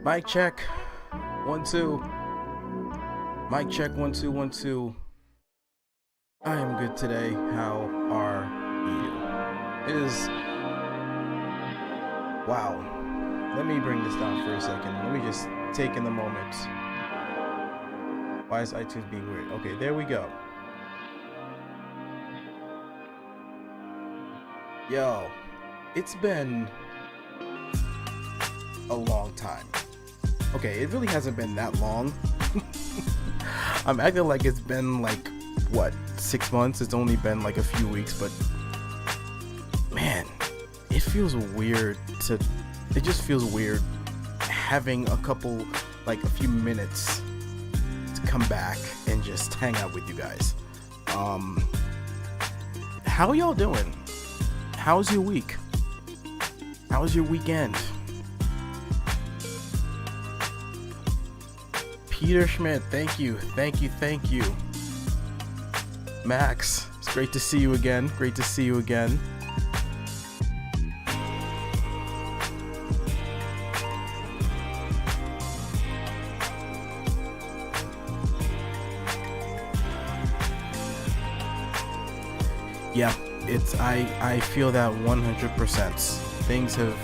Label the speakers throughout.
Speaker 1: Mic check. 1 2. Mic check. 1 2 1 2. I am good today. How are you? It is. Wow. Let me bring this down for a second. Let me just take in the moment. Why is iTunes being weird? Okay, there we go. Yo, it's been a long time. Okay, it really hasn't been that long. I'm acting like it's been like, what, 6 months? It's only been like a few weeks, but man, it feels weird it just feels weird having a few minutes to come back and just hang out with you guys. How y'all doing? How's your week? How's your weekend? Peter Schmidt, thank you. Max, it's great to see you again. Yeah, I feel that 100%. Things have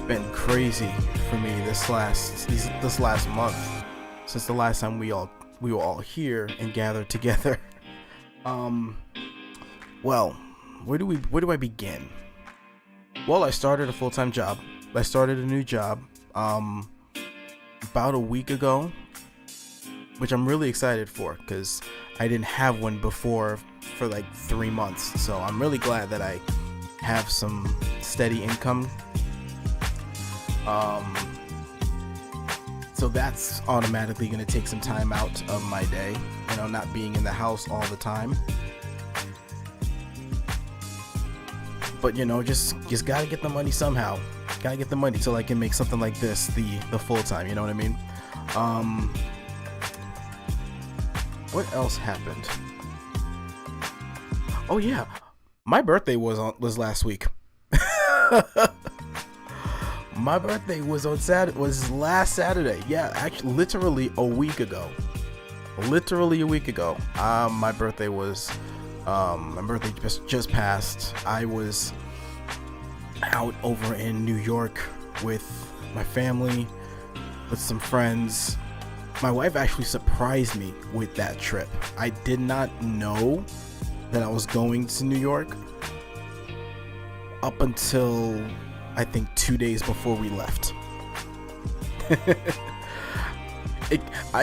Speaker 1: been crazy for me this last month, since the last time we were all here and gathered together. Well, where do I begin? Well, I started a full-time job. I started a new job about a week ago, which I'm really excited for because I didn't have one before for like 3 months. So I'm really glad that I have some steady income. So that's automatically going to take some time out of my day, not being in the house all the time. But just gotta get the money somehow. Gotta get the money till I can make something like this the full time. You know what I mean? What else happened? Oh yeah, my birthday was last week. My birthday was last Saturday. Yeah, actually, literally a week ago. My birthday just passed. I was out over in New York with my family, with some friends. My wife actually surprised me with that trip. I did not know that I was going to New York up until I think 2 days before we left.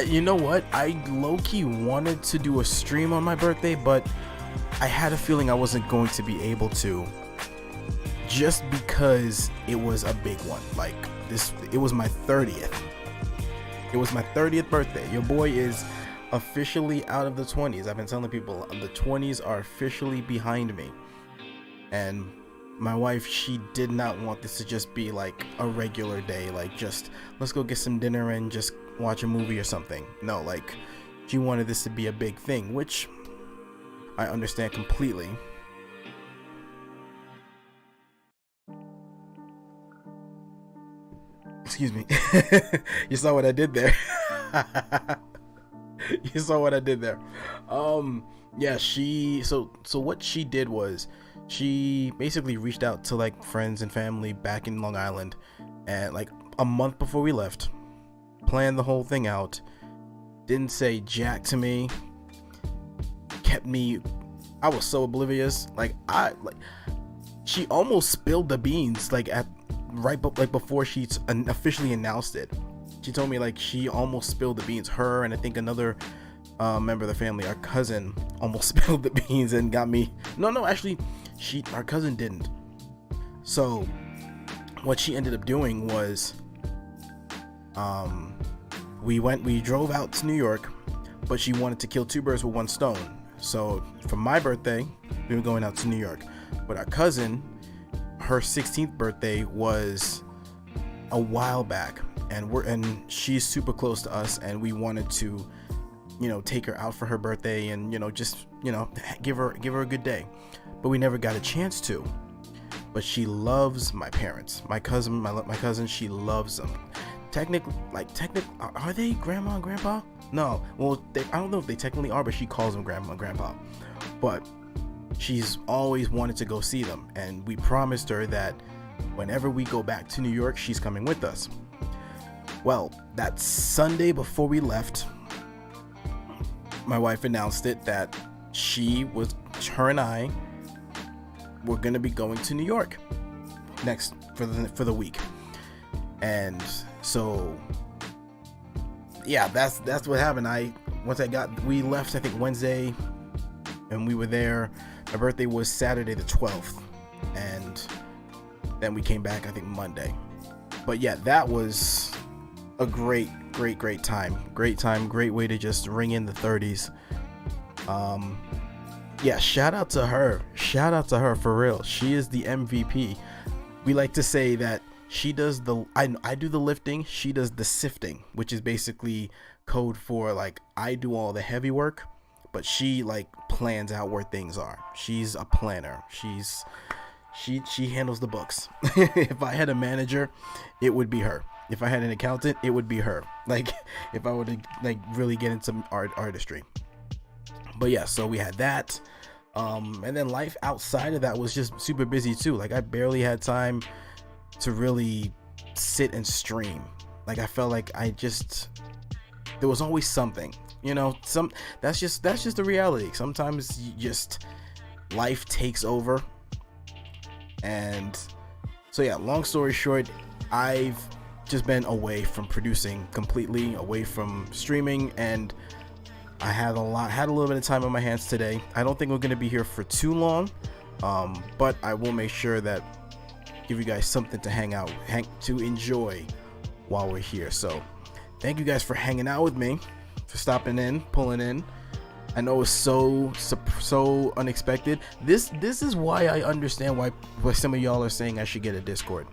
Speaker 1: You know what? I low-key wanted to do a stream on my birthday, but I had a feeling I wasn't going to be able to, just because it was a big one. Like it was my 30th. It was my 30th birthday. Your boy is officially out of the 20s. I've been telling people the 20s are officially behind me. And my wife, she did not want this to just be like a regular day, like just let's go get some dinner and just watch a movie or something. No, like she wanted this to be a big thing, which I understand completely. Excuse me. You saw what I did there. Yeah, so what she did was she basically reached out to like friends and family back in Long Island, and like a month before we left, planned the whole thing out, didn't say jack to me, I was so oblivious. She almost spilled the beans before she officially announced it. She told me like she almost spilled the beans. Her and I think another member of the family, our cousin, almost spilled the beans and got me. No, actually, our cousin didn't. So what she ended up doing was, we drove out to New York, but she wanted to kill two birds with one stone. So for my birthday, we were going out to New York. But our cousin, her 16th birthday was a while back, and she's super close to us, and we wanted to, take her out for her birthday and just give her a good day. But we never got a chance to. But she loves my parents. My cousin, she loves them. technically, are they grandma and grandpa? No, well, I don't know if they technically are, but she calls them grandma and grandpa. But she's always wanted to go see them, and we promised her that whenever we go back to New York, she's coming with us. Well, that Sunday before we left, my wife announced it that her and I were gonna be going to New York next for the week. And so yeah, that's what happened. We left I think Wednesday, and we were there. My birthday was Saturday the 12th, and then we came back I think Monday. But yeah, that was a great time. Great way to just ring in the 30s. Yeah, shout out to her for real. She is the MVP. We like to say that she does I do the lifting, she does the sifting, which is basically code for like I do all the heavy work, but she like plans out where things are. She's a planner. She handles the books. If I had a manager, it would be her. If I had an accountant, it would be her. Like if I were to like really get into artistry. But yeah, so we had that. And then life outside of that was just super busy too. Like I barely had time to really sit and stream. Like I felt like there was always something, you know, that's just the reality. Sometimes life takes over. And so yeah, long story short, I've just been away from producing completely, away from streaming, and I had a little bit of time on my hands today. I don't think we're going to be here for too long, but I will make sure that give you guys something to enjoy while we're here. So thank you guys for hanging out with me, for stopping in, pulling in. I know it's so unexpected. This is why I understand why some of y'all are saying I should get a Discord,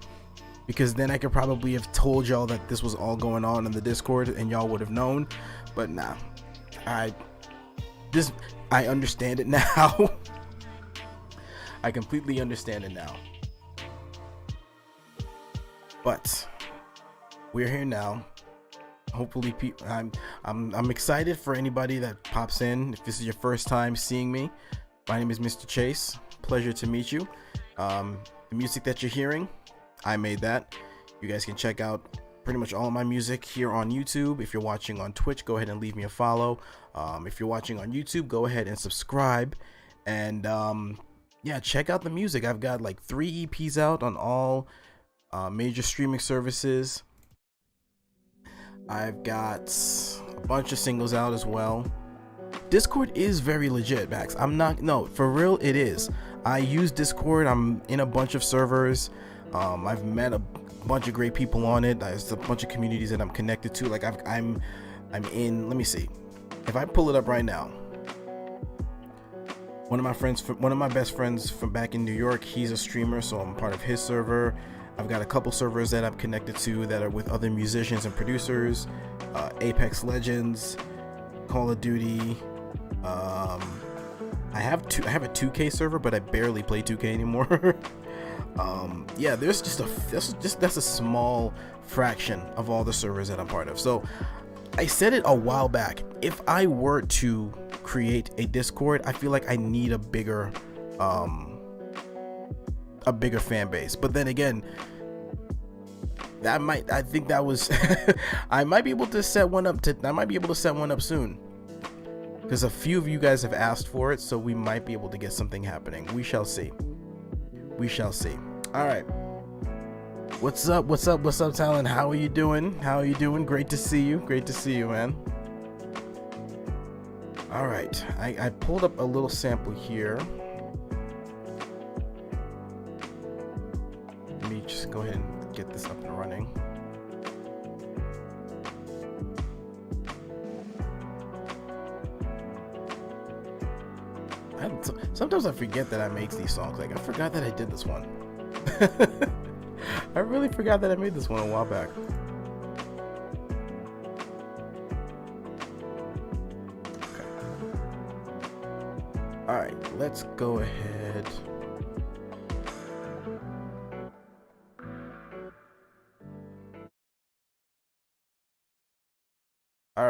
Speaker 1: because then I could probably have told y'all that this was all going on in the Discord and y'all would have known. But nah, I understand it now. I completely understand it now. But we're here now. Hopefully, I'm excited for anybody that pops in. If this is your first time seeing me, my name is Mr. Chase. Pleasure to meet you. The music that you're hearing, I made that. You guys can check out pretty much all of my music here on YouTube. If you're watching on Twitch, go ahead and leave me a follow. If you're watching on YouTube, go ahead and subscribe. And yeah, check out the music. I've got like 3 EPs out on all major streaming services. I've got a bunch of singles out as well. Discord is very legit, Max. For real, it is. I use Discord. I'm in a bunch of servers. I've met a bunch of great people on it. There's a bunch of communities that I'm connected to. Like I'm in. Let me see. If I pull it up right now, one of my best friends from back in New York, he's a streamer, so I'm part of his server. I've got a couple servers that I'm connected to that are with other musicians and producers. Apex Legends, Call of Duty. I have a 2K server, but I barely play 2K anymore. Yeah, that's a small fraction of all the servers that I'm part of. So I said it a while back. If I were to create a Discord, I feel like I need a bigger fan base. But then again, I might be able to set one up soon, because a few of you guys have asked for it, so we might be able to get something happening. We shall see. All right, what's up, Talon? How are you doing? Great to see you, man. All right, I pulled up a little sample here. Let me just go ahead and get this up and running. Sometimes I forget that I make these songs. Like I forgot that I did this one. I really forgot that I made this one a while back. Okay. All right, let's go ahead.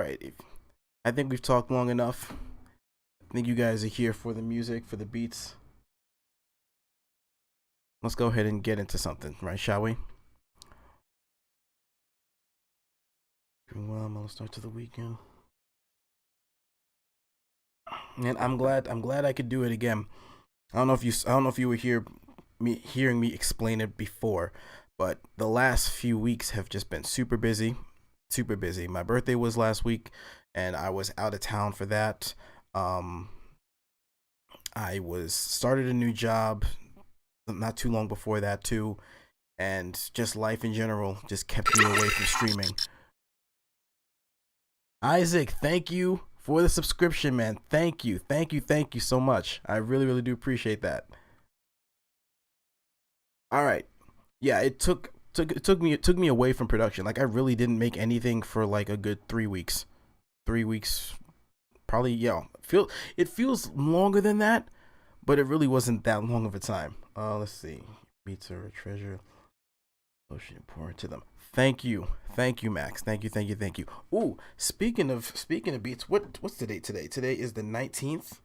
Speaker 1: right. I think we've talked long enough. I think you guys are here for the music, for the beats. Let's go ahead and get into something, right? Shall we? Well, I'm gonna start to the weekend, and I'm glad I could do it again. I don't know if you were hearing me explain it before, but the last few weeks have just been super busy, super busy. My birthday was last week, and I was out of town for that. Um, I was started a new job not too long before that too, and just life in general just kept me away from streaming. Isaac, thank you for the subscription, man. Thank you so much. I really, really do appreciate that. All right, yeah, it took me away from production. Like I really didn't make anything for like a good 3 weeks. 3 weeks, probably. Yeah, it feels longer than that, but it really wasn't that long of a time. Let's see. Beats are a treasure. Ocean pour into them. Thank you, Max. Thank you. Ooh, speaking of beats, what's the date today? Today is the 19th.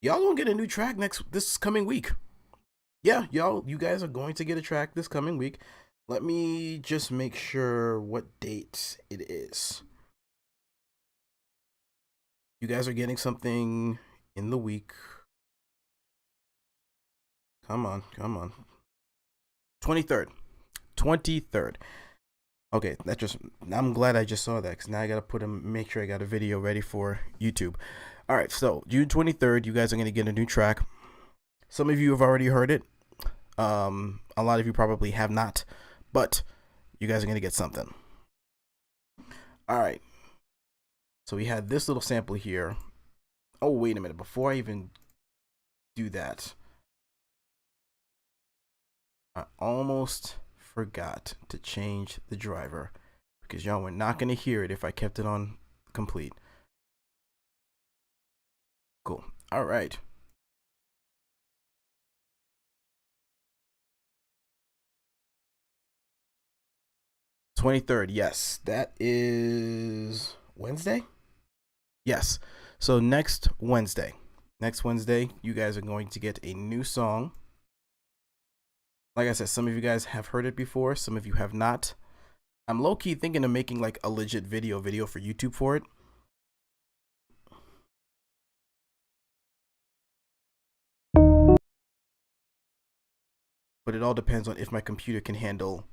Speaker 1: Y'all gonna get a new track this coming week. Yeah, you guys are going to get a track this coming week. Let me just make sure what date it is. You guys are getting something in the week. Come on. 23rd. 23rd. Okay, I'm glad I just saw that because now I gotta make sure I got a video ready for YouTube. All right, so June 23rd, you guys are gonna get a new track. Some of you have already heard it. A lot of you probably have not, but you guys are gonna get something. All right. So we had this little sample here. Oh, wait a minute. Before I even do that, I almost forgot to change the driver because y'all were not going to hear it if I kept it on complete. Cool. All right. "23rd, yes, that is Wednesday. Yes. So next Wednesday, you guys are going to get a new song. Like I said, some of you guys have heard it before, some of you have not. I'm low-key thinking of making like a legit video for YouTube for it. But it all depends on if my computer can handle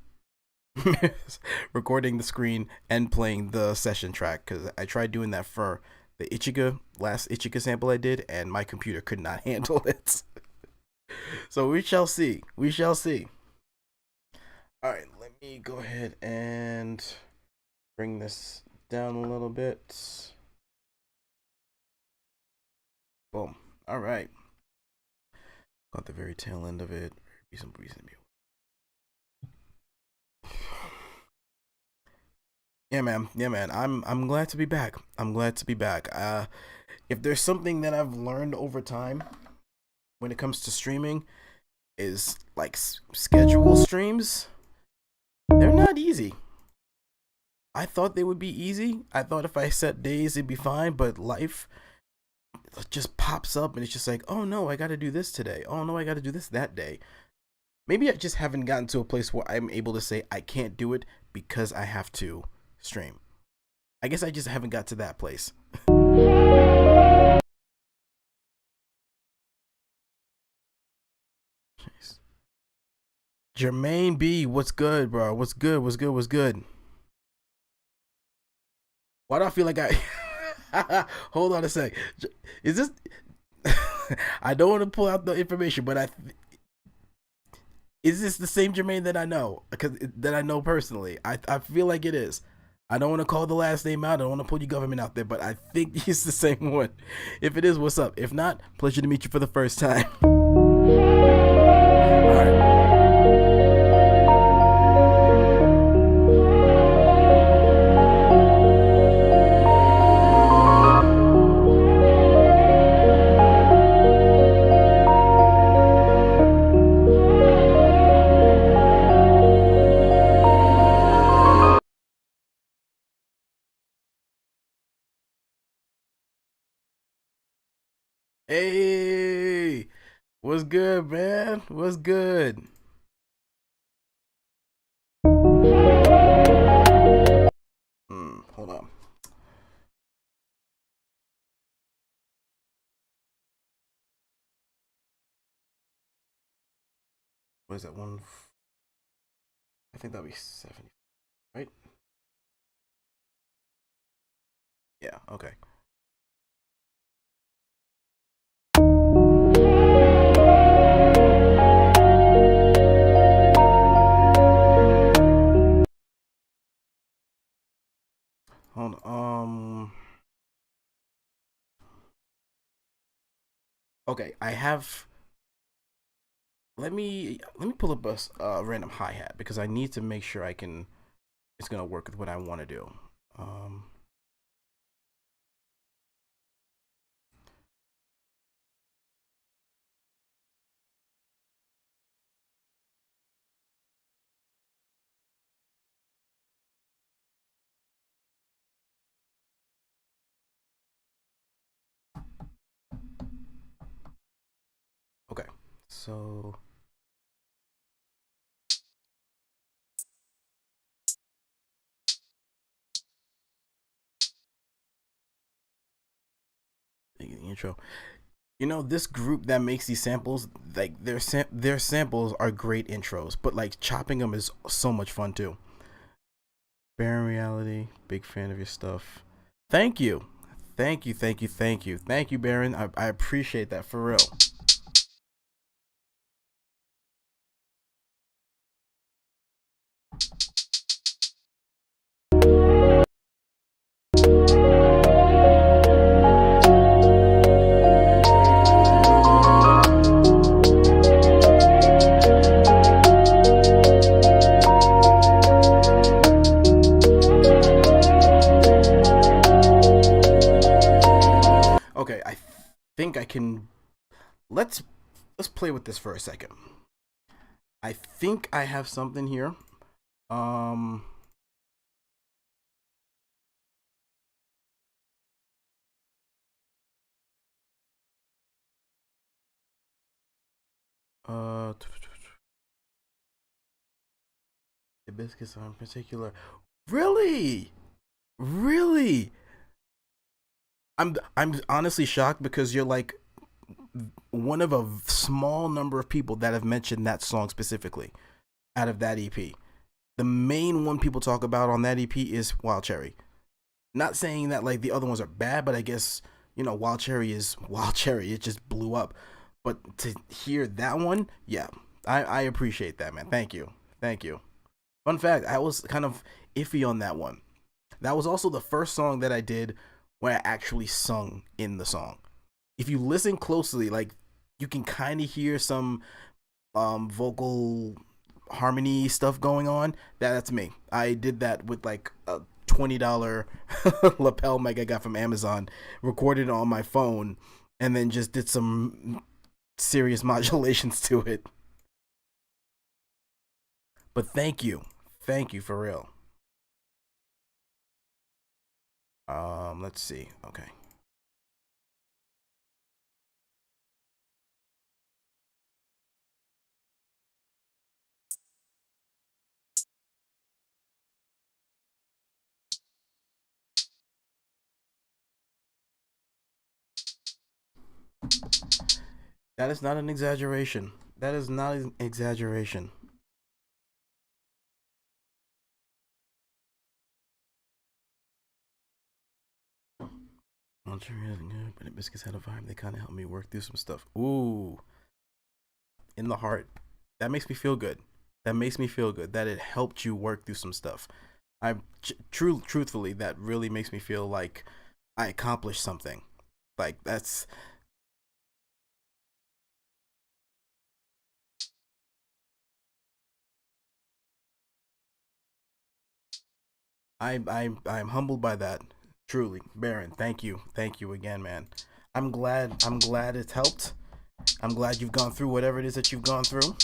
Speaker 1: recording the screen and playing the session track, because I tried doing that for the last Ichiga sample I did, and my computer could not handle it. So we shall see. All right, let me go ahead and bring this down a little bit. Boom. All right. Got the very tail end of it. Some reason. Yeah, man. I'm glad to be back. If there's something that I've learned over time when it comes to streaming, is like schedule streams. They're not easy. I thought they would be easy. I thought if I set days it'd be fine, but life just pops up and it's just like, oh no, I gotta do this today. Oh no, I gotta do this that day. Maybe I just haven't gotten to a place where I'm able to say I can't do it because I have to stream. I guess I just haven't got to that place. Jermaine B, what's good, bro? What's good? Why do I feel like I hold on a sec? Is this I don't want to pull out the information, but is this the same Jermaine that I know? Because that I know personally. I feel like it is. I don't want to call the last name out. I don't want to pull your government out there, but I think he's the same one. If it is, what's up? If not, pleasure to meet you for the first time. Hey, what's good, man? What's good? Hold on. What is that one? I think that'll be 70, right? Yeah, okay. Hold on. Okay, I have. Let me pull up a random hi hat because I need to make sure I can. It's gonna work with what I want to do. Um. Okay, so the intro. You know, this group that makes these samples, like their samples are great intros, but like chopping them is so much fun too. Barren Reality, big fan of your stuff. Thank you, thank you, thank you, thank you, thank you, Baron. I appreciate that for real. Okay, I think I can. Let's let's play with this for a second. I think I have something here. Um. Uh. Hibiscus in particular. Really? Really? I'm honestly shocked because you're like one of a small number of people that have mentioned that song specifically out of that EP. The main one people talk about on that EP is Wild Cherry. Not saying that like the other ones are bad, but I guess Wild Cherry is Wild Cherry. It just blew up. But to hear that one, yeah, I appreciate that, man. Thank you, thank you. Fun fact: I was kind of iffy on that one. That was also the first song that I did where I actually sung in the song. If you listen closely, like you can kind of hear some vocal harmony stuff going on. That's me. I did that with like a $20 lapel mic I got from Amazon, recorded it on my phone, and then just did some serious modulations to it. But thank you for real. Let's see. Okay. That is not an exaggeration. That is not an exaggeration. I'm sure isn't good, but it biscuits had a vibe. They kind of helped me work through some stuff. Ooh, in the heart. That makes me feel good. That makes me feel good. That it helped you work through some stuff. Truthfully, that really makes me feel like I accomplished something. Like that's I'm humbled by that. Truly, Baron. Thank you again, man. I'm glad it's helped. I'm glad you've gone through whatever it is that you've gone through.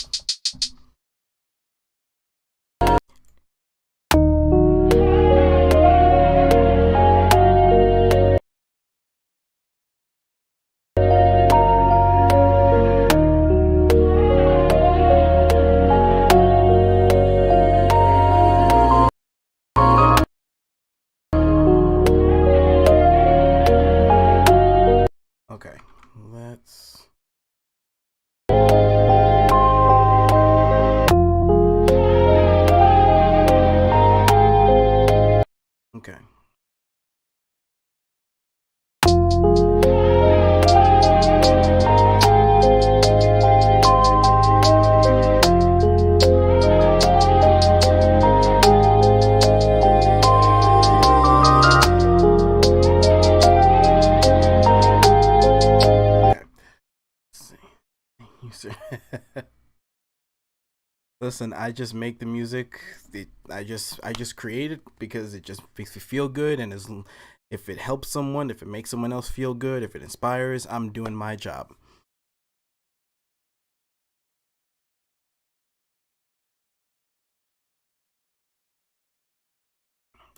Speaker 1: let's. Okay. Listen, I just make the music. I just create it because it just makes me feel good, and if it helps someone, if it makes someone else feel good, if it inspires, I'm doing my job.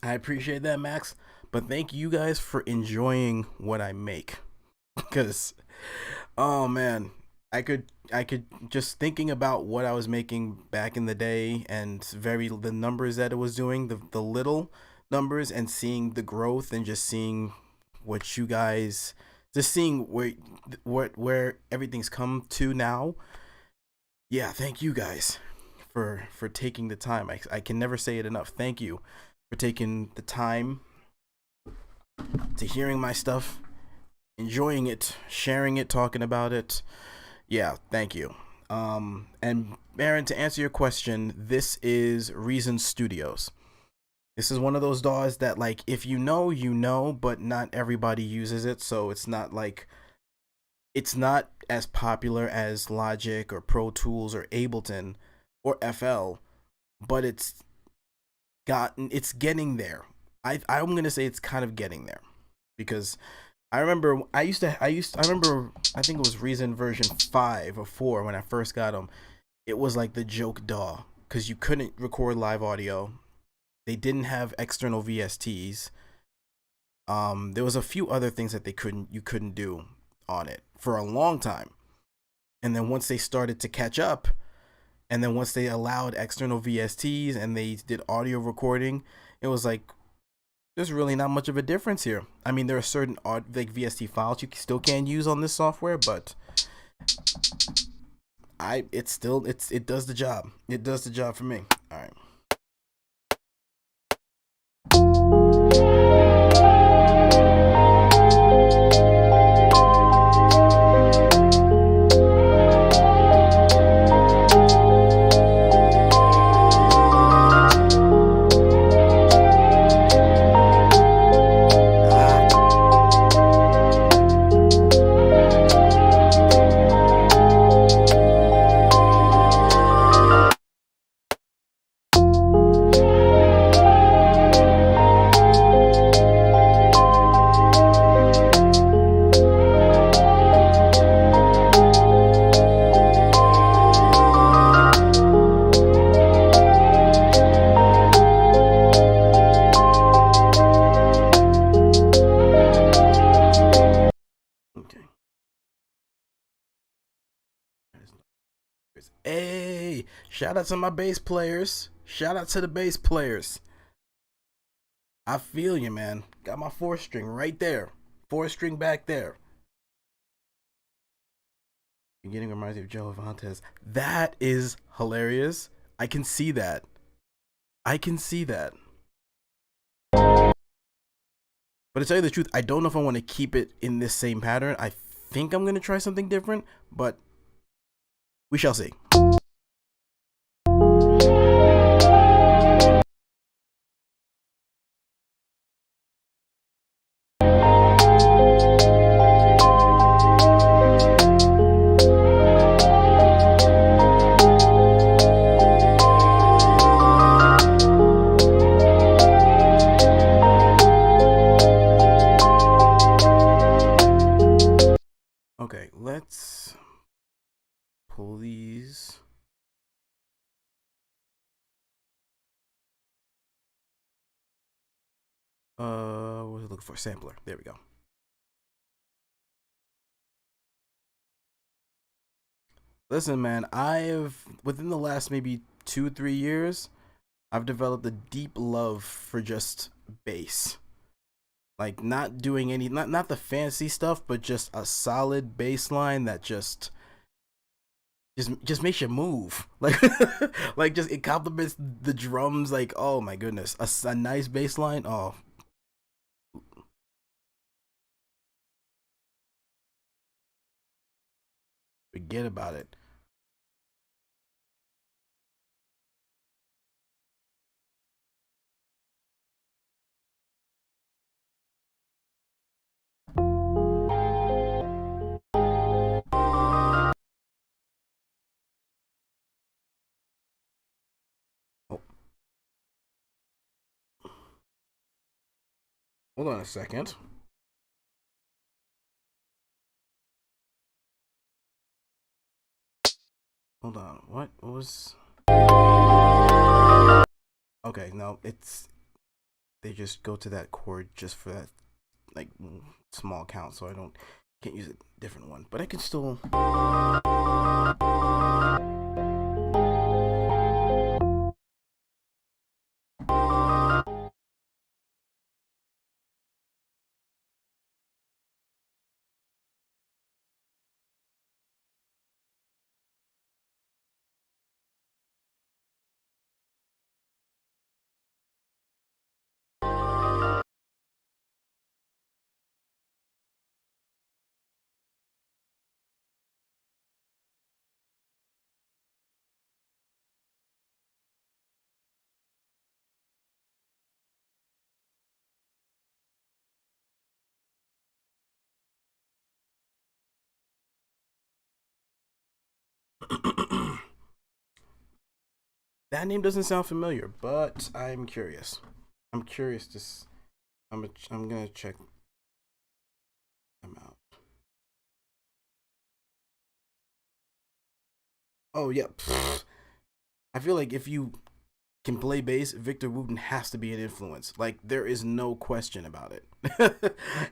Speaker 1: I appreciate that, Max. But thank you guys for enjoying what I make. Because, oh man, I could just thinking about what I was making back in the day and the numbers that it was doing, the little numbers, and seeing the growth and just seeing what you guys just seeing where everything's come to now. Yeah, thank you guys for taking the time. I can never say it enough. Thank you for taking the time to hearing my stuff, enjoying it, sharing it, talking about it. Yeah, thank you. And Aaron, to answer your question, this is Reason Studios. This is one of those DAWs that, like, if you know, you know, but not everybody uses it, so it's not as popular as Logic or Pro Tools or Ableton or FL, but it's getting there. I'm gonna say it's kind of getting there because I remember I think it was Reason version 5 or 4 when I first got them. It was like the joke DAW because you couldn't record live audio. They didn't have external VSTs. There was a few other things that you couldn't do on it for a long time. And then once they started to catch up, and then once they allowed external VSTs and they did audio recording, it was like there's really not much of a difference here. I mean, there are certain like VST files you still can use on this software, but it does the job. It does the job for me. All right. Okay. Hey, shout out to my bass players. Shout out to the bass players. I feel you, man. Got my 4 string right there. 4 string back there. Beginning reminds me of Joe Avantes. That is hilarious. I can see that. I can see that. But to tell you the truth, I don't know if I want to keep it in this same pattern. I think I'm going to try something different, but we shall see. Okay, let's pull these. What was I looking for? Sampler. There we go. Listen, man, I've within the last maybe 2-3 years, I've developed a deep love for just bass. Like not doing any, not the fancy stuff, but just a solid bass line that just makes you move. Like like just it complements the drums. Like, oh my goodness, a nice bass line. Oh, forget about it. Oh, hold on a second. Hold on. What was? Okay, no, it's they just go to that chord just for that like small count, so I don't can't use a different one, but I can still. That name doesn't sound familiar, but I'm curious. I'm curious to. I'm gonna check them out. Oh yeah. I feel like if you can play bass, Victor Wooten has to be an influence. Like there is no question about it.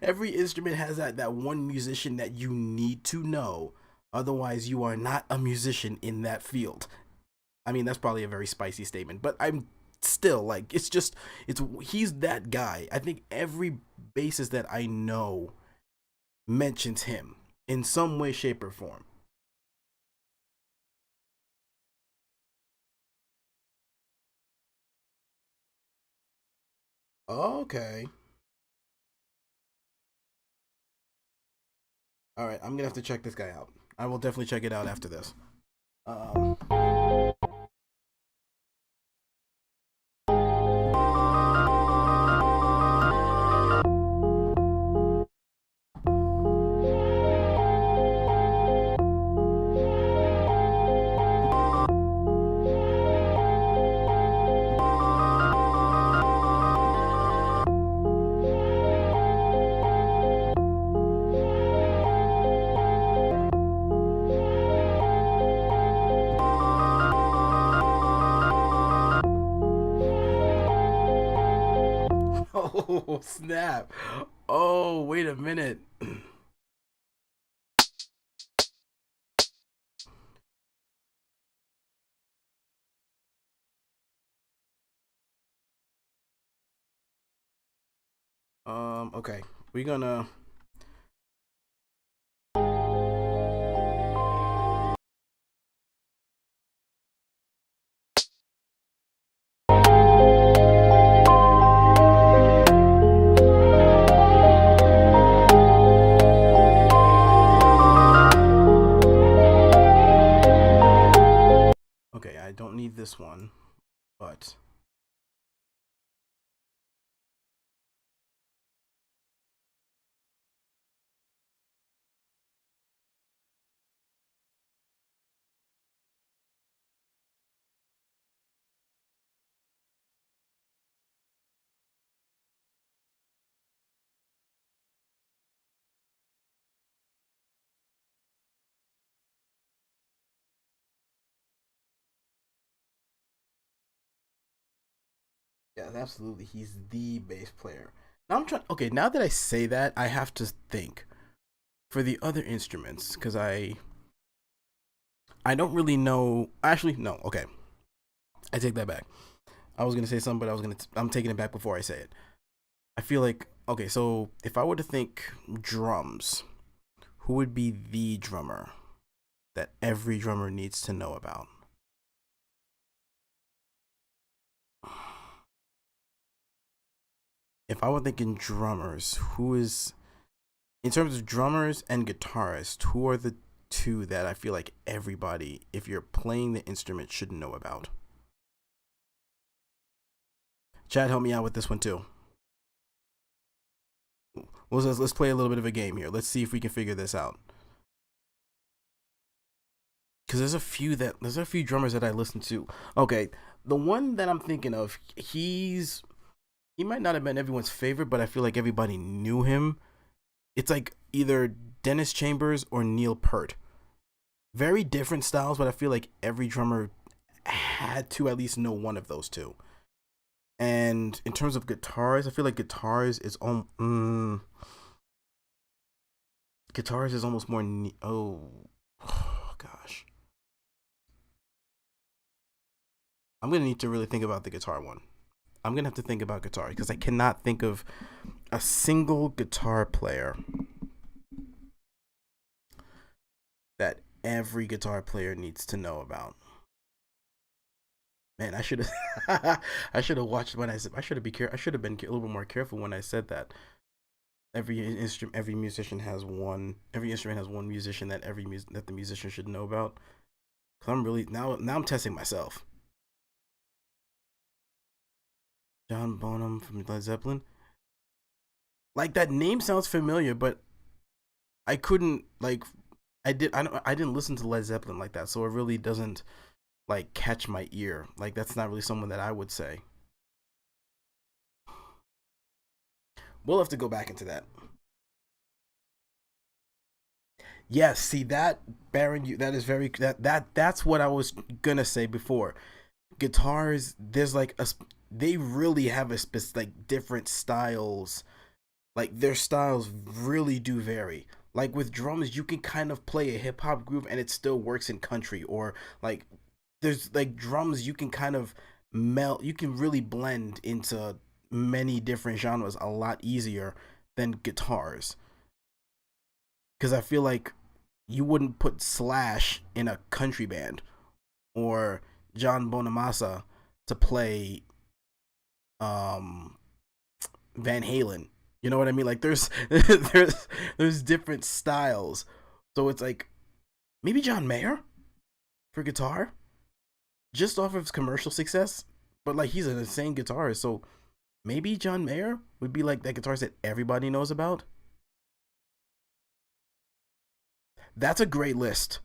Speaker 1: Every instrument has that one musician that you need to know. Otherwise, you are not a musician in that field. I mean, that's probably a very spicy statement, but I'm still like it's he's that guy. I think every bassist that I know mentions him in some way, shape, or form. Okay. All right, I'm gonna have to check this guy out. I will definitely check it out after this. Um, oh snap! Oh wait a minute. Okay, we're gonna. Okay, I don't need this one, but yeah, absolutely, he's the bass player. Now I'm trying. Okay, now that I say that, I have to think for the other instruments because I don't really know. Actually, no. Okay, I take that back. I was gonna say something, but I'm taking it back before I say it. I feel like Okay, so if I were to think drums, who would be the drummer that every drummer needs to know about? If I were thinking drummers, who is, in terms of drummers and guitarists, who are the two that I feel like everybody, if you're playing the instrument, should know about? Chad, help me out with this one too. Let's play a little bit of a game here. Let's see if we can figure this out. Because there's a few drummers that I listen to. Okay, the one that I'm thinking of, he might not have been everyone's favorite, but I feel like everybody knew him. It's like either Dennis Chambers or Neil Peart. Very different styles, but I feel like every drummer had to at least know one of those two. And in terms of guitars, I feel like guitars is almost more. Oh gosh, I'm gonna need to really think about the guitar one. I'm gonna have to think about guitar because I cannot think of a single guitar player that every guitar player needs to know about. Man, I should have I should have watched when I said I should have I should have been a little bit more careful when I said that. Every musician has one. Every instrument has one musician that that the musician should know about. Cause I'm really now I'm testing myself. John Bonham from Led Zeppelin. Like that name sounds familiar, but I couldn't like I didn't listen to Led Zeppelin like that, so it really doesn't like catch my ear. Like that's not really someone that I would say. We'll have to go back into that. Yes, see that Baron, you that is very that's what I was gonna say before. Guitars, there's like they really have like different styles. Like their styles really do vary. Like with drums, you can kind of play a hip hop groove and it still works in country. Or like there's like drums you can kind of melt. You can really blend into many different genres a lot easier than guitars. Because I feel like you wouldn't put Slash in a country band or John Bonamassa to play um Van Halen. You know what I mean? Like there's different styles. So it's like maybe John Mayer for guitar, just off of his commercial success. But like he's an insane guitarist, so maybe John Mayer would be like that guitarist that everybody knows about. That's a great list.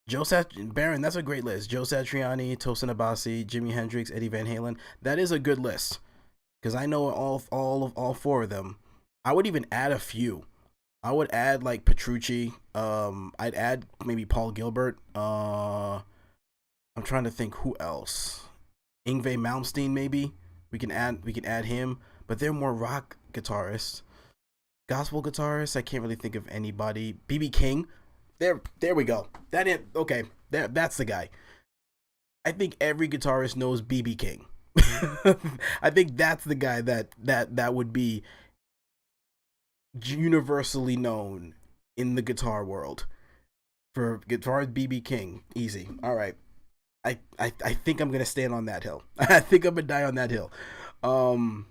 Speaker 1: Baron, that's a great list. Joe Satriani, Tosin Abasi, Jimi Hendrix, Eddie Van Halen. That is a good list because I know all four of them. I would even add a few. I would add like Petrucci. I'd add maybe Paul Gilbert. I'm trying to think who else. Ingve Malmsteen maybe. We can add him, but they're more rock guitarists. Gospel guitarists, I can't really think of anybody. BB King. There we go. That it okay. That's the guy. I think every guitarist knows BB King. I think that's the guy that would be universally known in the guitar world. For guitarist BB King, easy. All right. I think I'm gonna stand on that hill. I think I'm gonna die on that hill. Um.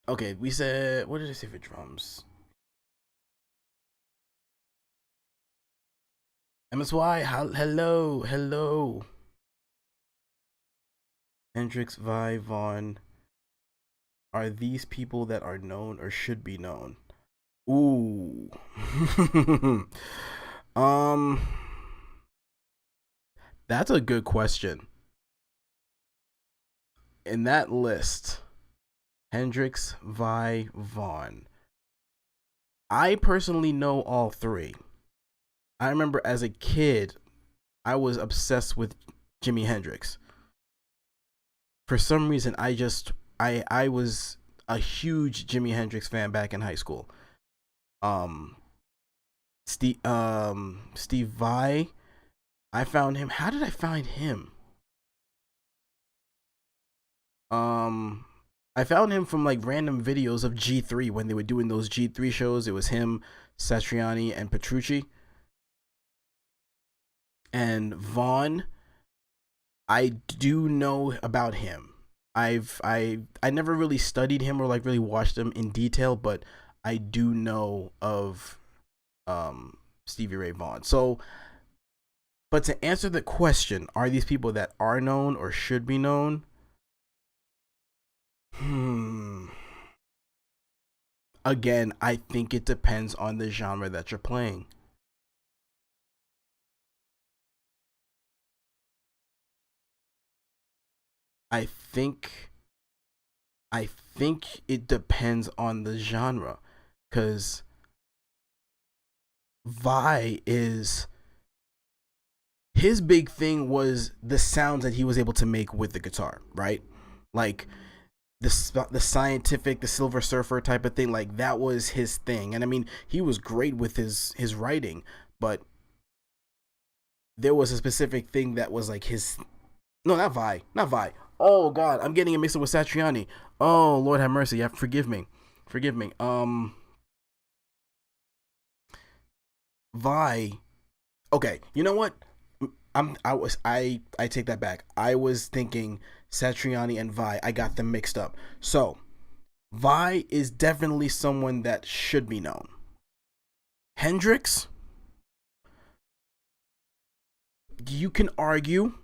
Speaker 1: Okay, we said what did I say for drums? MSY, hello. Hendrix, Vi, Vaughn. Are these people that are known or should be known? Ooh. um, that's a good question. In that list, Hendrix, Vi, Vaughn. I personally know all three. I remember as a kid, I was obsessed with Jimi Hendrix. For some reason, I was a huge Jimi Hendrix fan back in high school. Um, Steve Vai, I found him. How did I find him? Um, I found him from like random videos of G3 when they were doing those G3 shows. It was him, Satriani, and Petrucci. And Vaughn, I do know about him. I never really studied him or like really watched him in detail, but I do know of Stevie Ray Vaughan. So, but to answer the question, are these people that are known or should be known? Again, I think it depends on the genre that you're playing. I think I think it depends on the genre, cuz Vi is his big thing was the sounds that he was able to make with the guitar, right? Like the scientific, the Silver Surfer type of thing, like that was his thing. And I mean, he was great with his writing, but there was a specific thing that was like his. No, not Vi. Oh God, I'm getting it mixed up with Satriani. Oh Lord have mercy. Yeah, forgive me, forgive me. Vi. Okay, you know what? I take that back. I was thinking Satriani and Vi. I got them mixed up. So Vi is definitely someone that should be known. Hendrix, you can argue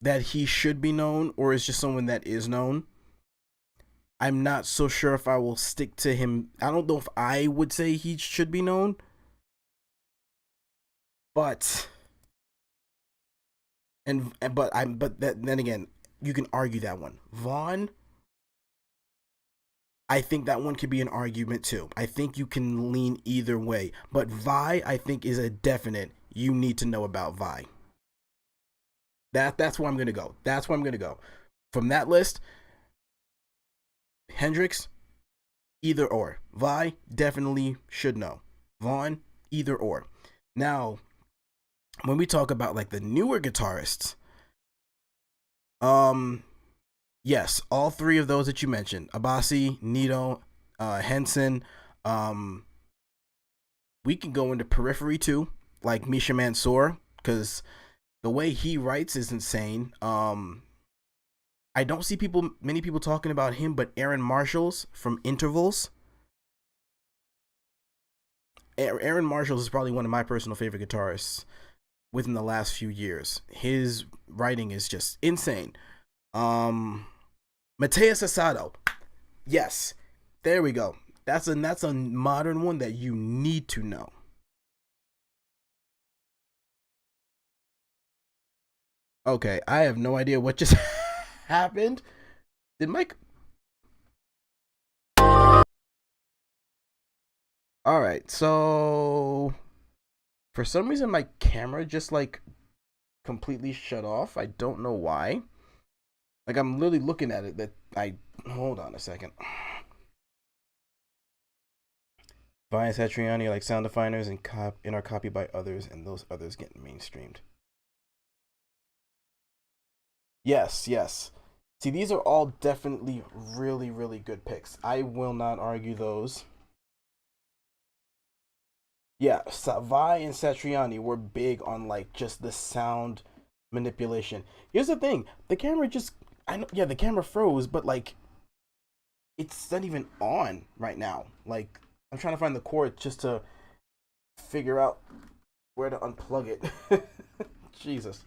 Speaker 1: that he should be known or is just someone that is known. I'm not so sure if I will stick to him. I don't know if I would say he should be known, but then again, you can argue that one. Vaughn, I think that one could be an argument too. I think you can lean either way, but Vi, I think, is a definite. You need to know about Vi. That's where I'm gonna go. That's where I'm gonna go. From that list, Hendrix, either or. Vi definitely should know. Vaughn, either or. Now, when we talk about like the newer guitarists, um, yes, all three of those that you mentioned, Abasi, Nito, Henson, um, we can go into periphery too, like Misha Mansour, because the way he writes is insane. I don't see many people talking about him, but Aaron Marshalls from Intervals. Aaron Marshalls is probably one of my personal favorite guitarists within the last few years. His writing is just insane. Mateus Asado. Yes. There we go. That's a modern one that you need to know. Okay, I have no idea what just happened. Did Mike? All right, so for some reason my camera just like completely shut off. I don't know why. Like I'm literally looking at it. That I hold on a second. Vine Satriani are like sound definers and are copied by others, and those others get mainstreamed. Yes, yes. See, these are all definitely really, really good picks. I will not argue those. Yeah, Savai and Satriani were big on like just the sound manipulation. Here's the thing: the camera just, I know, yeah, the camera froze, but like it's not even on right now. Like I'm trying to find the cord just to figure out where to unplug it. Jesus,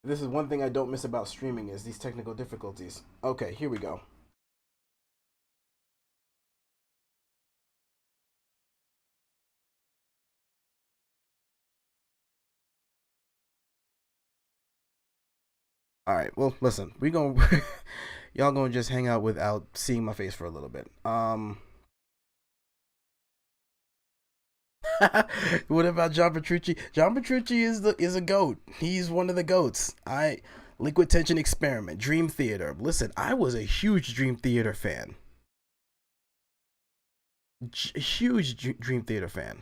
Speaker 1: this is one thing I don't miss about streaming is these technical difficulties. Okay, here we go. All right. Well, listen, we going y'all gonna just hang out without seeing my face for a little bit. What about John Petrucci? John Petrucci is a goat. He's one of the goats. Liquid Tension Experiment, Dream Theater. Listen, I was a huge Dream Theater fan. Huge Dream Theater fan.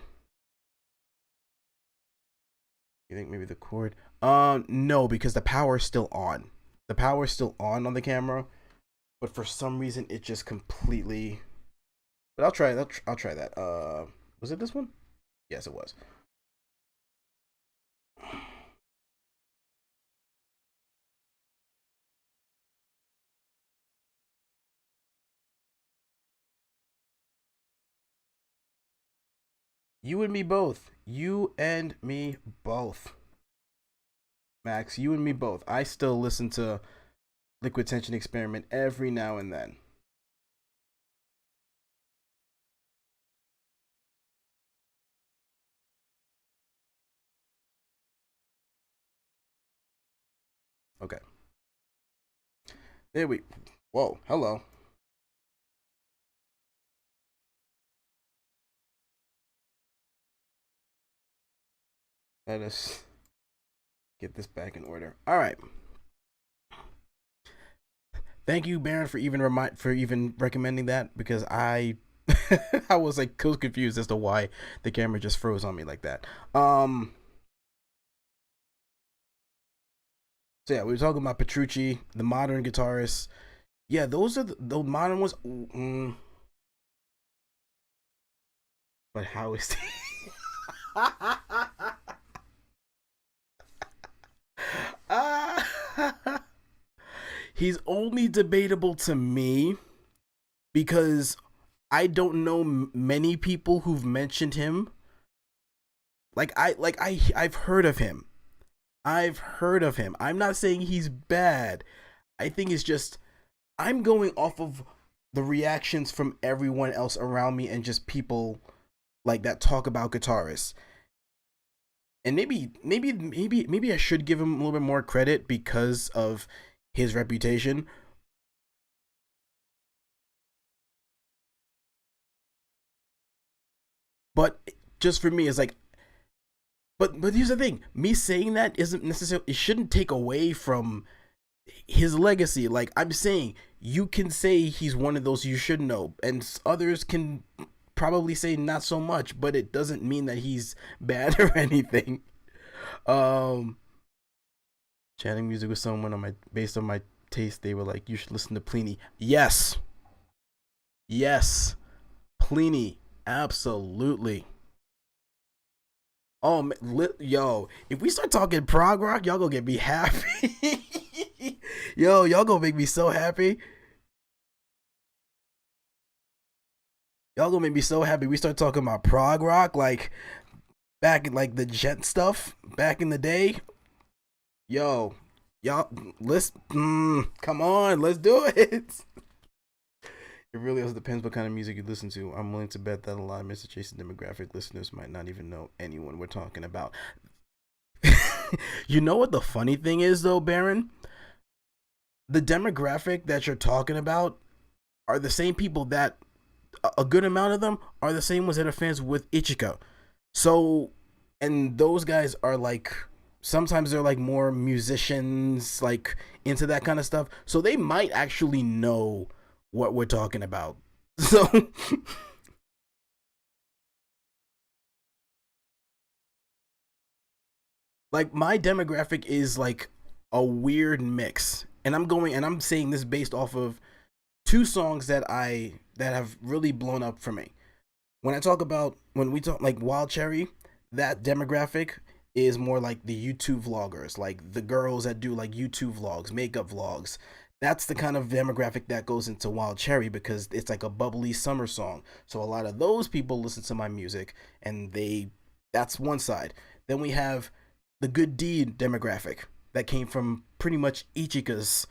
Speaker 1: You think maybe the cord? No, because the power is still on. The power is still on the camera. but for some reason it just completely. But I'll try. I'll try that. Was it this one? Yes, it was. You and me both. You and me both. Max, you and me both. I still listen to Liquid Tension Experiment every now and then. Okay. There we. Whoa. Hello. Let us get this back in order. All right. Thank you, Baron, for even recommending that because I I was like so confused as to why the camera just froze on me like that. So yeah, we were talking about Petrucci, the modern guitarists. Yeah, those are the modern ones. But how is he's only debatable to me because I don't know many people who've mentioned him. I've heard of him. I've heard of him. I'm not saying he's bad. I think it's just I'm going off of the reactions from everyone else around me and just people like that talk about guitarists. And maybe I should give him a little bit more credit because of his reputation. But just for me, it's like, but here's the thing: me saying that isn't necessarily. It shouldn't take away from his legacy. Like I'm saying, you can say he's one of those you should know, and others can probably say not so much. But it doesn't mean that he's bad or anything. Um, Chatting music with someone on my based on my taste, they were like, "You should listen to Pliny." Yes, yes, Pliny, absolutely. Oh, yo, if we start talking prog rock, y'all gonna get me happy. Yo, y'all gonna make me so happy. Y'all gonna make me so happy. We start talking about prog rock, like back in like the Jet stuff back in the day. Yo, y'all, let's come on, let's do it. It really also depends what kind of music you listen to. I'm willing to bet that a lot of Mr. Chase's demographic listeners might not even know anyone we're talking about. You know what the funny thing is, though, Baron? The demographic that you're talking about are the same people that a good amount of them are the same ones that are fans with Ichika. So, and those guys are like sometimes they're like more musicians, like into that kind of stuff. So they might actually know what we're talking about. So, like my demographic is like a weird mix, and I'm saying this based off of two songs that have really blown up for me. When we talk like Wild Cherry, that demographic is more like the YouTube vloggers, like the girls that do like YouTube vlogs, makeup vlogs. That's the kind of demographic that goes into Wild Cherry because it's like a bubbly summer song. So a lot of those people listen to my music and that's one side. Then we have the good deed demographic that came from pretty much Ichika's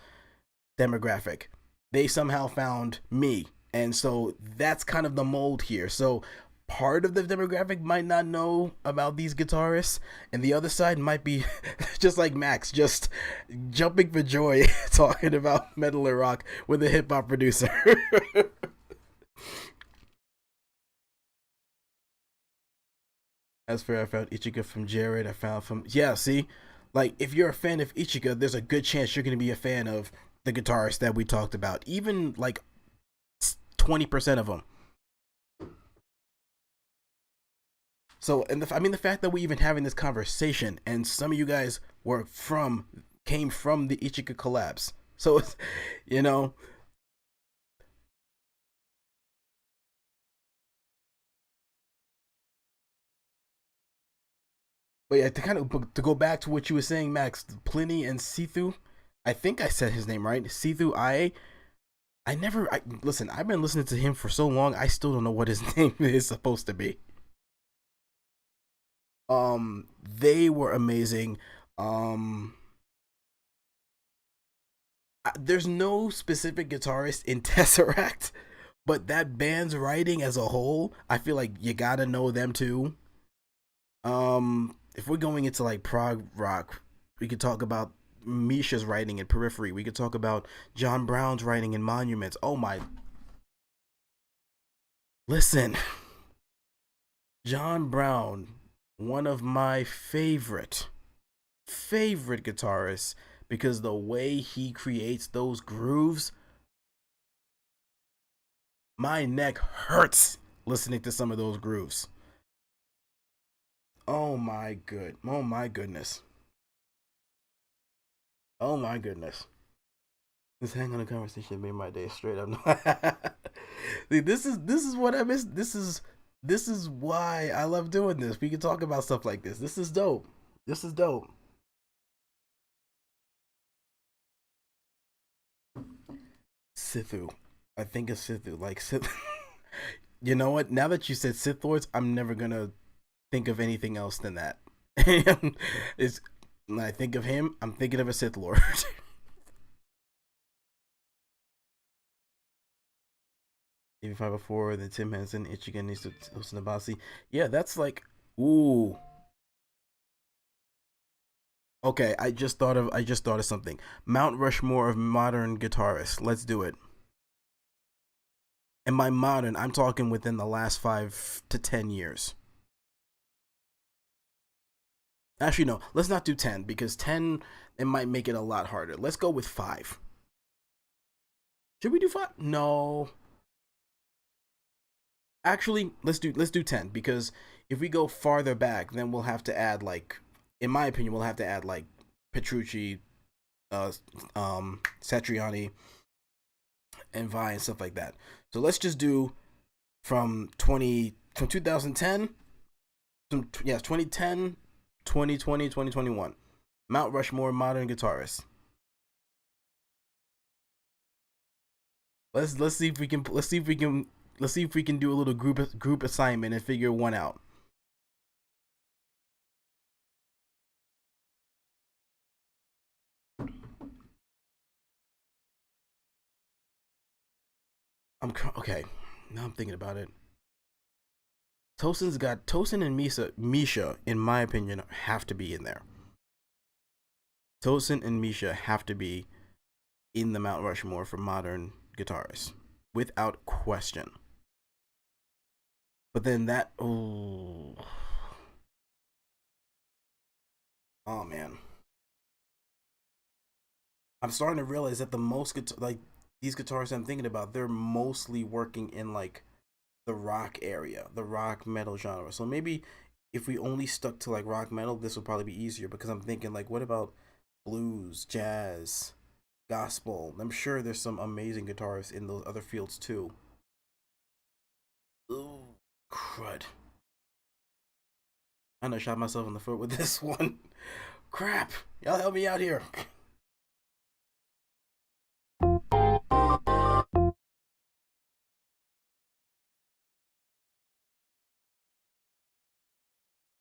Speaker 1: demographic. They somehow found me. And so that's kind of the mold here. So part of the demographic might not know about these guitarists, and the other side might be just like Max, just jumping for joy talking about metal and rock with a hip hop producer. As for I found Ichika from Jared, I found from yeah. See, like if you're a fan of Ichika, there's a good chance you're gonna be a fan of the guitarist that we talked about. Even like 20% of them. So, and I mean, the fact that we even having this conversation, and some of you guys came from the Ichika collapse. So, you know, But yeah, to go back to what you were saying, Max, Pliny and Sethu, I think I said his name right. Sethu I never listen, I've been listening to him for so long, I still don't know what his name is supposed to be. They were amazing. Um there's no specific guitarist in Tesseract, but that band's writing as a whole, I feel like you gotta know them too. If we're going into like prog rock, we could talk about Misha's writing in Periphery. We could talk about John Brown's writing in Monuments. Oh my! Listen, John Brown, one of my favorite guitarists, because the way he creates those grooves, my neck hurts listening to some of those grooves. Oh my goodness. Oh my goodness. This hang on a conversation made my day straight up. See, this is what I miss. This is why I love doing this. We can talk about stuff like this. This is dope. This is dope. Sithu. I think it's Sithu. Like Sith. You know what? Now that you said Sith Lords, I'm never gonna think of anything else than that. It's when I think of him, I'm thinking of a Sith Lord. 8504, then Tim Henson, Ichigan needs to Nabasi. Yeah, that's like, ooh. Okay, I just thought of something. Mount Rushmore of modern guitarists. Let's do it. And by modern, I'm talking within the last 5 to 10 years. Actually, no, let's not do 10 because 10 it might make it a lot harder. Let's go with 5. Should we do 5? No. Actually, let's do 10 because if we go farther back, then we'll have to add like in my opinion, we'll have to add like Petrucci, uh Satriani and Vi and stuff like that. So let's just do from 2010 yes, 2010, 2020, 2021. Mount Rushmore modern guitarists. Let's see if we can do a little group assignment and figure one out. Okay. Now I'm thinking about it. Tosin and Misha, in my opinion, have to be in there. Tosin and Misha have to be in the Mount Rushmore for modern guitarists, without question. But then oh man, I'm starting to realize that like these guitarists I'm thinking about, they're mostly working in like the rock area, the rock metal genre. So maybe if we only stuck to like rock metal, this would probably be easier because I'm thinking like, what about blues, jazz, gospel? I'm sure there's some amazing guitarists in those other fields too. Ooh, crud. I know I shot myself in the foot with this one. Crap. Y'all help me out here.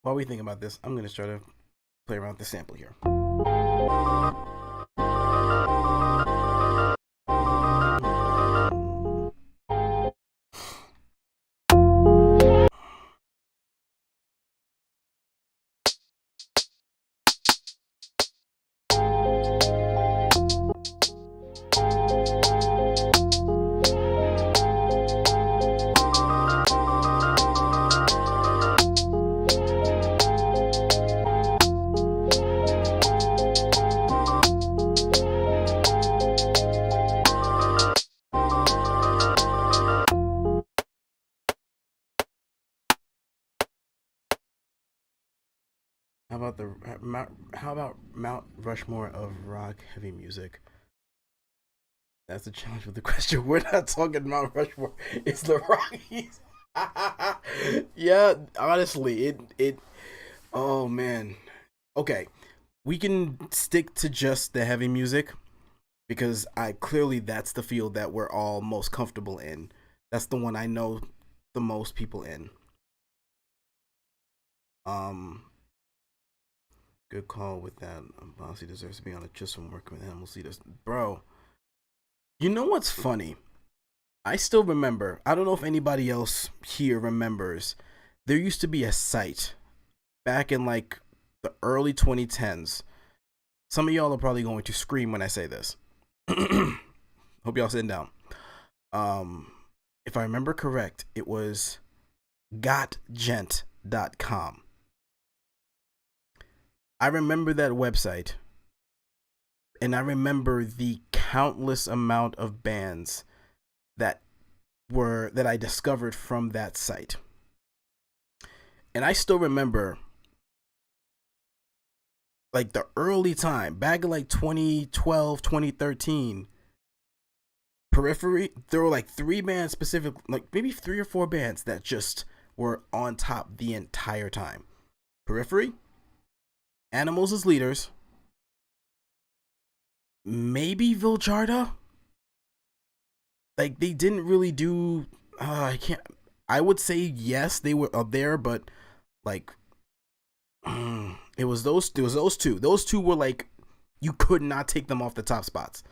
Speaker 1: While we think about this, I'm going to try to play around with the sample here. How about Mount Rushmore of rock heavy music? That's the challenge with the question. We're not talking Mount Rushmore. It's the Rockies. Yeah, honestly, it Oh man. Okay. We can stick to just the heavy music because I clearly that's the field that we're all most comfortable in. That's the one I know the most people in. Um, good call with that. Bossy deserves to be on it just from working with him. We'll see this, bro. You know what's funny? I still remember. I don't know if anybody else here remembers. There used to be a site back in like the early 2010s. Some of y'all are probably going to scream when I say this. Hope y'all sitting down. Um, if I remember correct, it was gotgent.com. I remember that website, and I remember the countless amount of bands that that I discovered from that site. And I still remember like the early time, back in like 2012, 2013, Periphery, there were like three bands specific, like maybe three or four bands that just were on top the entire time. Periphery, Animals as Leaders, maybe Viljarda. Like they didn't really do. I can't. I would say yes, they were up there, but like it was those. It was those two. Those two were like you could not take them off the top spots.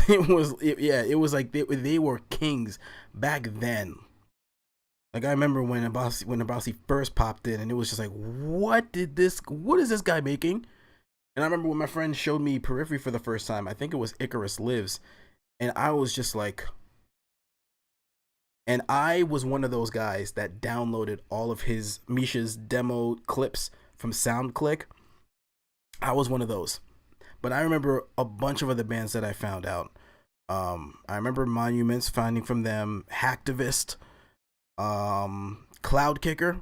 Speaker 1: Yeah, it was like they were kings back then. Like I remember when Abasi first popped in, and it was just like, what is this guy making? And I remember when my friend showed me Periphery for the first time. I think it was Icarus Lives, and I was just like, and I was one of those guys that downloaded all of his Misha's demo clips from SoundClick. I was one of those, but I remember a bunch of other bands that I found out. I remember Monuments, finding from them Hacktivist, Cloud Kicker,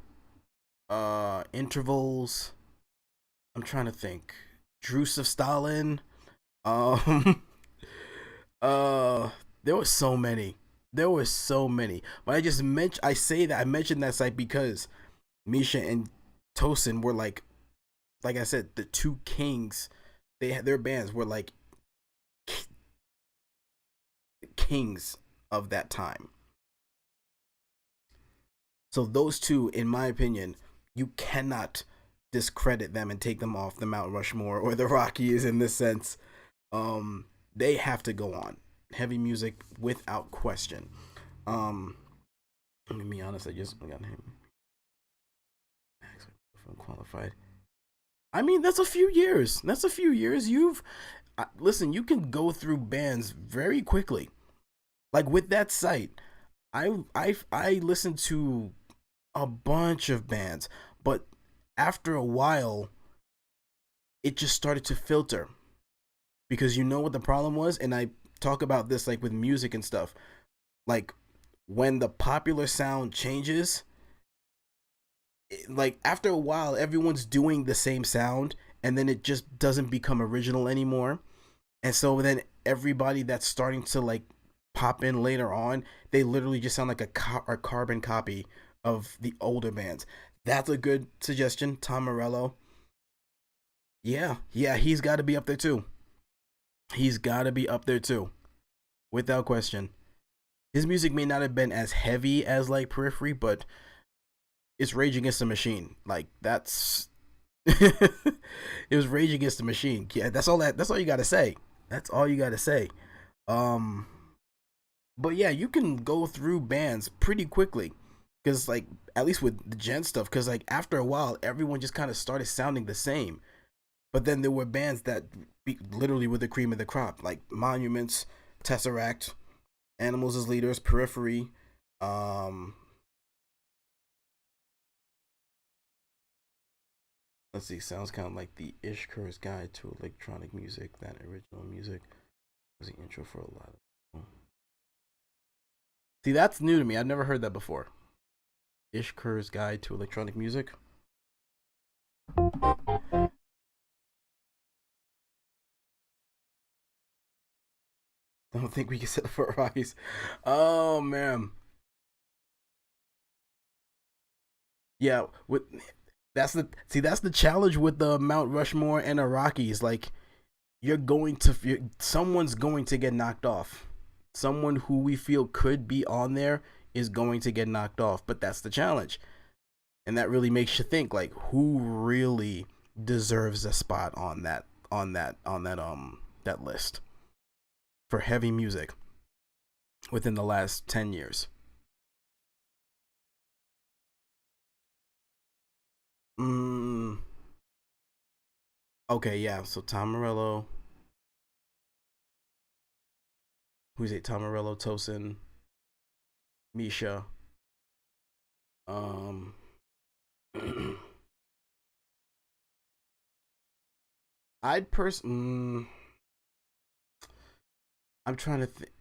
Speaker 1: Intervals. I'm trying to think. Druce of Stalin. Um, there were so many. There were so many. But I mentioned that site because Misha and Tosin were like I said, the two kings. They had their bands were like kings of that time. So those two, in my opinion, you cannot discredit them and take them off the Mount Rushmore or the Rockies in this sense. They have to go on. Heavy music without question. Um, Let me be honest, I just got him qualified. I mean, that's a few years. That's a few years. Listen. You can go through bands very quickly. Like with that site, I listened to a bunch of bands, but after a while, it just started to filter because you know what the problem was, and I talk about this like with music and stuff. Like when the popular sound changes, like after a while, everyone's doing the same sound, and then it just doesn't become original anymore. And so then everybody that's starting to like pop in later on, they literally just sound like a carbon copy of the older bands. That's a good suggestion, Tom Morello. Yeah, yeah, he's got to be up there too. He's got to be up there too, without question. His music may not have been as heavy as like Periphery, but it's Rage Against the Machine. Like that's it was Rage Against the Machine. Yeah, that's all you got to say. That's all you got to say. Um but yeah, you can go through bands pretty quickly cuz like at least with the gen stuff cuz like after a while everyone just kind of started sounding the same. But then there were bands that literally were the cream of the crop, like Monuments, Tesseract, Animals as Leaders, Periphery, um let's see, sounds kind of like the Ishkur's Guide to Electronic Music. That original music was the intro for a lot of people. See, that's new to me. I've never heard that before. Ishkur's Guide to Electronic Music. I don't think we can set up for Rockies. Oh man, yeah. With That's the challenge with the Mount Rushmore and the Rockies. Like, someone's going to get knocked off. Someone who we feel could be on there is going to get knocked off, but that's the challenge. And that really makes you think, like, who really deserves a spot on that list for heavy music within the last 10 years. Mm, okay, yeah. So Tom Morello, who's it? Tom Morello, Tosin, Misha. Um, I'd I'm trying to think.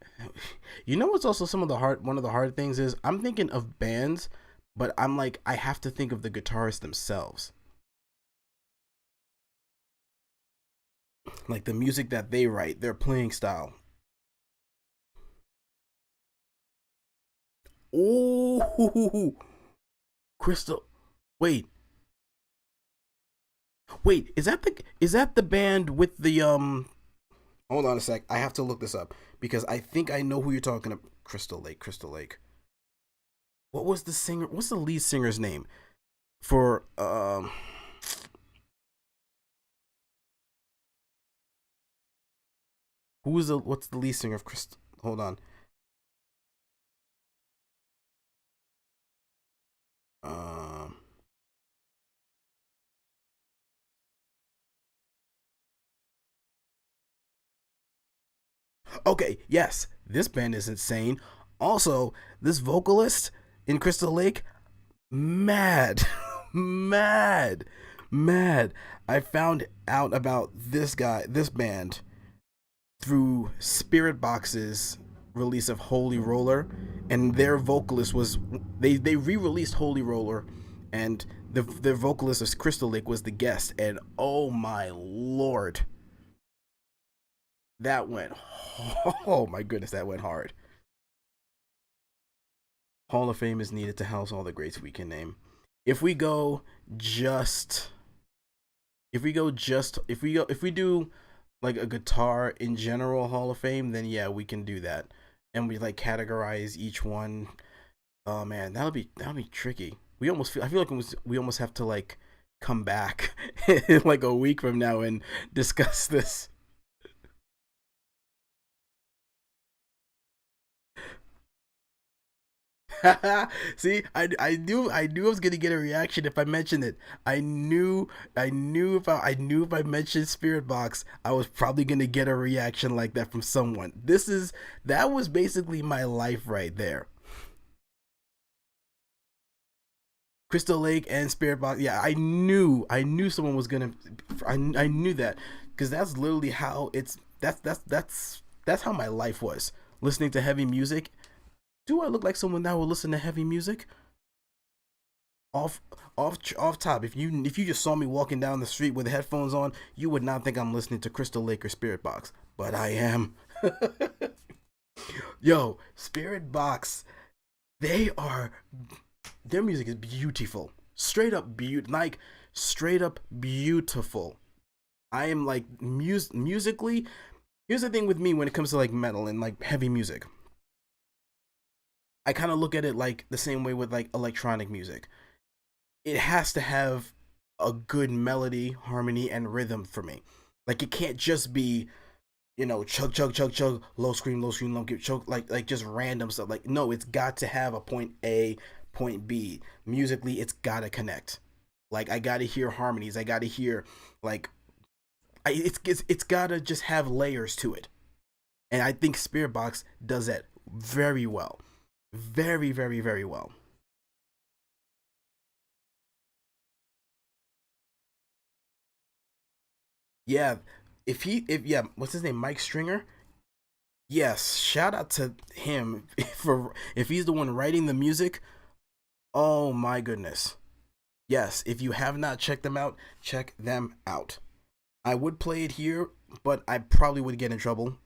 Speaker 1: You know what's also some of the hard one of the hard things is I'm thinking of bands, but I'm like I have to think of the guitarists themselves, like the music that they write, their playing style. Oh, Crystal. Wait, wait. Is that the band with the Hold on a sec. I have to look this up because I think I know who you're talking about. Crystal Lake. Crystal Lake. What was the singer? What's the lead singer's name for who's the what's the lead singer of Crystal? Hold on. Um. Okay. Yes, this band is insane. Also, this vocalist in Crystal Lake, mad, mad, mad. I found out about this band, through Spirit Box's release of Holy Roller, and their vocalist was they re-released Holy Roller, and their vocalist of Crystal Lake was the guest, and oh my lord, that went oh my goodness, that went hard. Hall of Fame is needed to house all the greats we can name. If we go just if we do like a guitar in general Hall of Fame, then yeah, we can do that. And we like categorize each one. Oh man, that'll be tricky. I feel like we almost have to like come back in like a week from now and discuss this. See, I knew I was gonna get a reaction if I mentioned it. I knew if I mentioned Spirit Box, I was probably gonna get a reaction like that from someone. That was basically my life right there. Crystal Lake and Spirit Box. Yeah, I knew someone was gonna. I knew that because that's literally how it's. That's how my life was. Listening to heavy music. Do I look like someone that will listen to heavy music? Off, off top. If you just saw me walking down the street with headphones on, you would not think I'm listening to Crystal Lake or Spirit Box, but I am. Yo, Spirit Box. They are their music is beautiful. Straight up beautiful. Like straight up beautiful. I am like musically. Here's the thing with me when it comes to like metal and like heavy music. I kind of look at it like the same way with like electronic music. It has to have a good melody, harmony, and rhythm for me. Like it can't just be, chug chug chug chug, low scream, low get choke, like just random stuff. Like no, it's got to have a point A, point B. Musically, it's gotta connect. Like I gotta hear harmonies. I gotta hear like it's gotta just have layers to it. And I think Spirit Box does that very well, very very very well. Yeah, if yeah, what's his name? Mike Stringer. Yes, shout out to him for if he's the one writing the music. Oh my goodness. Yes, if you have not checked them out, check them out. I would play it here, but I probably would get in trouble,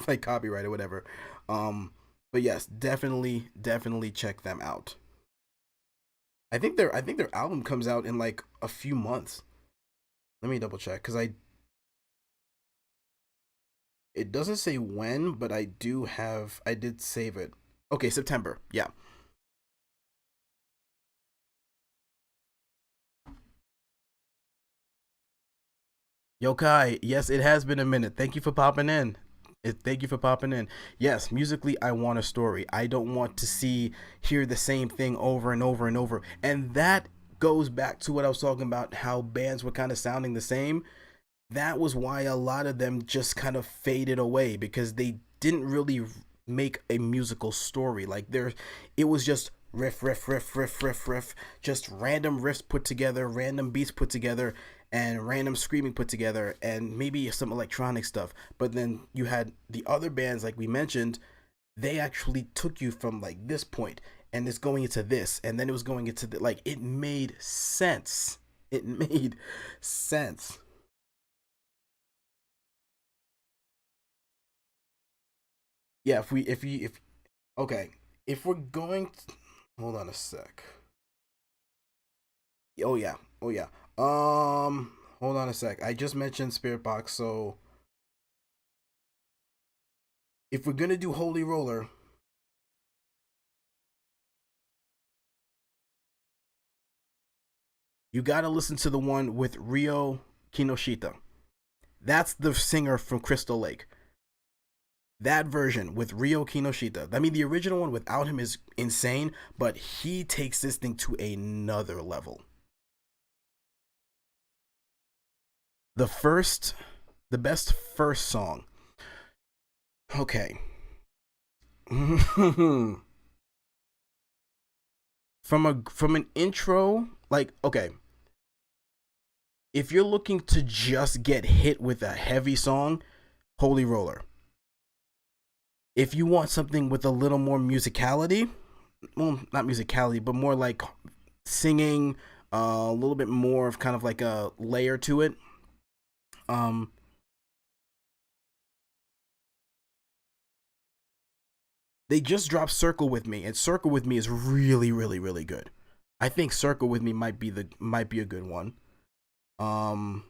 Speaker 1: like copyright or whatever. Um, but yes, definitely check them out. I think their album comes out in like a few months. Let me double check because I it doesn't say when, but I did save it. Okay, September. Yeah. Yokai, yes, it has been a minute. Thank you for popping in. Thank you for popping in. Yes, musically, I want a story. I don't want to hear the same thing over and over and over. And that goes back to what I was talking about, how bands were kind of sounding the same. That was why a lot of them just kind of faded away because they didn't really make a musical story. Like it was just riff, just random riffs put together, random beats put together, and random screaming put together, and maybe some electronic stuff. But then you had the other bands, like we mentioned, they actually took you from like this point, and it's going into this, and then it was going into like it made sense. It made sense. Yeah, if okay, if we're going to, hold on a sec. Oh yeah, oh yeah. Hold on a sec. I just mentioned Spirit Box, so if we're gonna do Holy Roller, you gotta listen to the one with Ryo Kinoshita. That's the singer from Crystal Lake. That version with Ryo Kinoshita. I mean, the original one without him is insane, but he takes this thing to another level. The first, the best first song. Okay. From an intro, like okay, if you're looking to just get hit with a heavy song, Holy Roller. If you want something with a little more musicality, well, not musicality, but more like singing, a little bit more of kind of like a layer to it. Um, they just dropped Circle with Me, and Circle with Me is really, really, really good. I think Circle with Me might be a good one. Um,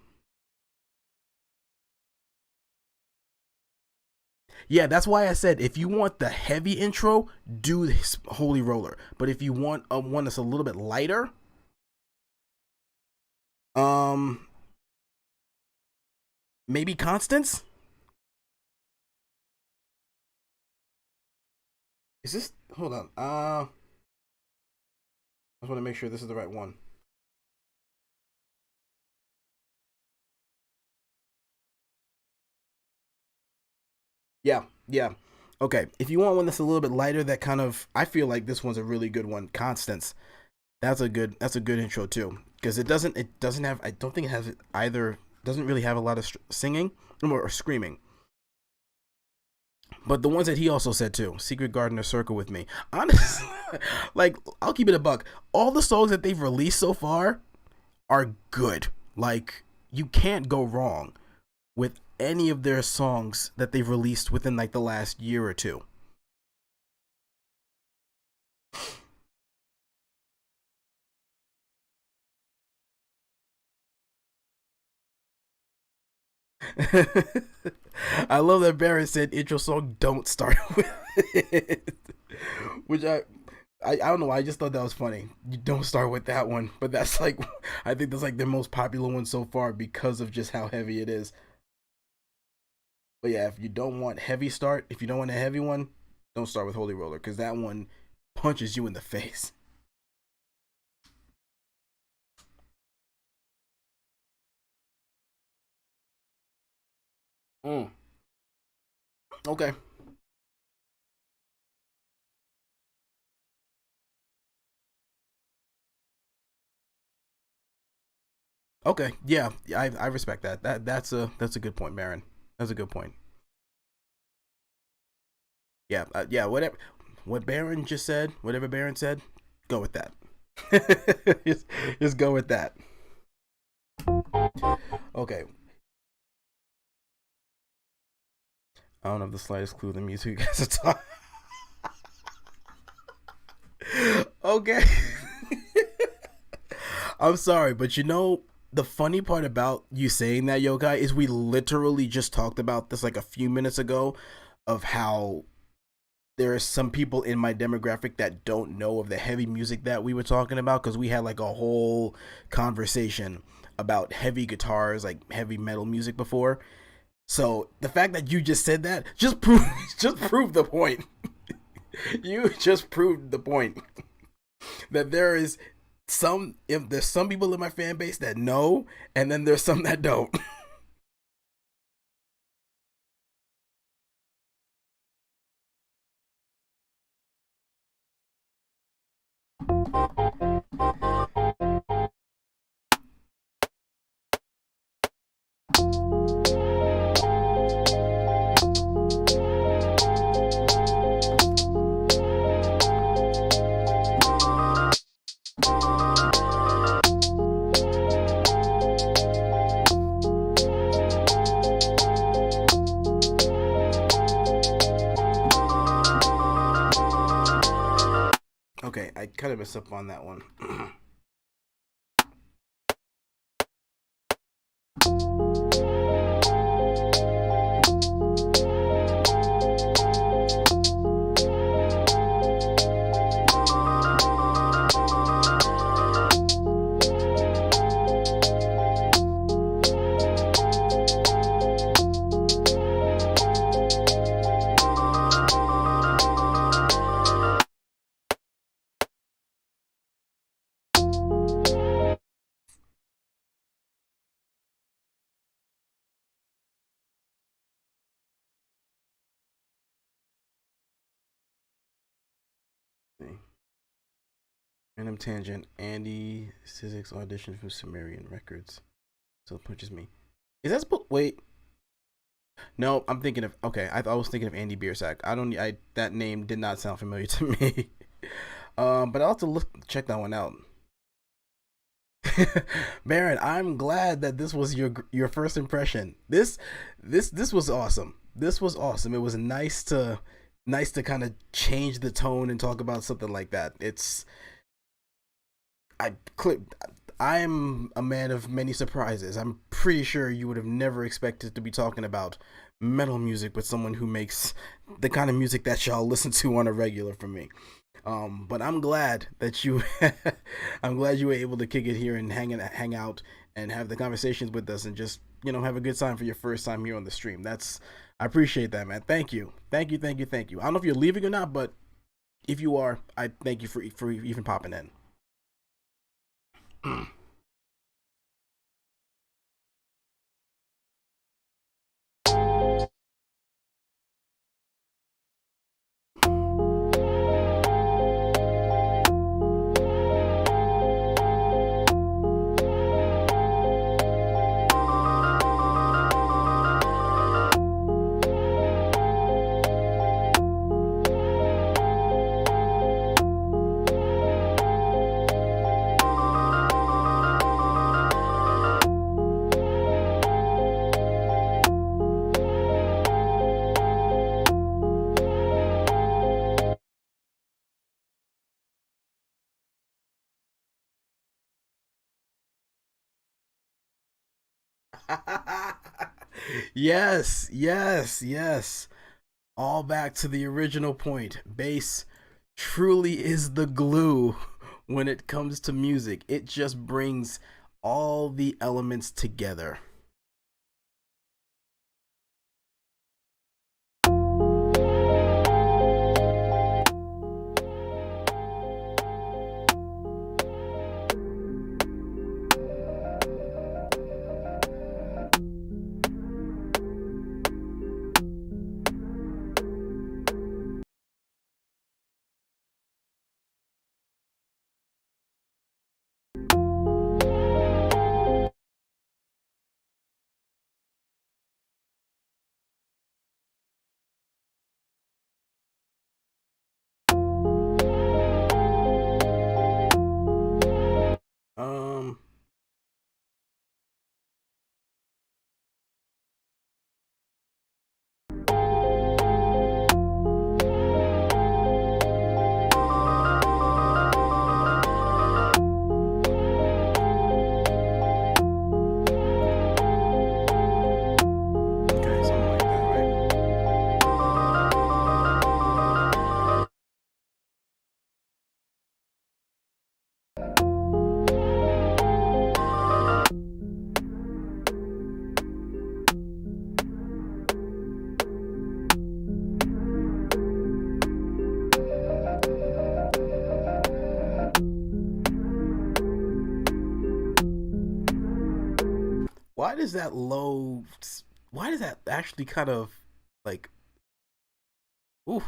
Speaker 1: yeah, that's why I said if you want the heavy intro, do this Holy Roller. But if you want a one that's a little bit lighter, um, maybe Constance. Is this? Hold on. I just want to make sure this is the right one. Yeah, yeah. Okay, if you want one that's a little bit lighter, that kind of I feel like this one's a really good one. Constance. That's a good intro too because it doesn't have I don't think it has either doesn't really have a lot of singing or screaming. But the ones that he also said too, Secret Gardener Circle with Me. Honestly, like I'll keep it a buck. All the songs that they've released so far are good. Like you can't go wrong with any of their songs that they've released within like the last year or two. I love that Barrett said intro song don't start with it. Which I don't know. I just thought that was funny. You don't start with that one, but that's like I think that's like their most popular one so far because of just how heavy it is. But yeah, if you don't want heavy start, if you don't want a heavy one, don't start with Holy Roller because that one punches you in the face. Mm. Okay. Okay. Yeah, I respect that. That's a good point, Marin. That's a good point. Yeah. Yeah. What Baron just said, whatever Baron said, go with that. just, just go with that. Okay. I don't have the slightest clue the music you guys are talking. Okay. I'm sorry, but you know, the funny part about you saying that, Yokai, is we literally just talked about this like a few minutes ago of how there are some people in my demographic that don't know of the heavy music that we were talking about because we had like a whole conversation about heavy guitars, like heavy metal music before. So the fact that you just said that just proved the point. You just proved the point that there is some if there's some people in my fan base that know, and then there's some that don't. Okay, I kind of messed up on that one. Random tangent. Andy Sizek's audition from Sumerian Records. So it punches me. Is that supposed? Wait. No, I'm thinking of. Okay, I was thinking of Andy Biersack. I don't. I that name did not sound familiar to me. But I'll have to check that one out. Baron, I'm glad that this was your first impression. This was awesome. This was awesome. It was nice to kind of change the tone and talk about something like that. I I'm a man of many surprises. I'm pretty sure you would have never expected to be talking about metal music with someone who makes the kind of music that y'all listen to on a regular from me. But I'm glad that you, I'm glad you were able to kick it here and hang out and have the conversations with us and just have a good time for your first time here on the stream. I appreciate that, man. Thank you, thank you, thank you, thank you. I don't know if you're leaving or not, but if you are, I thank you for even popping in. Yes, yes, yes. All back to the original point. Bass truly is the glue when it comes to music. It just brings all the elements together. Why does that low? Why does that actually kind of like? Ooh,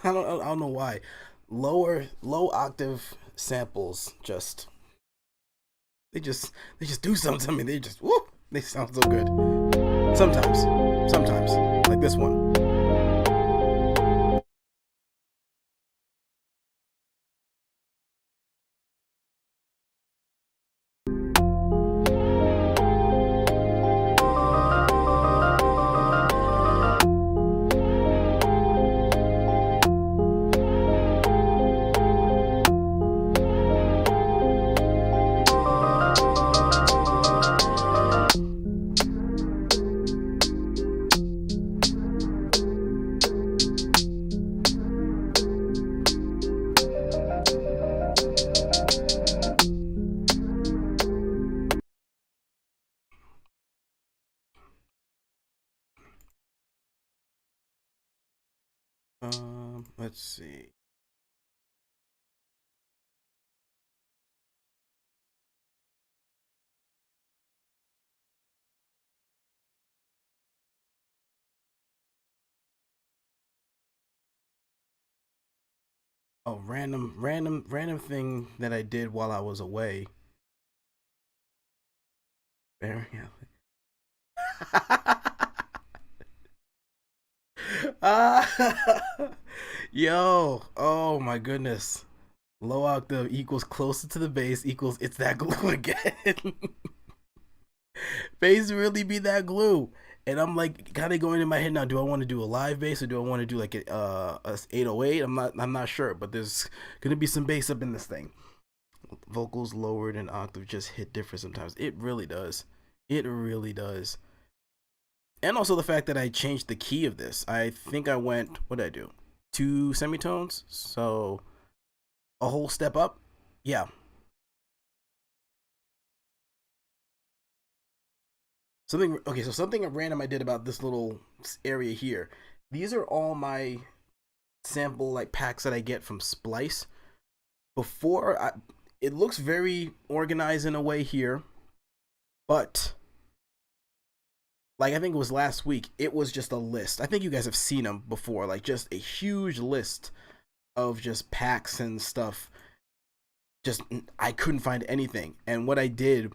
Speaker 1: I don't know why. Low octave samples they just do something to me. They just woo. They sound so good. Sometimes like this one. Let's see. Oh, random thing that I did while I was away. Very. Yo, oh my goodness. Low octave equals closer to the bass equals it's that glue again. Bass really be that glue. And I'm like kind of going in my head now. Do I want to do a live bass or do I want to do like a 808? I'm not sure, but there's gonna be some bass up in this thing. Vocals lowered and octave just hit different sometimes. It really does. It really does. And also the fact that I changed the key of this. I think I went, what did I do? 2 semitones, so a whole step up. Yeah. Something okay, so something random I did about this little area here. These are all my sample like packs that I get from Splice. Before I, it looks very organized in a way here, but like I think it was last week, it was just a list. I think you guys have seen them before, like just a huge list of just packs and stuff. Just I couldn't find anything. And what I did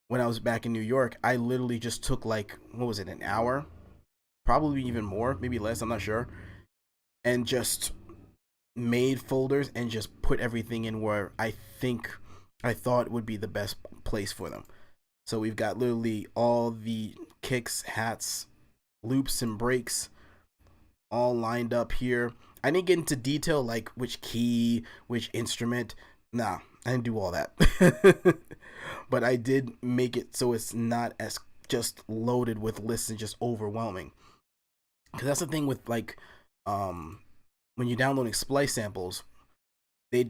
Speaker 1: when I was back in New York, I literally just took like what was it, an hour? Probably even more, maybe less, I'm not sure. And just made folders and just put everything in where I thought would be the best place for them. So we've got literally all the kicks, hats, loops, and breaks all lined up here. I didn't get into detail like which key, which instrument. Nah, I didn't do all that. But I did make it so it's not as just loaded with lists and just overwhelming. Because that's the thing with like when you're downloading Splice samples, they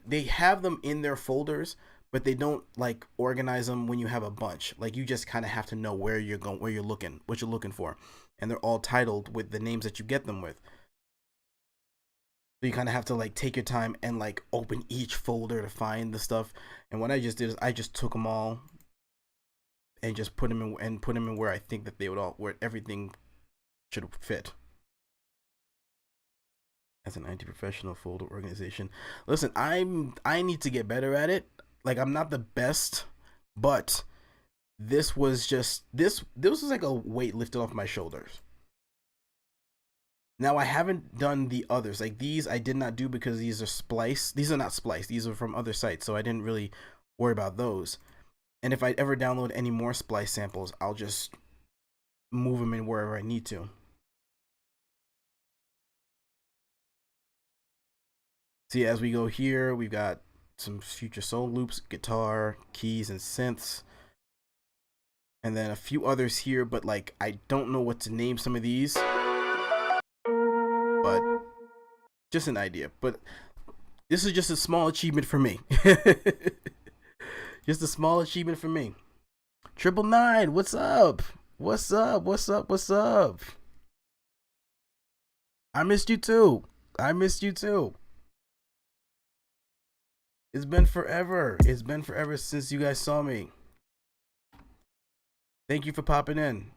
Speaker 1: they have them in their folders, but they don't like organize them when you have a bunch. Like you just kind of have to know where you're going, where you're looking, what you're looking for, and they're all titled with the names that you get them with. So you kind of have to like take your time and like open each folder to find the stuff. And what I just did is I just took them all and just put them in where I think that they would all where everything should fit. As an anti-professional folder organization. Listen, I need to get better at it. Like I'm not the best, but this was just this was like a weight lifted off my shoulders. Now I haven't done the others. Like these I did not do because these are Splice. These are not Splice. These are from other sites, so I didn't really worry about those. And if I ever download any more Splice samples, I'll just move them in wherever I need to. See, as we go here, we've got some Future Soul loops, guitar, keys, and synths. And then a few others here, but like I don't know what to name some of these. But just an idea. But this is just a small achievement for me. Just a small achievement for me. 999, what's up? What's up? What's up? What's up? I missed you too. I missed you too. It's been forever. It's been forever since you guys saw me. Thank you for popping in.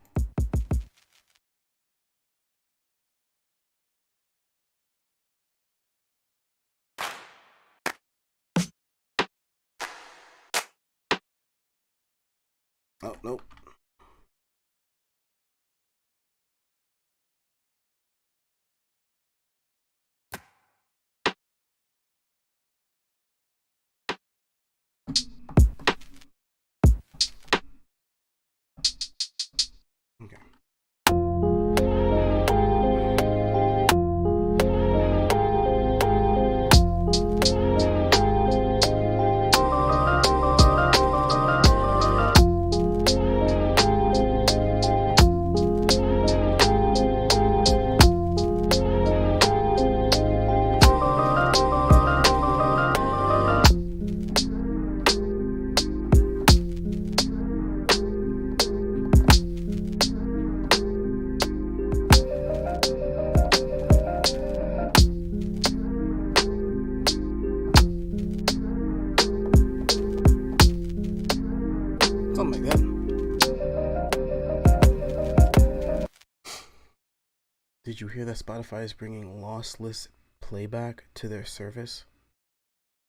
Speaker 1: Oh, nope. Okay. Something like that. Did you hear that Spotify is bringing lossless playback to their service?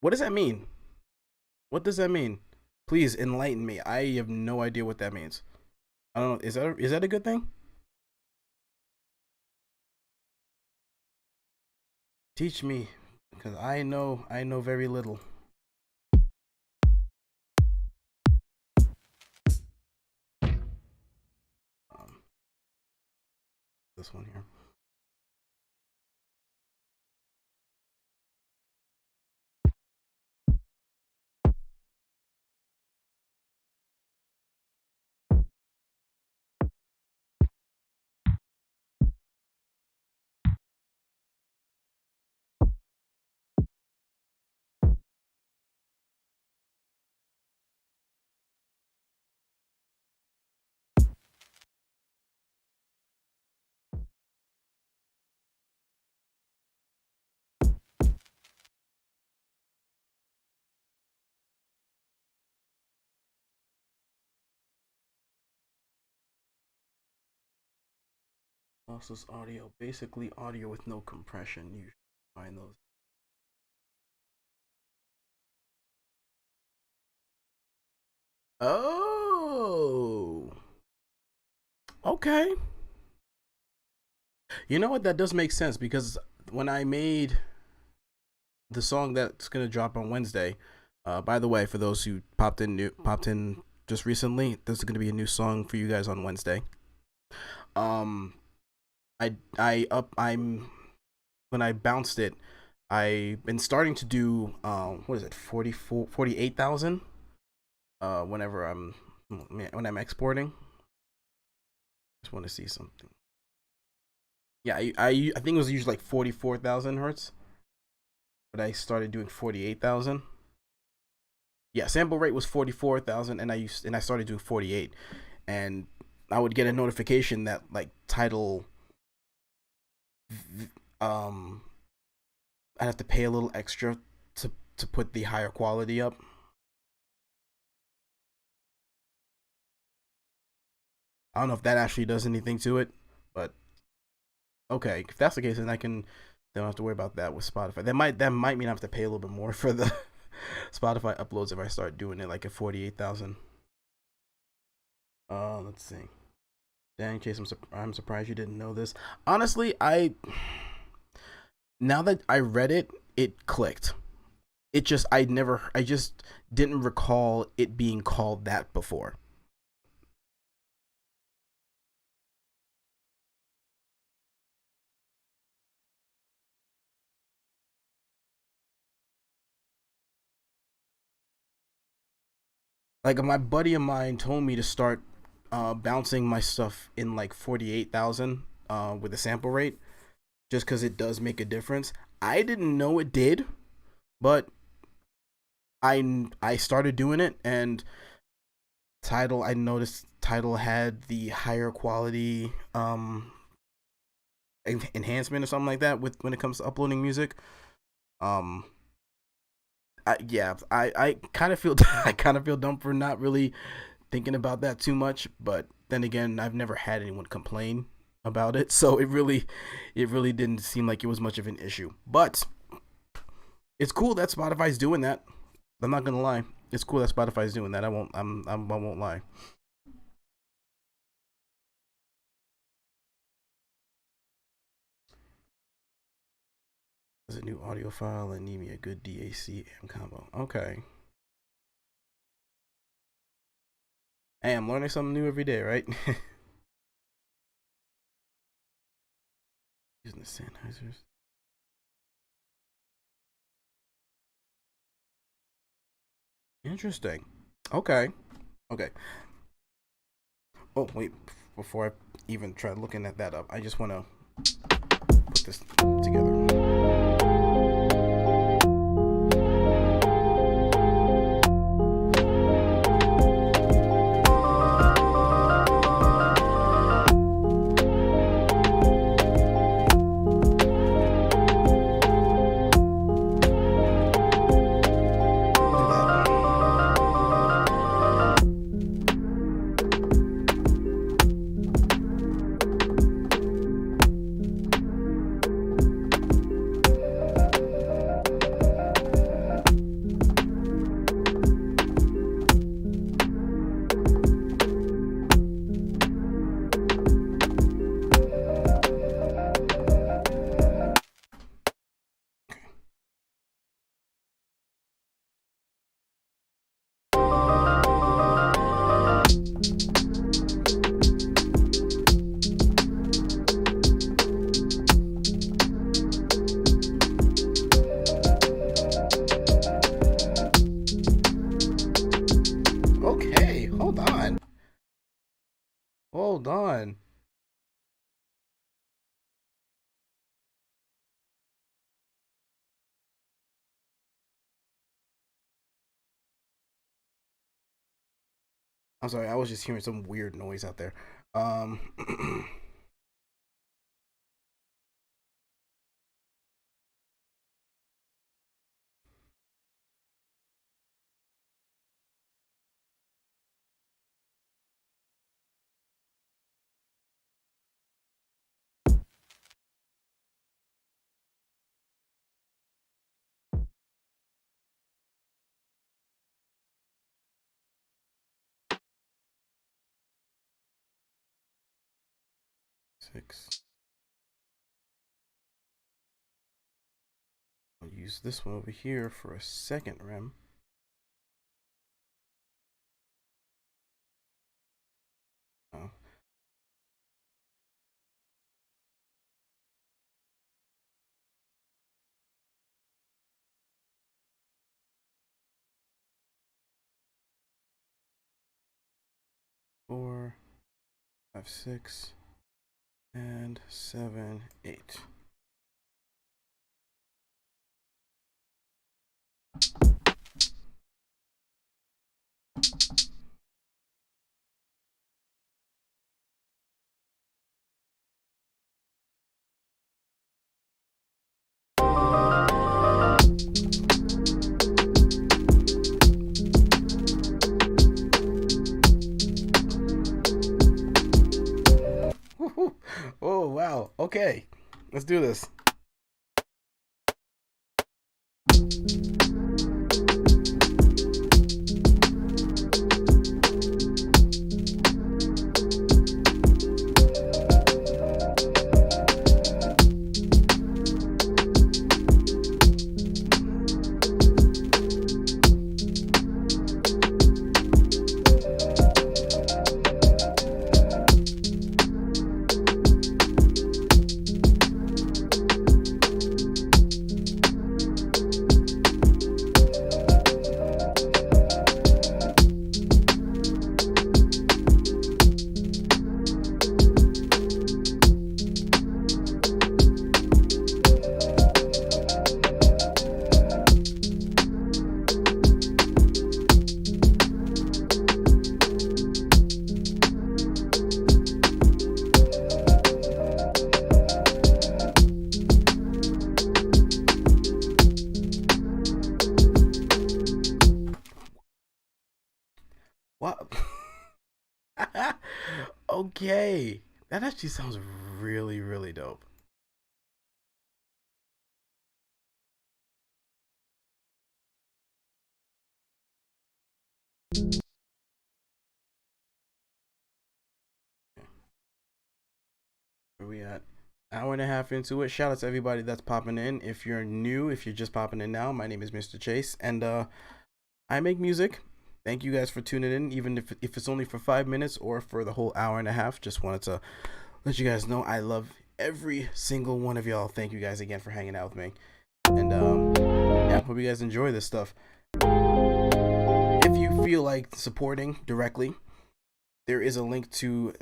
Speaker 1: What does that mean? What does that mean? Please enlighten me. I have no idea what that means. I don't know. Is that a good thing? Teach me, because I know very little. Um, this one here. Lossless audio, basically audio with no compression. You should find those. Oh, okay. You know what? That does make sense because when I made the song that's gonna drop on Wednesday, by the way, for those who popped in just recently, there's gonna be a new song for you guys on Wednesday. Um, I'm when I bounced it, I've been starting to do what is it, 48,000 whenever when I'm exporting. Just want to see something. Yeah, I think it was usually like 44,000 hertz, but I started doing 48,000. Yeah, sample rate was 44,000, and I started doing 48, and I would get a notification that like title, um, I'd have to pay a little extra to put the higher quality up. I don't know if that actually does anything to it, but okay, if that's the case, then I can don't have to worry about that with Spotify. That might mean I have to pay a little bit more for the Spotify uploads if I start doing it like at 48,000. Let's see. Dang, Chase, I'm surprised you didn't know this. Honestly, now that I read it, it clicked. I just didn't recall it being called that before. Like my buddy of mine told me to start bouncing my stuff in like 48,000 with the sample rate, just because it does make a difference. I didn't know it did, but I started doing it, and Title I noticed Title had the higher quality enhancement or something like that with when it comes to uploading music. Um, I kind of feel I kind of feel dumb for not really thinking about that too much, but then again, I've never had anyone complain about it, so it really didn't seem like it was much of an issue. But it's cool that Spotify's doing that. I'm not gonna lie. It's cool that Spotify's doing that. I won't lie. There's a new audio file and need me a good DAC AM combo. Okay. Hey, I'm learning something new every day, right? Using the Sennheisers. Interesting. Okay. Okay. Oh, wait. Before I even try looking at that up, I just want to put this together. Okay, hold on. Hold on. I'm sorry, I was just hearing some weird noise out there. Um 6. I'll use this one over here for a second rem. Oh. Four, 5, 6, and 7, 8. Oh wow. Okay. Let's do this. What? Okay, that actually sounds really, really dope. Where we at? Hour and a half into it. Shout out to everybody that's popping in. If you're new, if you're just popping in now, my name is Mr. Chase, and I make music. Thank you guys for tuning in, even if it's only for 5 minutes or for the whole hour and a half. Just wanted to let you guys know I love every single one of y'all. Thank you guys again for hanging out with me, and yeah, hope you guys enjoy this stuff. If you feel like supporting directly, there is a link to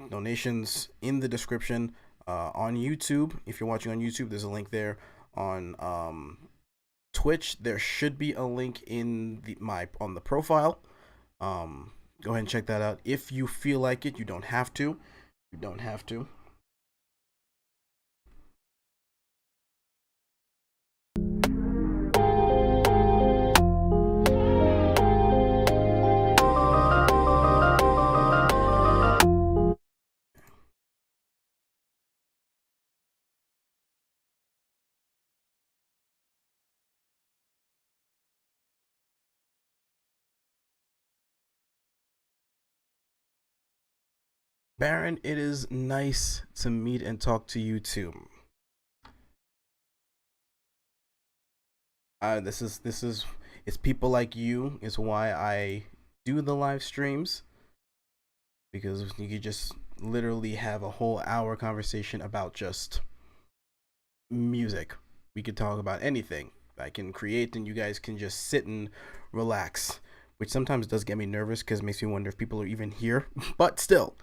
Speaker 1: donations in the description on YouTube. If you're watching on YouTube, there's a link there. On Twitch, there should be a link in on the profile. Go ahead and check that out if you feel like it. You don't have to. You don't have to. Baron, it is nice to meet and talk to you too. This is it's people like you is why I do the live streams, because you could just literally have a whole hour conversation about just music. We could talk about anything. I can create and you guys can just sit and relax, which sometimes does get me nervous because it makes me wonder if people are even here. But still,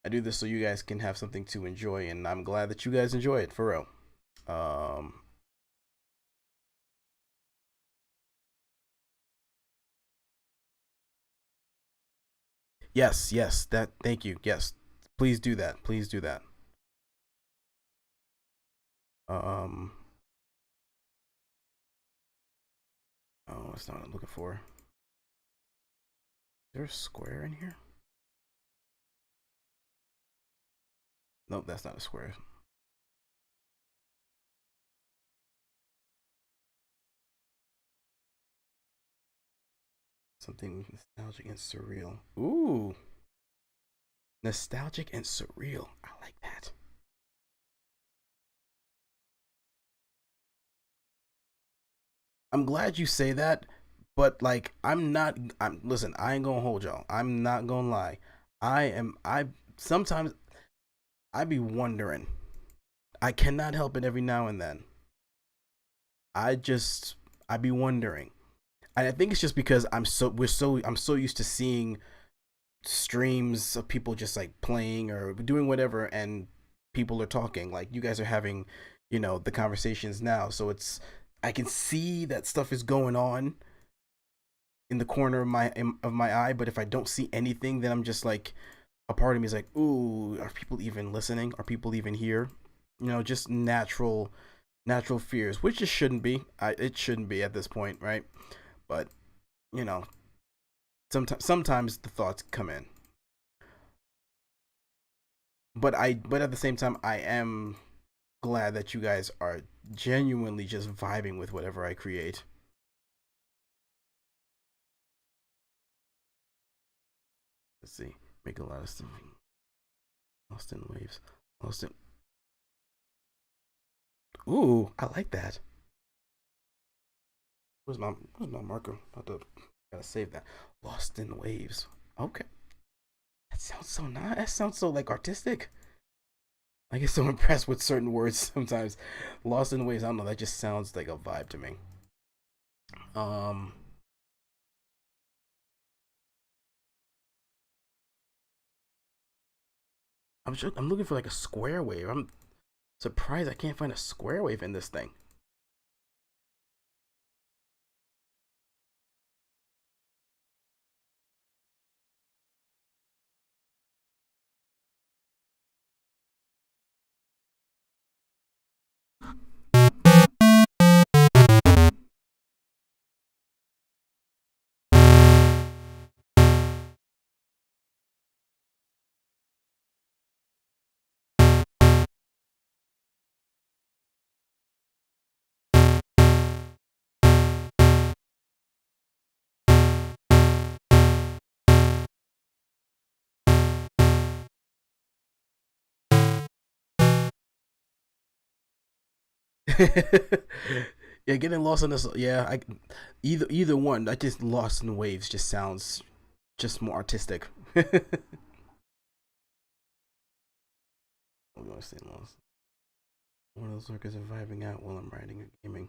Speaker 1: I do this so you guys can have something to enjoy, and I'm glad that you guys enjoy it, for real. Yes, yes, that, thank you. Yes. Please do that. Please do that. Um oh, that's not what I'm looking for. Is there a square in here? Nope, that's not a square. Something nostalgic and surreal. Ooh. Nostalgic and surreal. I like that. I'm glad you say that, but like I'm listen, I ain't gonna hold y'all. I'm not gonna lie. I sometimes I be wondering. I cannot help it every now and then. I just I be wondering. And I think it's just because I'm so used to seeing streams of people just like playing or doing whatever, and people are talking like you guys are having, the conversations now. So it's, I can see that stuff is going on in the corner of my eye, but if I don't see anything, then I'm just like, a part of me is like, ooh, are people even listening? Are people even here? Just natural fears, which it shouldn't be. It shouldn't be at this point, right? But you know, sometimes the thoughts come in. But at the same time, I am glad that you guys are genuinely just vibing with whatever I create. Let's see, make a lot of stuff. Lost in waves. Lost in. Ooh, I like that. Where's my marker? Gotta save that. Lost in waves. Okay, that sounds so nice. That sounds so like artistic. I get so impressed with certain words sometimes. Lost in waves. I don't know. That just sounds like a vibe to me. Um, I'm looking for like a square wave. I'm surprised I can't find a square wave in this thing. Yeah, getting lost in this. Yeah, I either one. I just lost in the waves just sounds just more artistic. I'm gonna say lost. One of those workers are vibing out while I'm writing or gaming.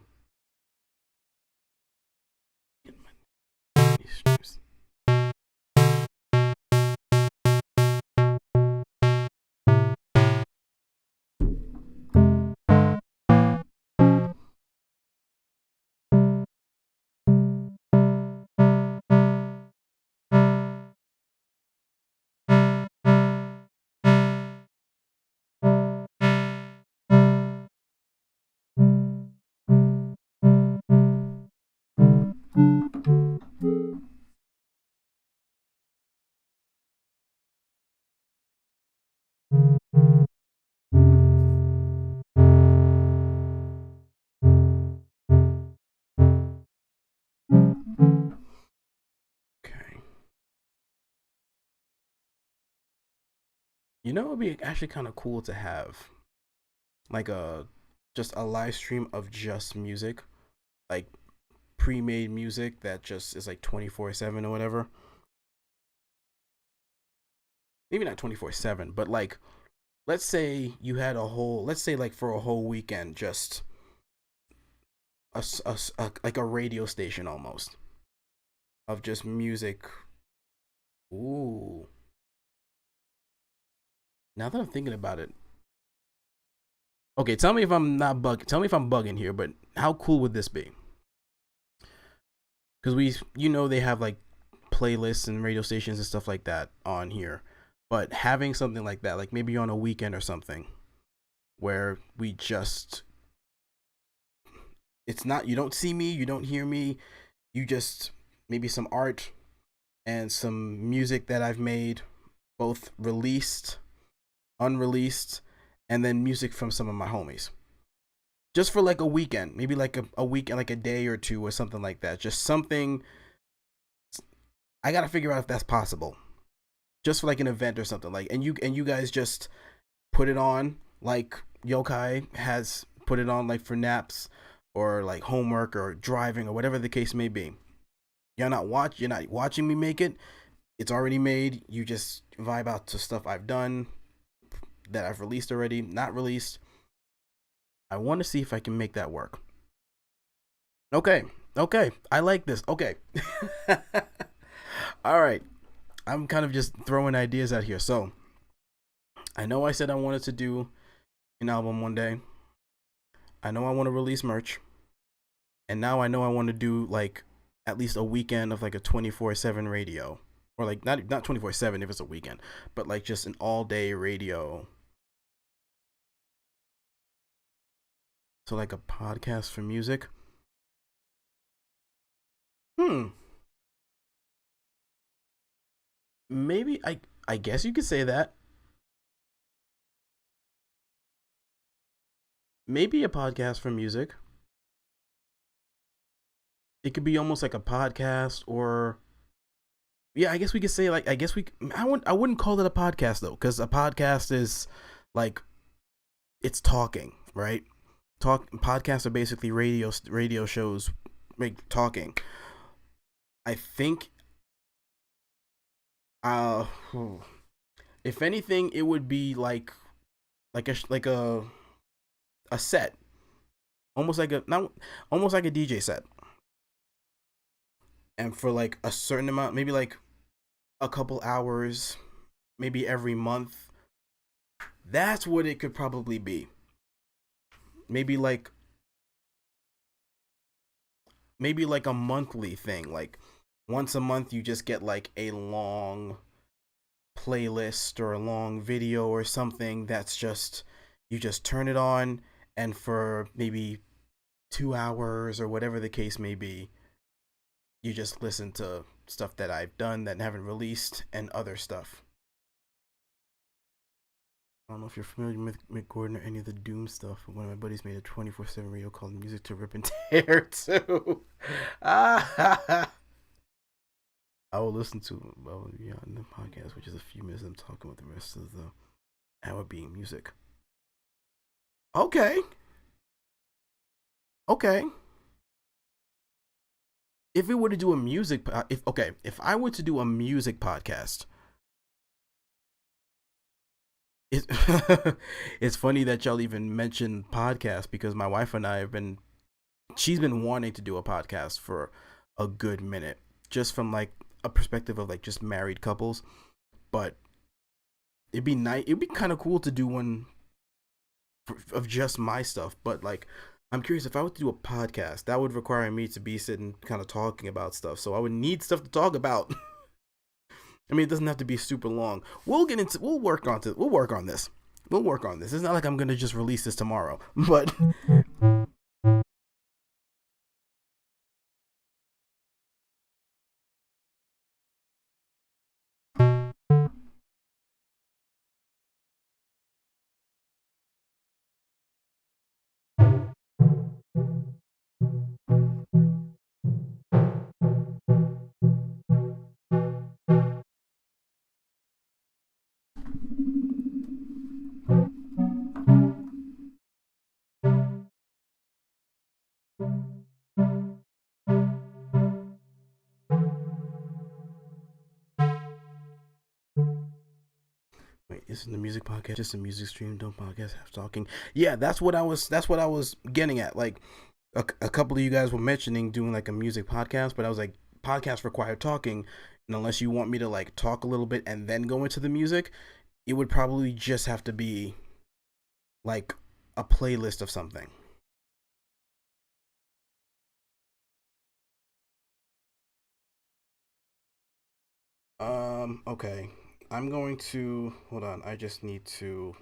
Speaker 1: Okay. You know, it'd be actually kind of cool to have like a just a live stream of just music, like pre-made music that just is like 24/7 or whatever. Maybe not 24/7, but like let's say you had a whole, let's say like for a whole weekend, just like a radio station almost of just music. Ooh, now that I'm thinking about it, okay, tell me if I'm not bug. Tell me if I'm bugging here, but how cool would this be? Because they have like playlists and radio stations and stuff like that on here, but having something like that, like maybe on a weekend or something, where we just, it's not, you don't see me, you don't hear me, you just maybe some art and some music that I've made, both released, unreleased, and then music from some of my homies. Just for like a weekend, maybe like a weekend, like a day or two or something like that. Just something. I gotta figure out if that's possible. Just for like an event or something like, and you guys just put it on like Yokai has put it on like for naps or like homework or driving or whatever the case may be. You're not watching me make it. It's already made. You just vibe out to stuff I've done that I've released already, not released. I want to see if I can make that work. Okay. Okay. I like this. Okay. All right. I'm kind of just throwing ideas out here. So, I know I said I wanted to do an album one day. I know I want to release merch. And now I know I want to do like at least a weekend of like a 24/7 radio, or like not 24/7 if it's a weekend, but like just an all-day radio. So like a podcast for music. Hmm. Maybe I guess you could say that. Maybe a podcast for music. It could be almost like a podcast, or yeah, I guess we could say like, I guess we I wouldn't call it a podcast though, cuz a podcast is like, it's talking, right? Talk Podcasts are basically radio shows, make talking. I think uh if anything it would be like a set, almost like a not almost like a DJ set. And for like a certain amount, maybe like a couple hours, maybe every month. That's what it could probably be. Maybe like a monthly thing. Like once a month you just get like a long playlist or a long video or something that's just, you just turn it on, and for maybe 2 hours or whatever the case may be, you just listen to stuff that I've done that haven't released and other stuff. I don't know if you're familiar with Mick Gordon or any of the Doom stuff, but one of my buddies made a 24/7 radio called Music to Rip and Tear too. I will listen to the podcast, which is a few minutes of them talking with the rest of the hour being music. Okay. Okay. If we were to do a if I were to do a music podcast, it, it's funny that y'all even mentioned podcast because my wife and I have been she's been wanting to do a podcast for a good minute, just from like a perspective of like just married couples. But it'd be nice. It'd be kind of cool to do one of just my stuff. But like, I'm curious if I were to do a podcast, that would require me to be sitting kind of talking about stuff. So I would need stuff to talk about. I mean, it doesn't have to be super long. We'll work on this. We'll work on this. We'll work on this. It's not like I'm gonna just release this tomorrow, but wait, isn't the music podcast just a music stream? Don't podcast have talking? Yeah, that's what I was. That's what I was getting at. Like, a couple of you guys were mentioning doing like a music podcast, but I was like, podcasts require talking, and unless you want me to like talk a little bit and then go into the music, it would probably just have to be like a playlist of something. Okay. I'm going to hold on. I just need to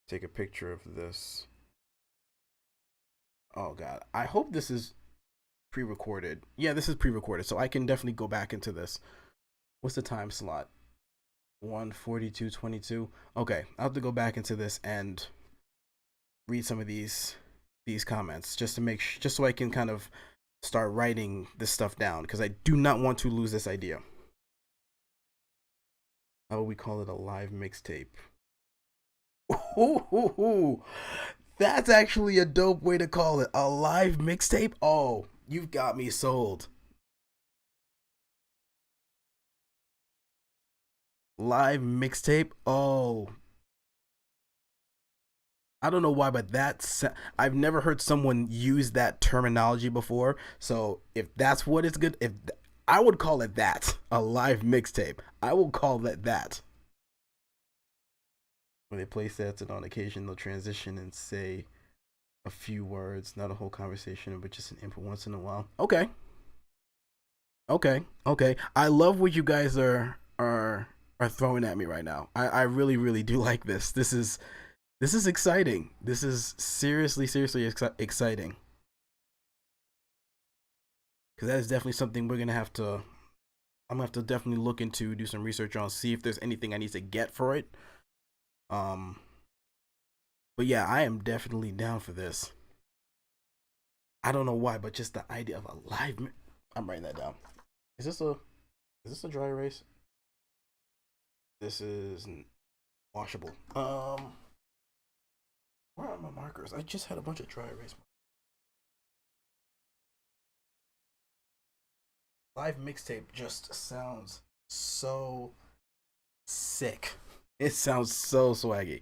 Speaker 1: take a picture of this. Oh god. I hope this is pre-recorded. Yeah, this is pre-recorded, so I can definitely go back into this. What's the time slot? 1:42:22. Okay, I'll have to go back into this and read some of these comments just to just so I can kind of start writing this stuff down because I do not want to lose this idea. How would we call it? A live mixtape. Ooh, that's actually a dope way to call it. A live mixtape? Oh, you've got me sold. Live mixtape? Oh, I don't know why, but I've never heard someone use that terminology before. So if that's what it's good, if I would call it that, a live mixtape, I will call it that. When they play sets and on occasion they'll transition and say a few words, not a whole conversation, but just an input once in a while. Okay, okay. I love what you guys are throwing at me right now. I really really do like this. This is exciting. This is seriously exciting because that is definitely something we're gonna have to. I'm gonna have to definitely look into, do some research on, see if there's anything I need to get for it. Um, but yeah, I am definitely down for this. I don't know why, but just the idea of a I'm writing that down. Is this a is this a dry erase? This is washable. Where are my markers? I just had a bunch of dry erase. Live mixtape just sounds so sick. It sounds so swaggy.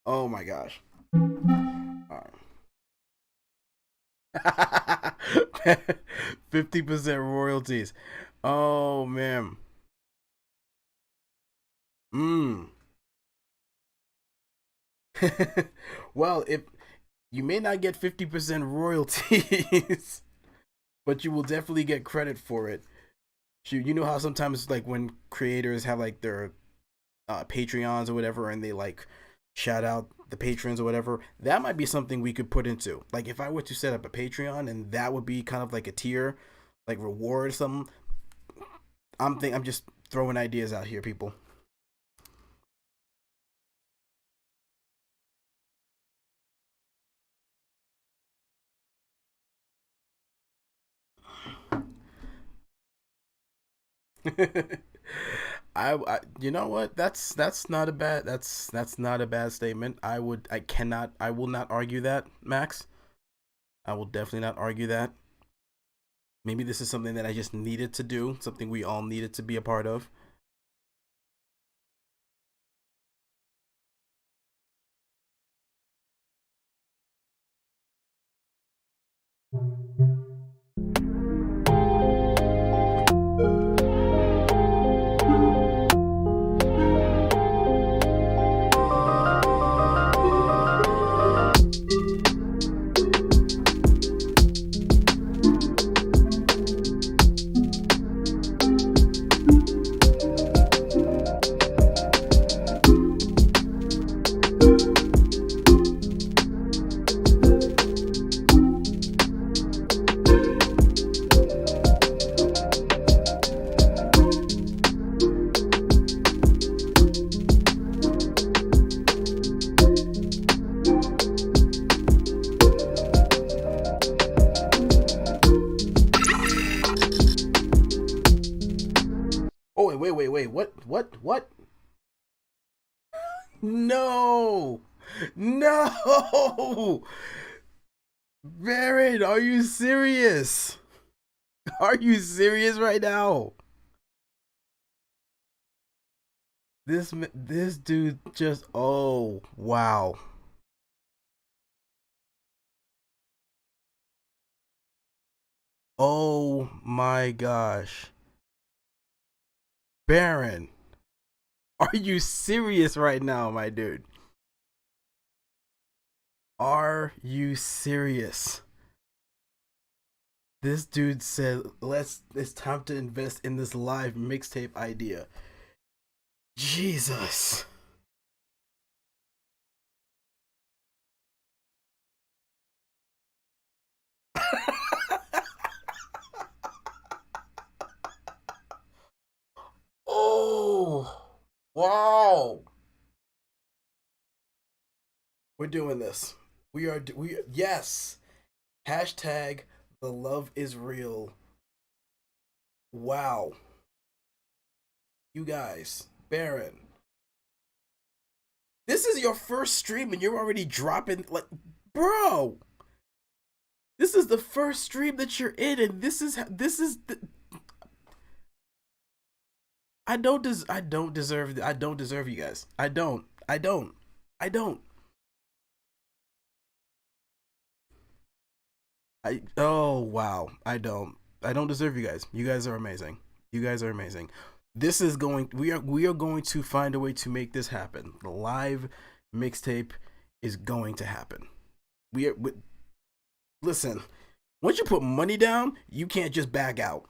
Speaker 1: Oh my gosh. All right. 50% royalties. Oh man. Mm. Well, if you may not get 50% royalties, but you will definitely get credit for it. Shoot, you know how sometimes like when creators have like their Patreons or whatever, and they like shout out the patrons or whatever. That might be something we could put into. Like if I were to set up a Patreon, and that would be kind of like a tier, like reward or something. I'm just throwing ideas out here, people. You know what? That's not a bad that's not a bad statement. I will not argue that, Max. I will definitely not argue that. Maybe this is something that I just needed to do, something we all needed to be a part of. Oh wait. What? No, no, Baron, are you serious? Are you serious right now? This dude just, oh wow. Oh my gosh. Baron, are you serious right now, my dude? Are you serious? This dude said, it's time to invest in this live mixtape idea. Jesus. Oh, wow. We're doing this. Yes. Hashtag the love is real. Wow. You guys, Baron, this is your first stream and you're already dropping, like, bro. This is the first stream that you're in, and I don't deserve you guys. I don't. Oh wow. I don't deserve you guys. You guys are amazing. You guys are amazing. This is going we are going to find a way to make this happen. The live mixtape is going to happen. Listen, once you put money down, you can't just back out.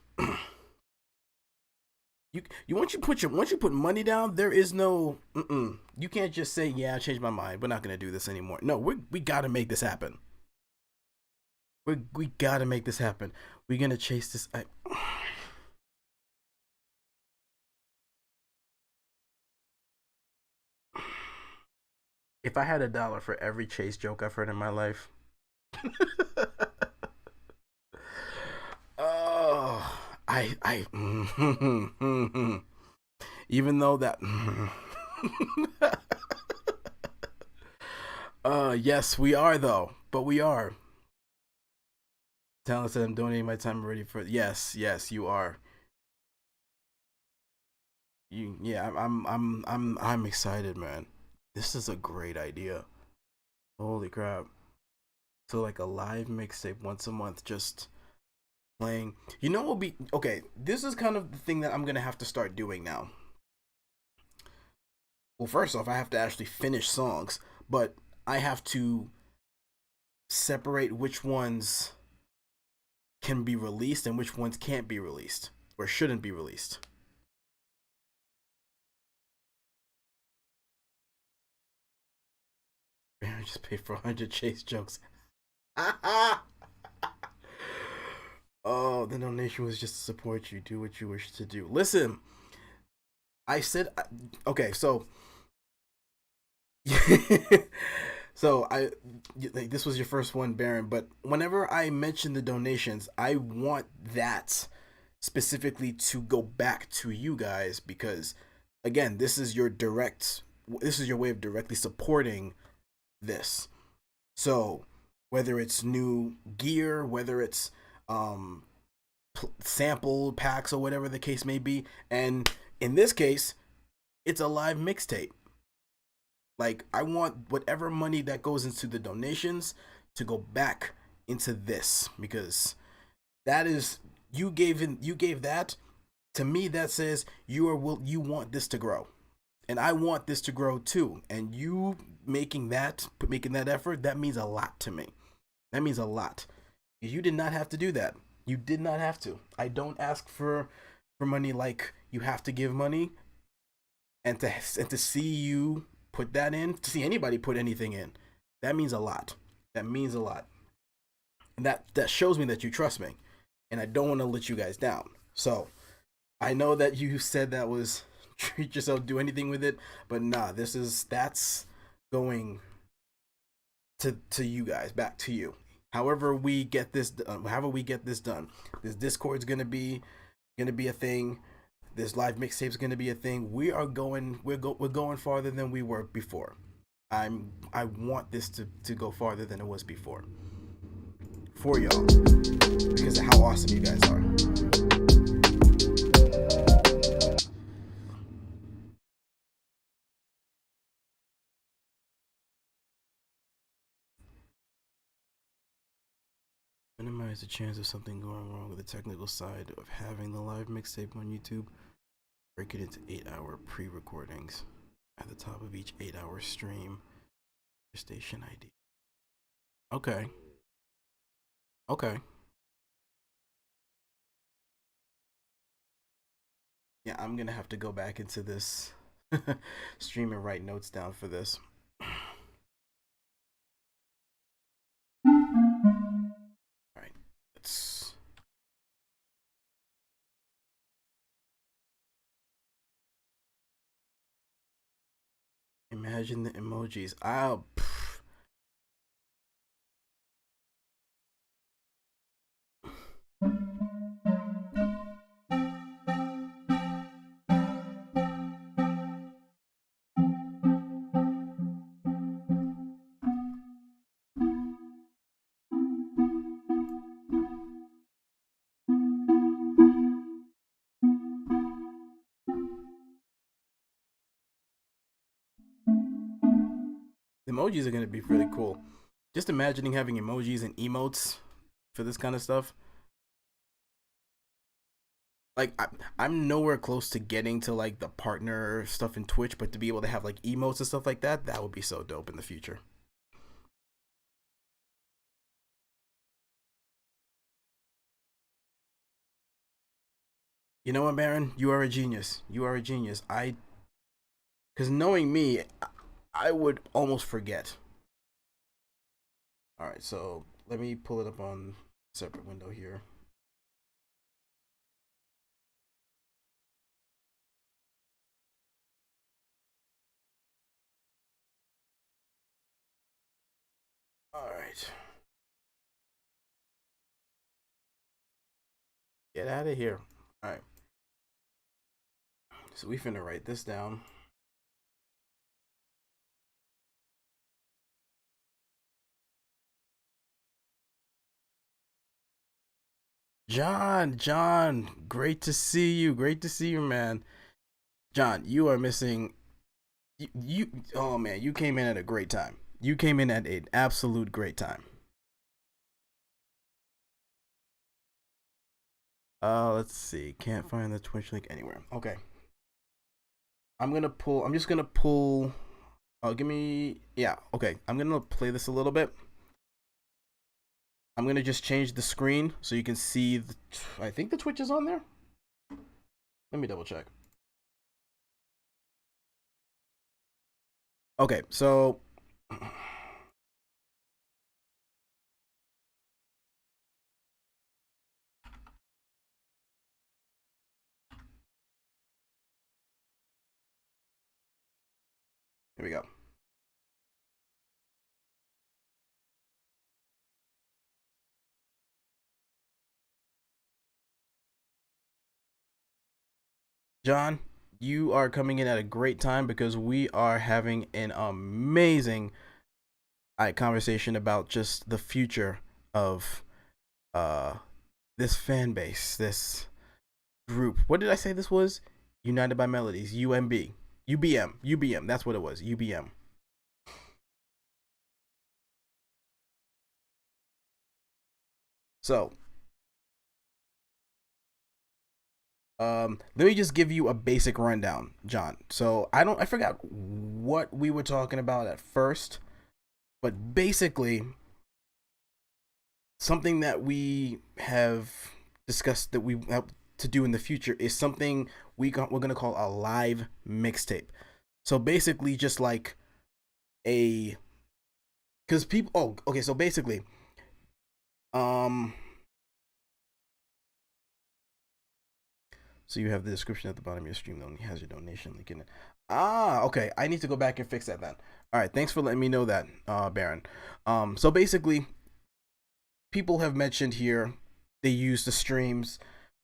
Speaker 1: You once you put money down, there is no you can't just say, yeah, I changed my mind. We're not gonna do this anymore. No, we gotta make this happen. We gotta make this happen. We're gonna chase this. If I had $1 for every chase joke I've heard in my life, oh, even though that, yes, we are though, but we are. Talent said I'm donating my time already for. Yes, you are. Yeah, I'm excited, man. This is a great idea. Holy crap! So like a live mixtape once a month, just playing. You know what will be okay? This is kind of the thing that I'm gonna have to start doing now. Well, first off, I have to actually finish songs, but I have to separate which ones can be released and which ones can't be released or shouldn't be released. I just paid for 100 chase jokes. Oh, the donation was just to support you. Do what you wish to do. Listen, I said, okay, so, so like, this was your first one, Baron. But whenever I mention the donations, I want that specifically to go back to you guys because, again, this is your way of directly supporting this. So whether it's new gear, whether it's um, sample packs or whatever the case may be. And in this case, it's a live mixtape. Like, I want whatever money that goes into the donations to go back into this, because that is, you gave that to me. That says you want this to grow, and I want this to grow too. And you making that effort, that means a lot to me. That means a lot. You did not have to do that. You did not have to. I don't ask for money like you have to give money, and to see you put that in, to see anybody put anything in, that means a lot. That means a lot. And that shows me that you trust me, and I don't want to let you guys down. So I know that you said that was treat yourself, do anything with it, but nah, that's going to you guys, back to you. However we get this done, this Discord's gonna be a thing. This live mixtape's gonna be a thing. We're going farther than we were before. I want this to go farther than it was before, for y'all, because of how awesome you guys are. Minimize the chance of something going wrong with the technical side of having the live mixtape on YouTube. Break it into 8-hour pre-recordings at the top of each 8-hour stream. Your station ID. Okay. Okay. Yeah, I'm gonna have to go back into this stream and write notes down for this. All right, let's. Imagine the emojis. The emojis are gonna be really cool. Just imagining having emojis and emotes for this kind of stuff. Like, I'm nowhere close to getting to like the partner stuff in Twitch, but to be able to have like emotes and stuff like that, that would be so dope in the future. You know what, Baron? You are a genius. You are a genius. Because knowing me, I would almost forget. All right, so let me pull it up on a separate window here. All right. Get out of here. All right. So we finna write this down. John, great to see you. Great to see you, man. John, you are missing. Oh man, you came in at a great time. You came in at an absolute great time. Let's see. Can't find the Twitch link anywhere. Okay. I'm just gonna pull. Oh, give me. Yeah. Okay. I'm gonna play this a little bit. I'm gonna just change the screen so you can see. I think the Twitch is on there. Let me double check. Okay. So. Here we go. John, you are coming in at a great time because we are having an amazing conversation about just the future of uh this fan base, this group. What did I say this was? United by Melodies, UMB. UBM. UBM. That's what it was. UBM. So, let me just give you a basic rundown, John. So, I forgot what we were talking about at first, but basically something that we have discussed that we have to do in the future is something we're gonna call a live mixtape. So basically, just like a because people. Oh, okay. So basically, um, so you have the description at the bottom of your stream. Though, and it has your donation link in it. Ah, okay. I need to go back and fix that then. All right. Thanks for letting me know that, Baron. So basically, people have mentioned here they use the streams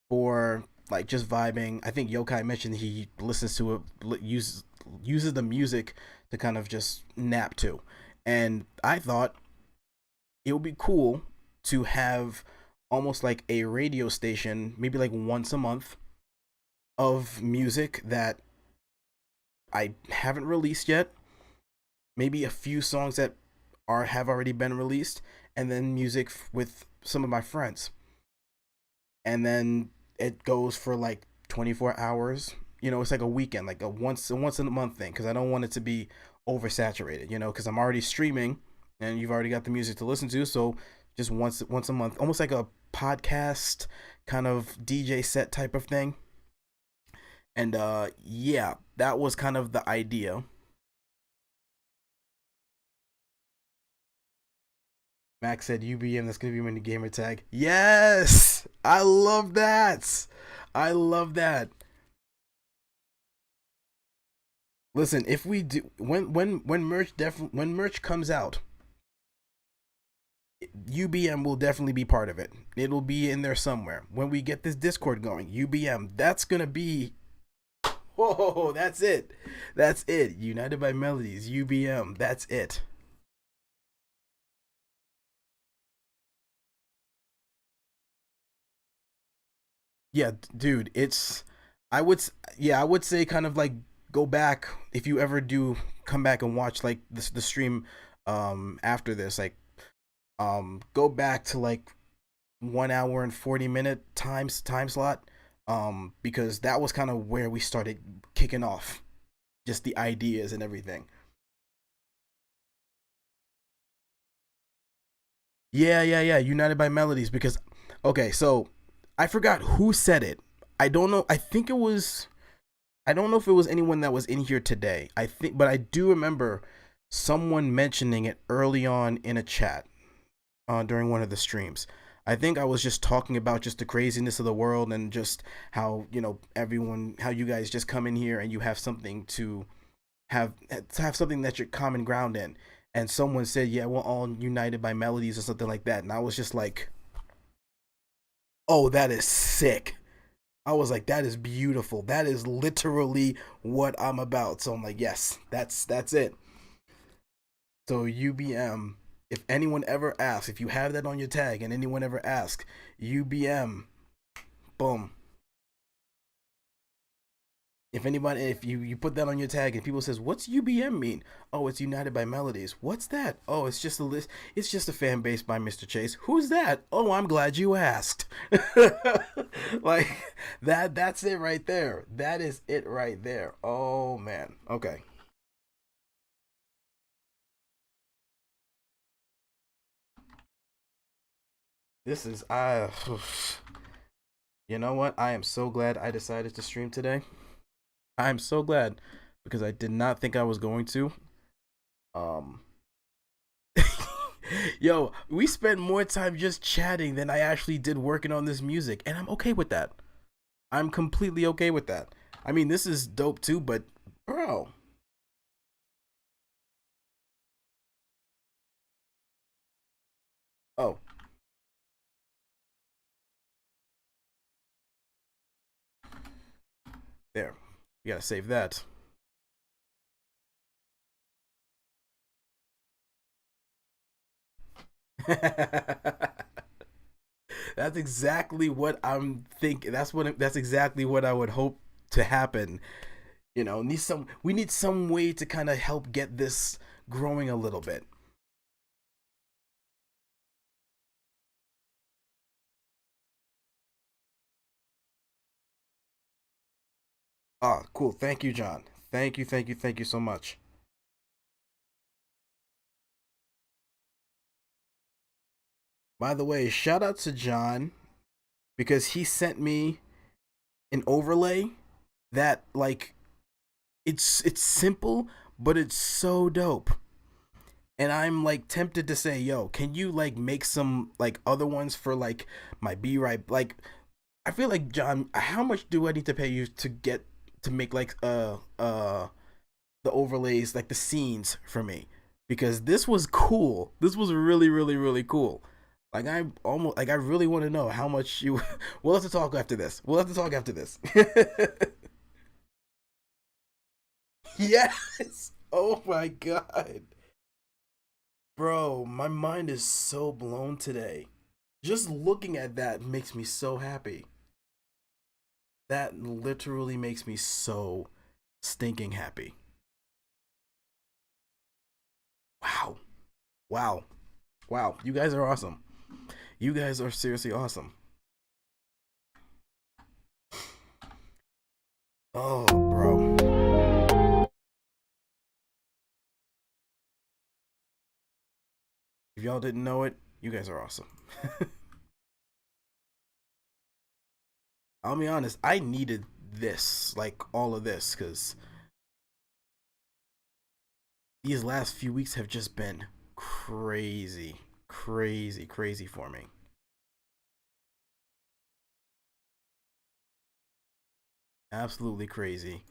Speaker 1: for like just vibing. I think Yokai mentioned he listens to it, uses the music to kind of just nap to, and I thought it would be cool to have almost like a radio station, maybe like once a month, of music that I haven't released yet. Maybe a few songs that are have already been released, and then music with some of my friends. And then it goes for like 24 hours. It's like a weekend, like a once in a month thing, because I don't want it to be oversaturated. Because I'm already streaming, and you've already got the music to listen to. So just once a month, almost like a podcast kind of DJ set type of thing. And yeah, that was kind of the idea. Max said UBM. That's gonna be my new gamer tag. Yes, I love that. I love that. Listen, if we do when merch comes out, UBM will definitely be part of it. It'll be in there somewhere. When we get this Discord going, UBM, that's gonna be. Whoa, that's it. That's it. United by Melodies, UBM. That's it. Yeah, dude, it's. I would. Yeah, I would say kind of like go back if you ever do come back and watch like the stream after this, like go back to like 1 hour and 40 minute time slot, because that was kind of where we started kicking off just the ideas and everything. Yeah, yeah, yeah, United by Melodies. Because okay, so I forgot who said it. I don't know. I don't know if it was anyone that was in here today. I think, but I do remember someone mentioning it early on in a chat during one of the streams. I think I was just talking about just the craziness of the world and just how how you guys just come in here and you have something to have something that you're common ground in. And someone said, "Yeah, we're all united by melodies" or something like that, and I was just like, "Oh, that is sick." I was like, "That is beautiful. That is literally what I'm about." So I'm like, "Yes, that's it." So UBM, if anyone ever asks, if you have that on your tag and anyone ever asks, UBM, boom. If you put that on your tag and people says, "What's UBM mean?" Oh, it's United by Melodies. What's that? Oh, it's just a list. It's just a fan base by Mr. Chase. Who's that? Oh, I'm glad you asked. Like that's it right there. That is it right there. Oh man. Okay. This is I You know what? I am so glad I decided to stream today. I'm so glad because I did not think I was going to. Um Yo, we spent more time just chatting than I actually did working on this music, and I'm okay with that. I'm completely okay with that. I mean, this is dope too, but bro, oh, there. You gotta save that. That's exactly what I'm thinking. That's exactly what I would hope to happen. You know, we need some way to kind of help get this growing a little bit. Ah, cool. Thank you, John. Thank you so much. By the way, shout out to John because he sent me an overlay that like it's simple, but it's so dope. And I'm like tempted to say, yo, can you like make some like other ones for like my B right? Like, I feel like John, how much do I need to pay you to get to make like the overlays, like the scenes for me? Because this was cool. This was really cool. Like I really want to know how much you. We'll have to talk after this. We'll have to talk after this. Yes. Oh my god. Bro, my mind is so blown today. Just looking at that makes me so happy. That literally makes me so stinking happy. Wow. Wow. Wow. You guys are awesome. You guys are seriously awesome. Oh, bro. If y'all didn't know it, you guys are awesome. I'll be honest, I needed this, like all of this, because these last few weeks have just been crazy for me. Absolutely crazy.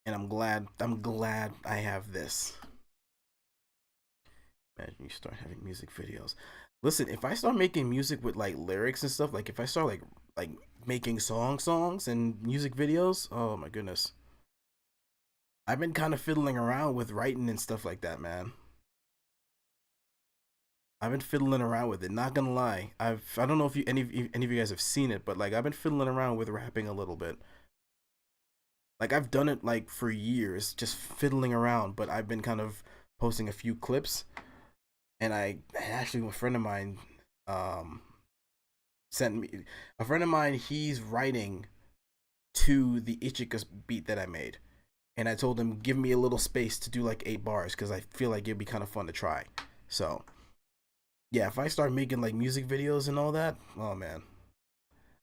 Speaker 1: And I'm glad I have this. Imagine you start having music videos. Listen, if I start making music with like lyrics and stuff, like if I start like making songs and music videos, oh my goodness. I've been kind of fiddling around with writing and stuff like that, man. I've been fiddling around with it. Not gonna lie, I don't know if any of you guys have seen it, but like I've been fiddling around with rapping a little bit. Like I've done it like for years, just fiddling around. But I've been kind of posting a few clips, and I actually a friend of mine um sent me a friend of mine. He's writing to the Ichikas beat that I made, and I told him give me a little space to do like 8 bars because I feel like it'd be kind of fun to try. So yeah, if I start making like music videos and all that, oh man,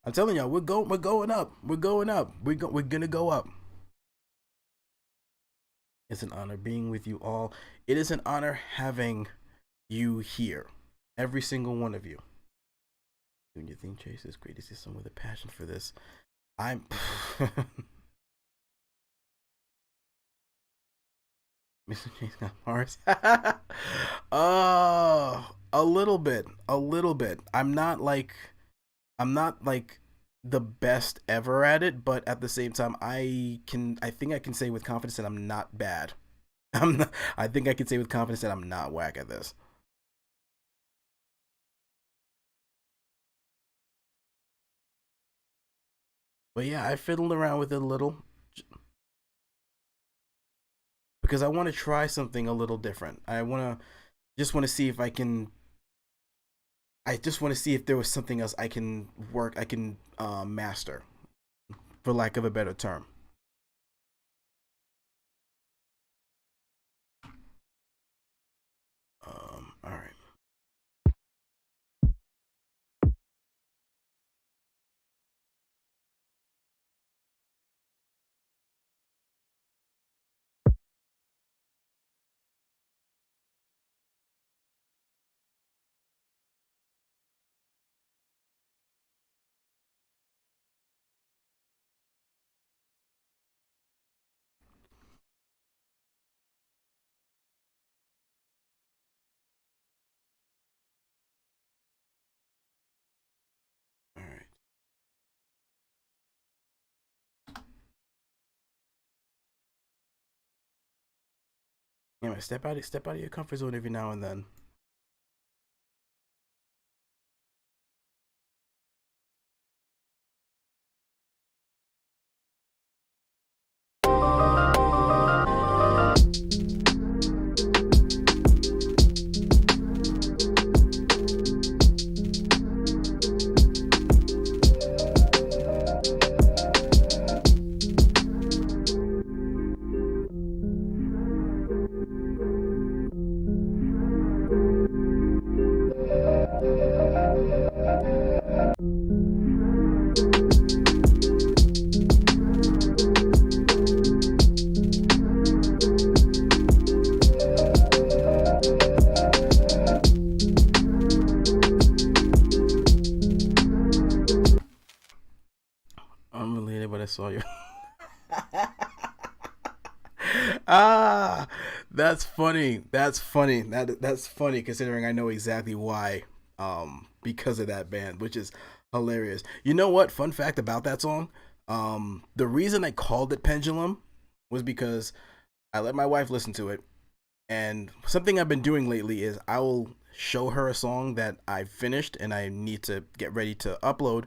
Speaker 1: I'm telling y'all, we're going up, we're gonna go up. It's an honor being with you all. It is an honor having you here, every single one of you. Doing your thing, Chase. It's great to see someone with a passion for this. I'm. Mr. Chase got Mars. A little bit, a little bit. I'm not like the best ever at it, but at the same time, I think I can say with confidence that I'm not bad. I think I can say with confidence that I'm not whack at this. But yeah, I fiddled around with it a little because I want to try something a little different. Want to see if I can. I just want to see if there was something else I can master, for lack of a better term. All right. Yeah, man, step out of your comfort zone every now and then. Unrelated, but I saw you. Ah, that's funny. That's funny. That's funny considering I know exactly why. Because of that band, which is hilarious. You know what? Fun fact about that song. The reason I called it Pendulum was because I let my wife listen to it, and something I've been doing lately is I will show her a song that I finished and I need to get ready to upload,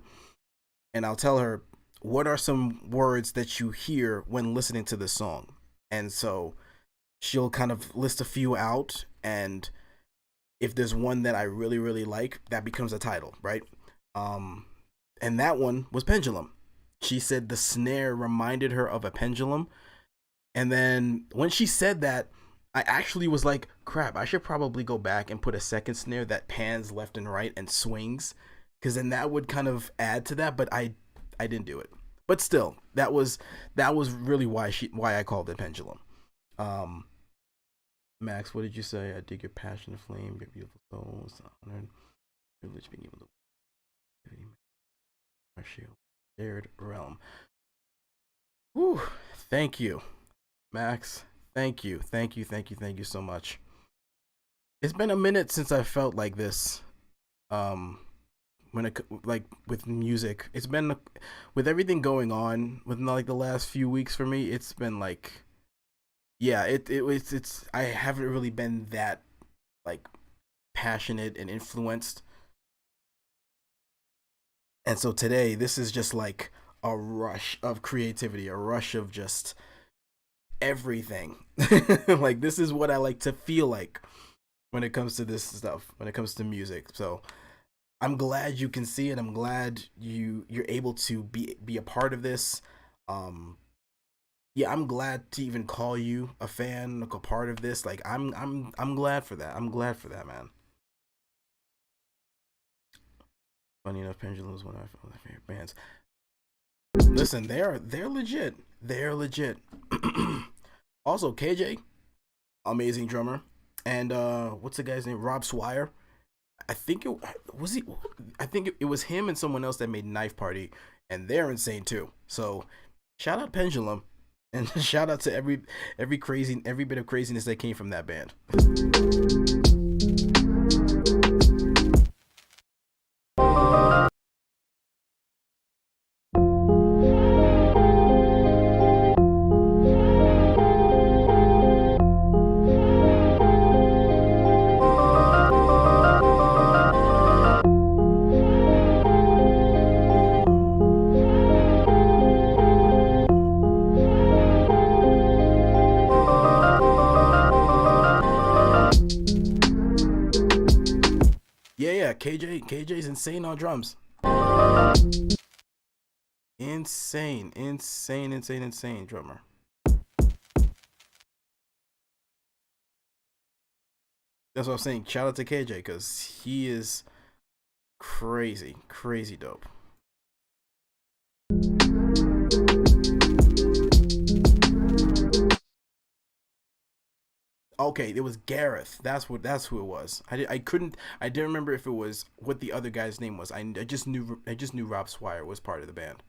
Speaker 1: and I'll tell her what are some words that you hear when listening to this song. And so she'll kind of list a few out, and if there's one that I really really like, that becomes a title, right? Um and that one was Pendulum. She said the snare reminded her of a pendulum, and then when she said that, I actually was like, crap, I should probably go back and put a second snare that pans left and right and swings, because then that would kind of add to that. But I didn't do it. But still, that was really why I called it Pendulum. Um, Max, what did you say? I dig your passion, flame, your beautiful soul. It's an honor and privilege being able to our shared realm. Whew, thank you, Max. Thank you so much. It's been a minute since I felt like this. Um, when it like with music, it's been with everything going on within like the last few weeks for me. It's been like, yeah, it's I haven't really been that like passionate and influenced, and so today this is just like a rush of creativity, a rush of just everything. Like this is what I like to feel like when it comes to this stuff, when it comes to music. So I'm glad you can see it. I'm glad you're able to be a part of this. Um yeah, I'm glad to even call you a fan, like a part of this. Like I'm glad for that. I'm glad for that, man. Funny enough, Pendulum is one of my favorite bands. Listen, they're legit. They're legit. Also, KJ, amazing drummer, and what's the guy's name? Rob Swire. I think it was he. I think it was him and someone else that made Knife Party, and they're insane too. So, shout out Pendulum, and shout out to every bit of craziness that came from that band. Yeah, yeah, KJ's insane on drums. Insane drummer. That's what I'm saying. Shout out to KJ because he is crazy dope. Okay, it was Gareth. That's who it was. I didn't remember if it was what the other guy's name was. I just knew Rob Swire was part of the band.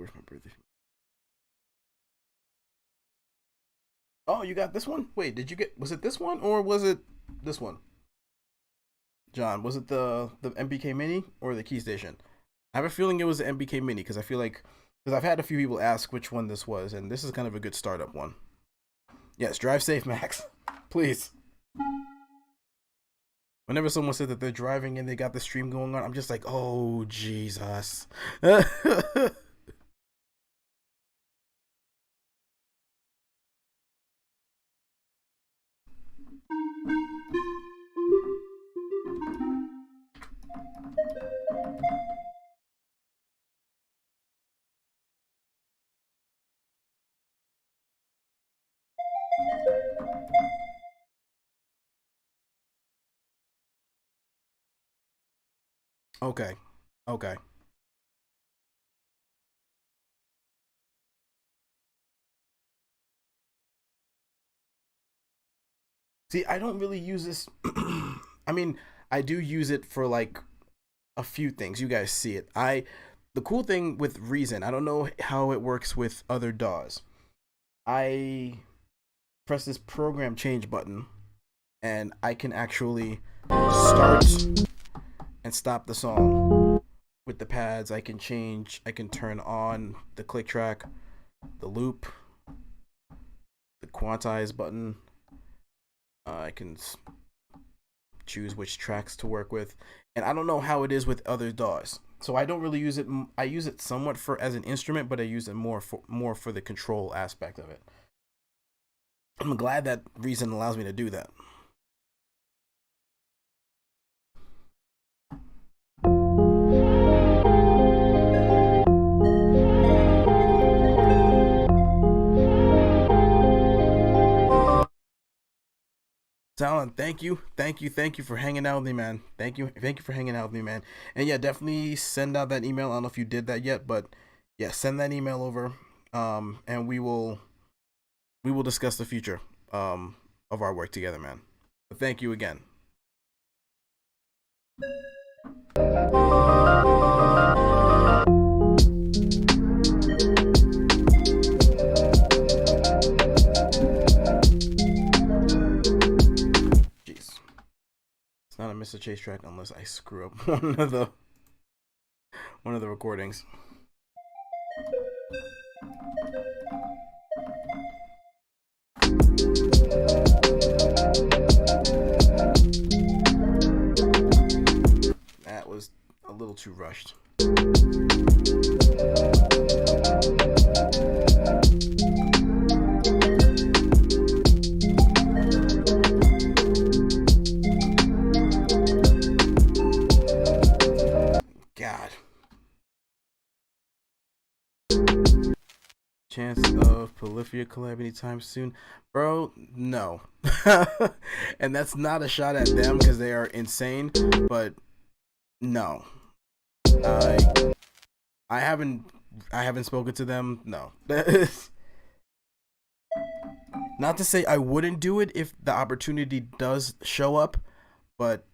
Speaker 1: where's my birthday? Oh, you got this one? Wait, did you get? Was it this one or was it this one? John, was it the MBK Mini or the Key Station? I have a feeling it was the MBK Mini because I feel like because I've had a few people ask which one this was, and this is kind of a good startup one. Yes, drive safe, Max. Please. Whenever someone says that they're driving and they got the stream going on, I'm just like, oh Jesus. Okay. Okay. See, I don't really use this. I mean, I do use it for like a few things. You guys see it. The cool thing with Reason, I don't know how it works with other DAWs. I press this program change button and I can actually start and stop the song with the pads. I can turn on the click track, the loop, the quantize button. I can choose which tracks to work with, and I don't know how it is with other DAWs. So I don't really use it. I use it somewhat for as an instrument, but I use it more for the control aspect of it. I'm glad that Reason allows me to do that. Talon, thank you for hanging out with me, man. Thank you for hanging out with me, man. And yeah, definitely send out that email. I don't know if you did that yet, but yeah, send that email over, and we will discuss the future of our work together, man. But thank you again. It's not a Mr. Chase track unless I screw up one of the recordings. That was a little too rushed. God. Chance of Polyphia collab anytime soon? Bro, no. And that's not a shot at them because they are insane, but no. I haven't spoken to them. No. Not to say I wouldn't do it if the opportunity does show up, but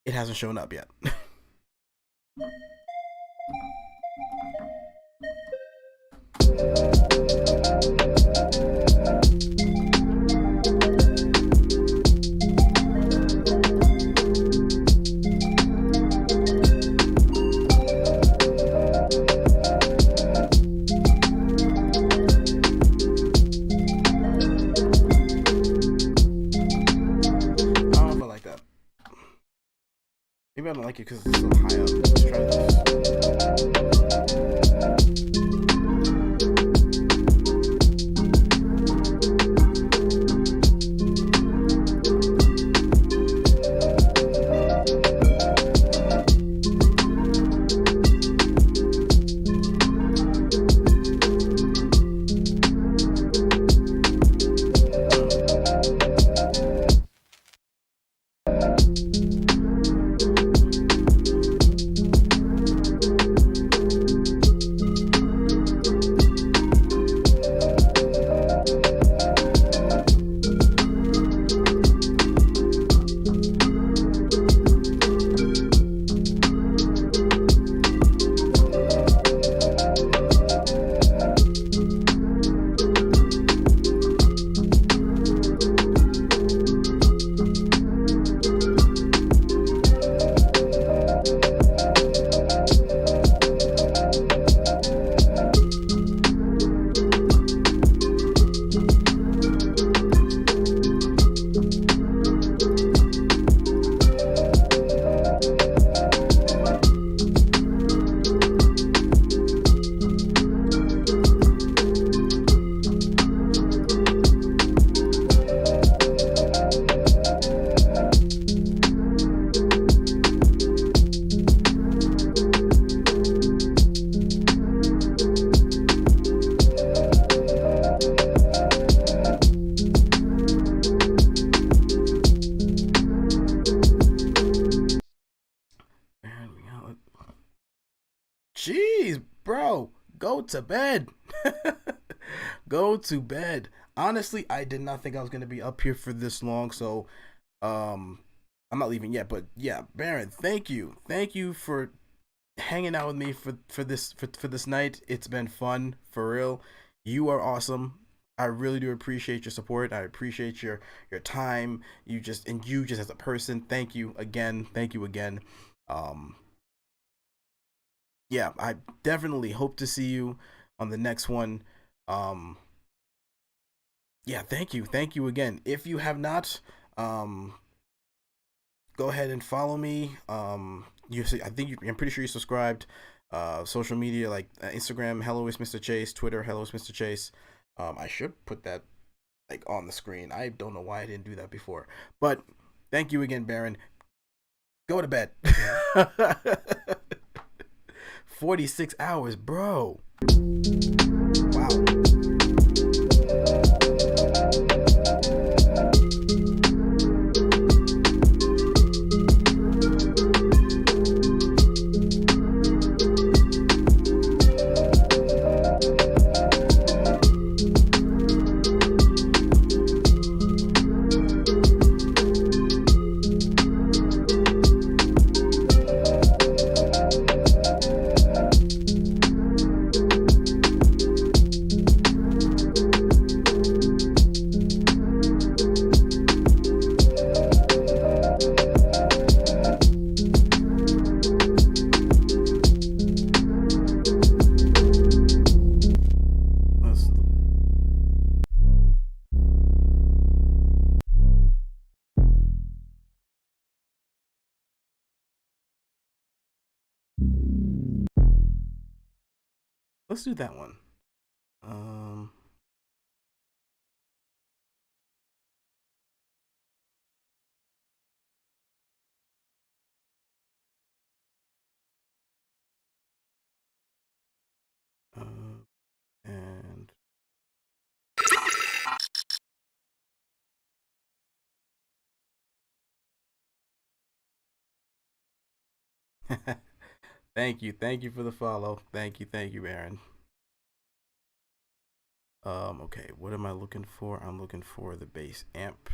Speaker 1: it hasn't shown up yet. Maybe I don't like it because it's so high up. Let's try this. to bed. Go to bed. Honestly, I did not think I was gonna be up here for this long, so I'm not leaving yet. But yeah, Baron, thank you for hanging out with me for this night. It's been fun for real. You are awesome. I really do appreciate your support. I appreciate your time. You just as a person. Thank you again. Thank you again. Um, yeah, I definitely hope to see you on the next one. Um, yeah, thank you again. If you have not, um, go ahead and follow me. You see, I'm pretty sure you subscribed. Social media like Instagram, hello is Mr. Chase, Twitter, hello is Mr. Chase. I should put that like on the screen. I don't know why I didn't do that before. But thank you again, Baron. Go to bed. 46 hours, bro. Wow. Let's let's do that one. Um and thank you for the follow. Thank you, Aaron. Okay, what am I looking for? I'm looking for the bass amp.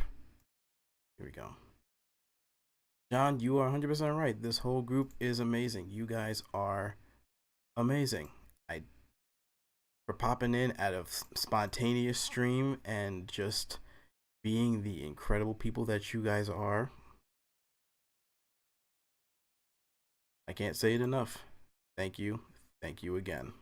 Speaker 1: Here we go. John, you are 100% right. This whole group is amazing. You guys are amazing. I for popping in at a spontaneous stream and just being the incredible people that you guys are. I can't say it enough. Thank you. Thank you again.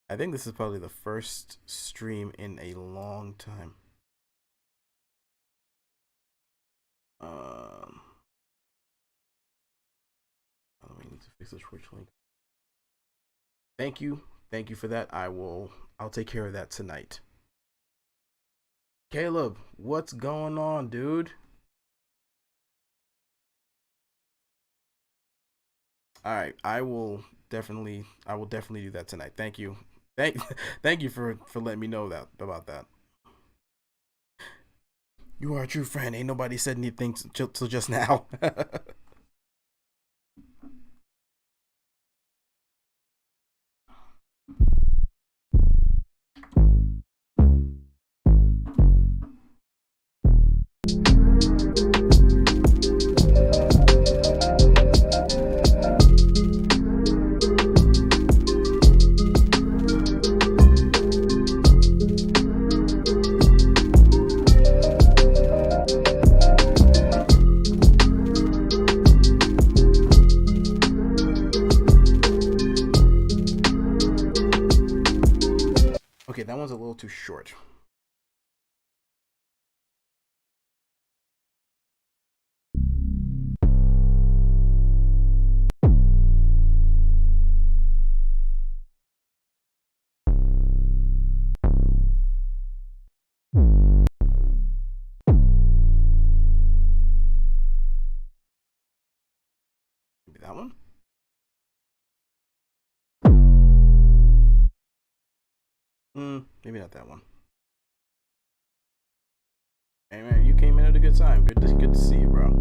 Speaker 1: I think this is probably the first stream in a long time. Um, we need to fix the Twitch link. Thank you for that. I'll take care of that tonight. Caleb, what's going on, dude? All right, I will definitely do that tonight. Thank you. Thank thank you for letting me know that about that. You are a true friend. Ain't nobody said anything till just now. Okay, that one's a little too short. Maybe that one. Maybe not that one. had a good time. Good to see you, bro.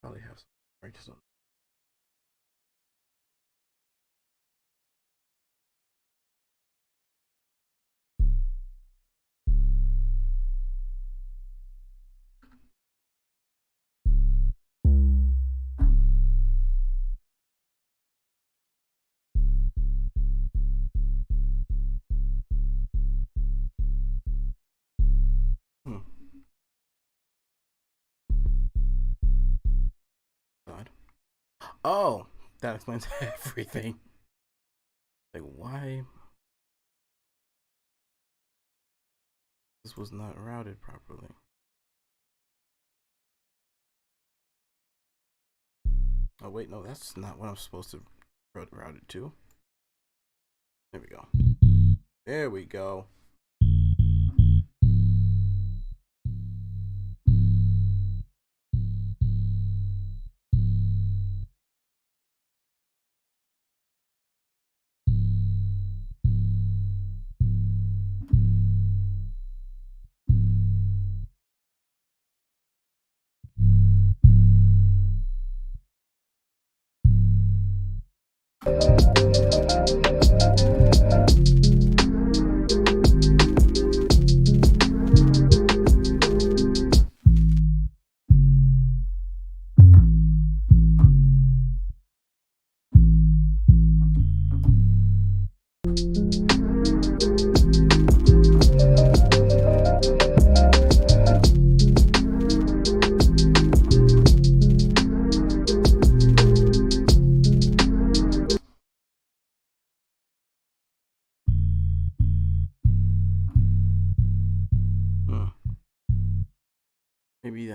Speaker 1: Probably have some practice on. God. Oh, that explains everything. Like, why this was not routed properly. Oh wait, no, that's not what I'm supposed to route it to. There we go. There we go.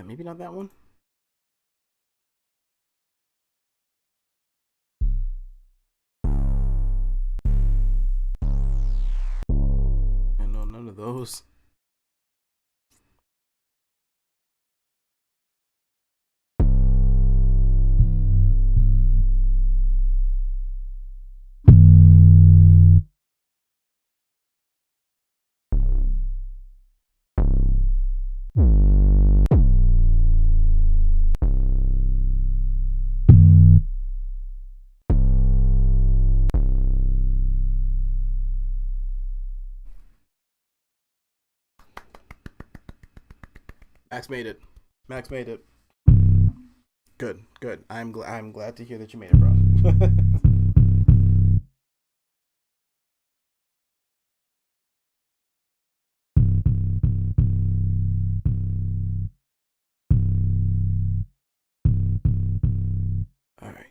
Speaker 1: Maybe not that one. I know none of those. Max made it. Max made it. Good. I'm glad to hear that you made it, bro. All right.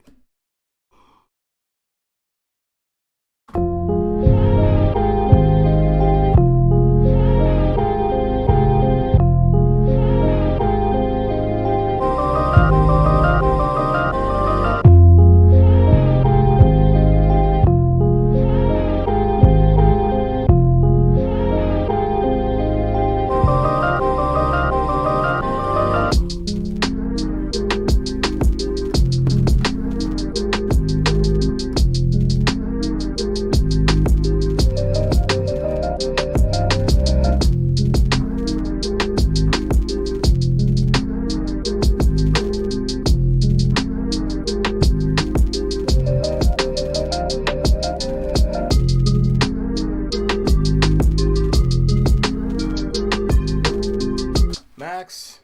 Speaker 1: Max,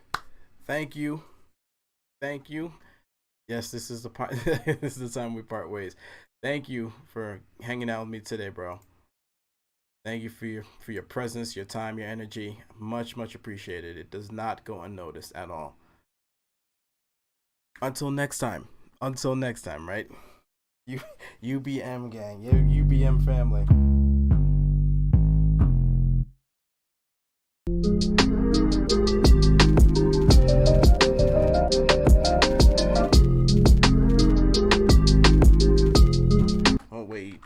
Speaker 1: thank you. Yes, this is the part. This is the time we part ways. Thank you for hanging out with me today, bro. Thank you for your presence, your time, your energy. Much appreciated. It does not go unnoticed at all. Until next time. Right? You UBM gang, UBM family. Oh wait.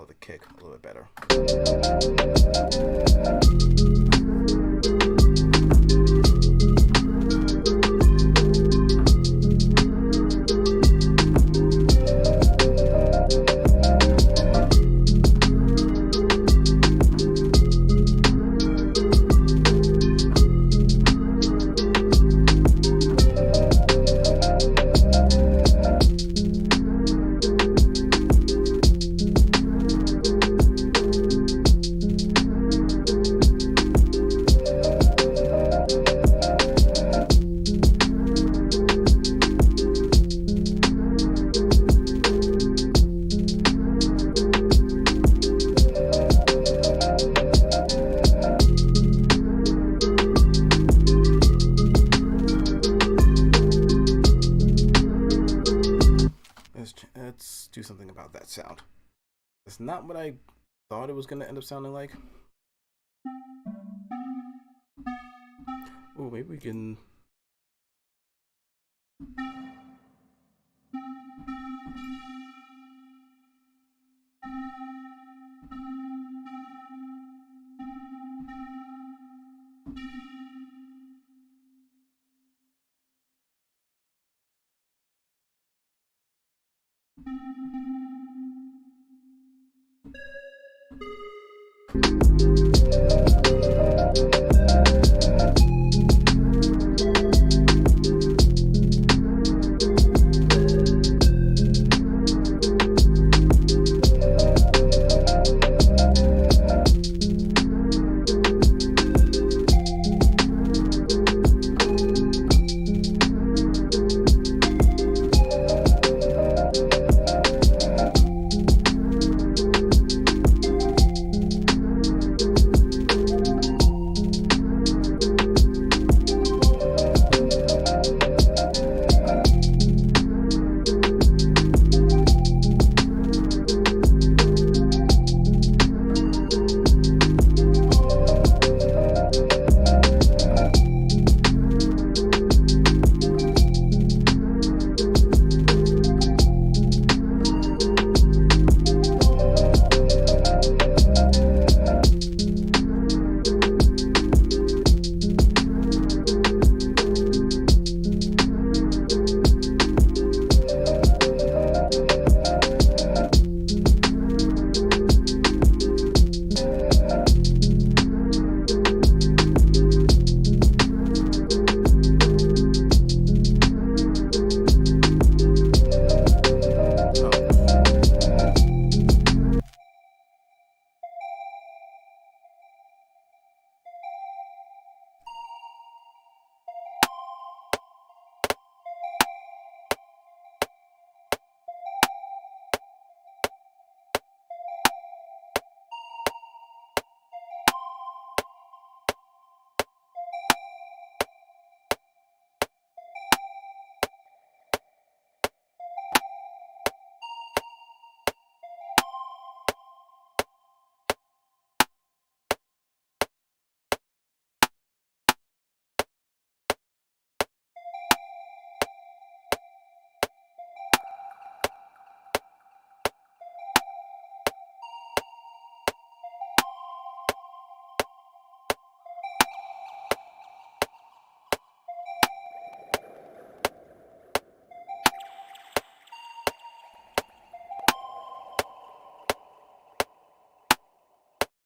Speaker 1: follow the kick a little bit better. Let's do something about that sound. It's not what I thought it was going to end up sounding like. Oh, maybe we can...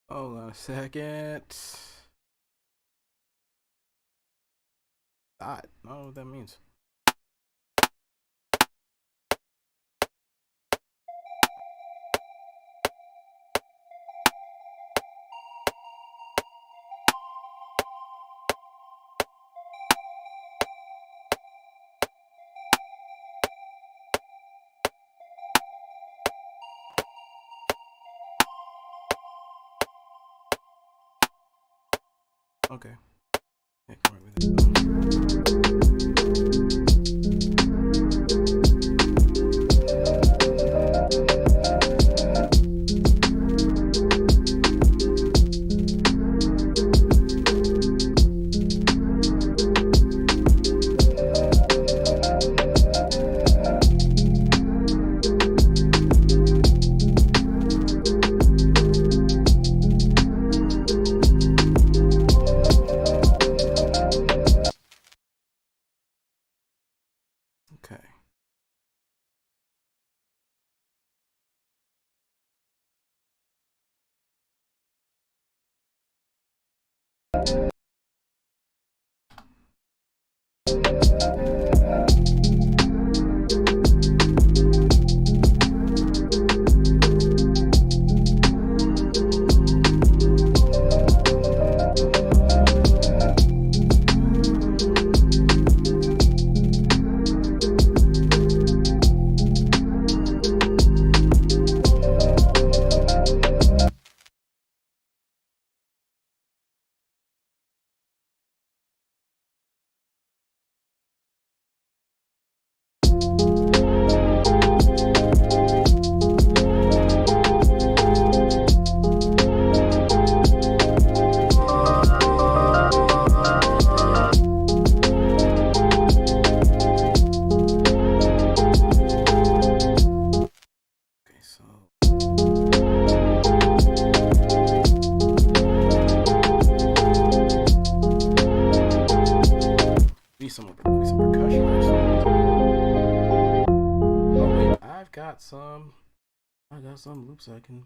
Speaker 1: Hold on a second. I don't know what that means. Okay. Yeah, come right with it. Some percussion or something. Oh wait, I got some loops I can.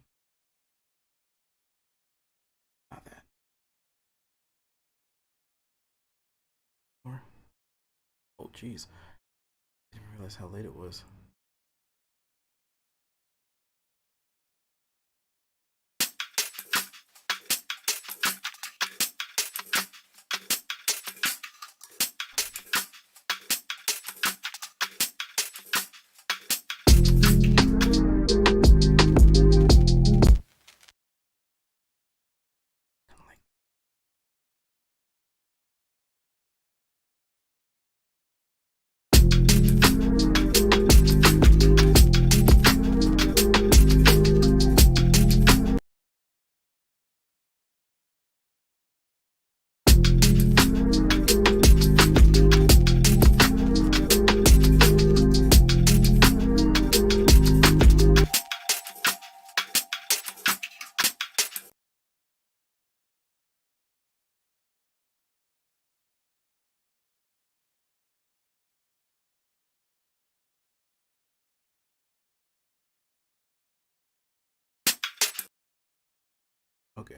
Speaker 1: Not that. Or, oh jeez, I didn't realize how late it was. Okay.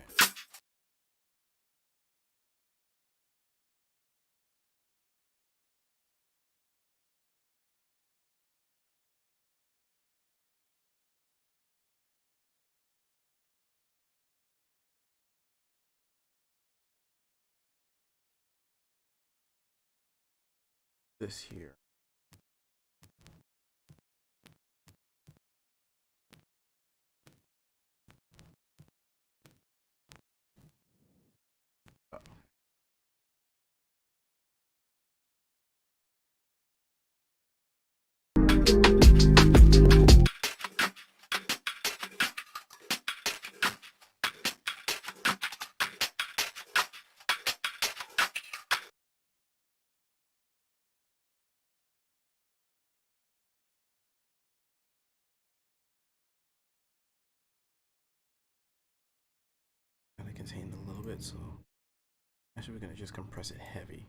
Speaker 1: This here. Kind of contained a little bit, so actually we're gonna just compress it heavy.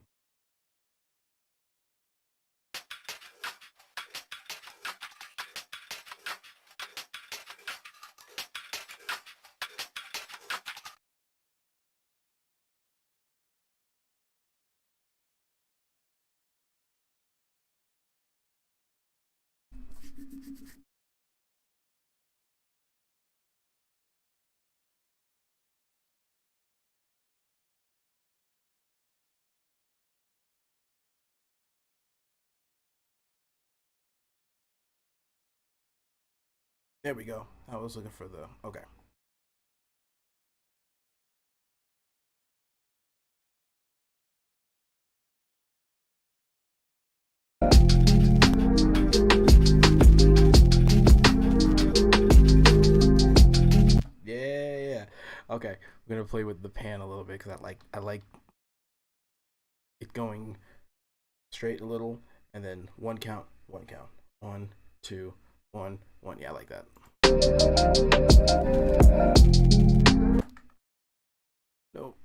Speaker 1: There we go. I was looking for the okay. Yeah. Okay, we're gonna play with the pan a little bit because I like it going straight a little, and then one count, 1, 2, 1, 1. Yeah, I like that. Nope.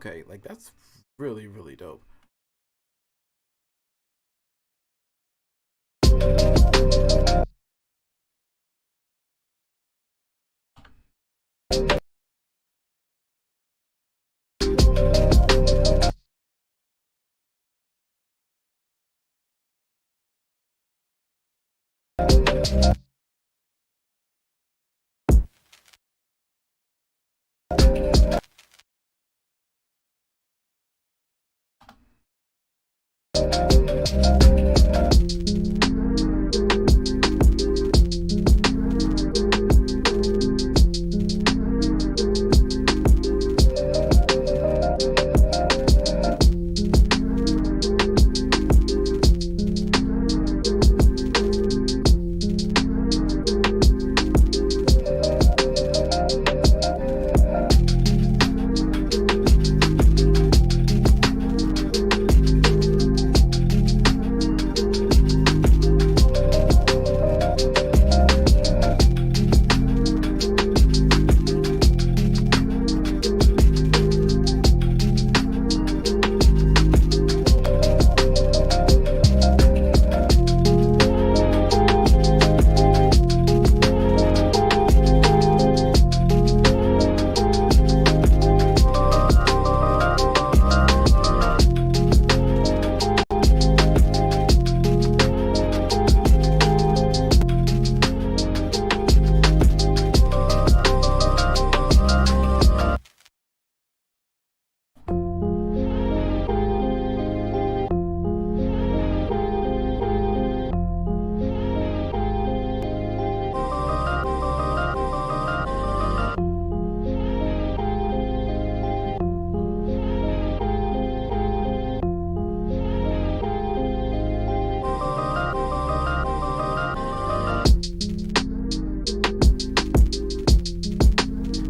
Speaker 1: Okay, like that's really really dope.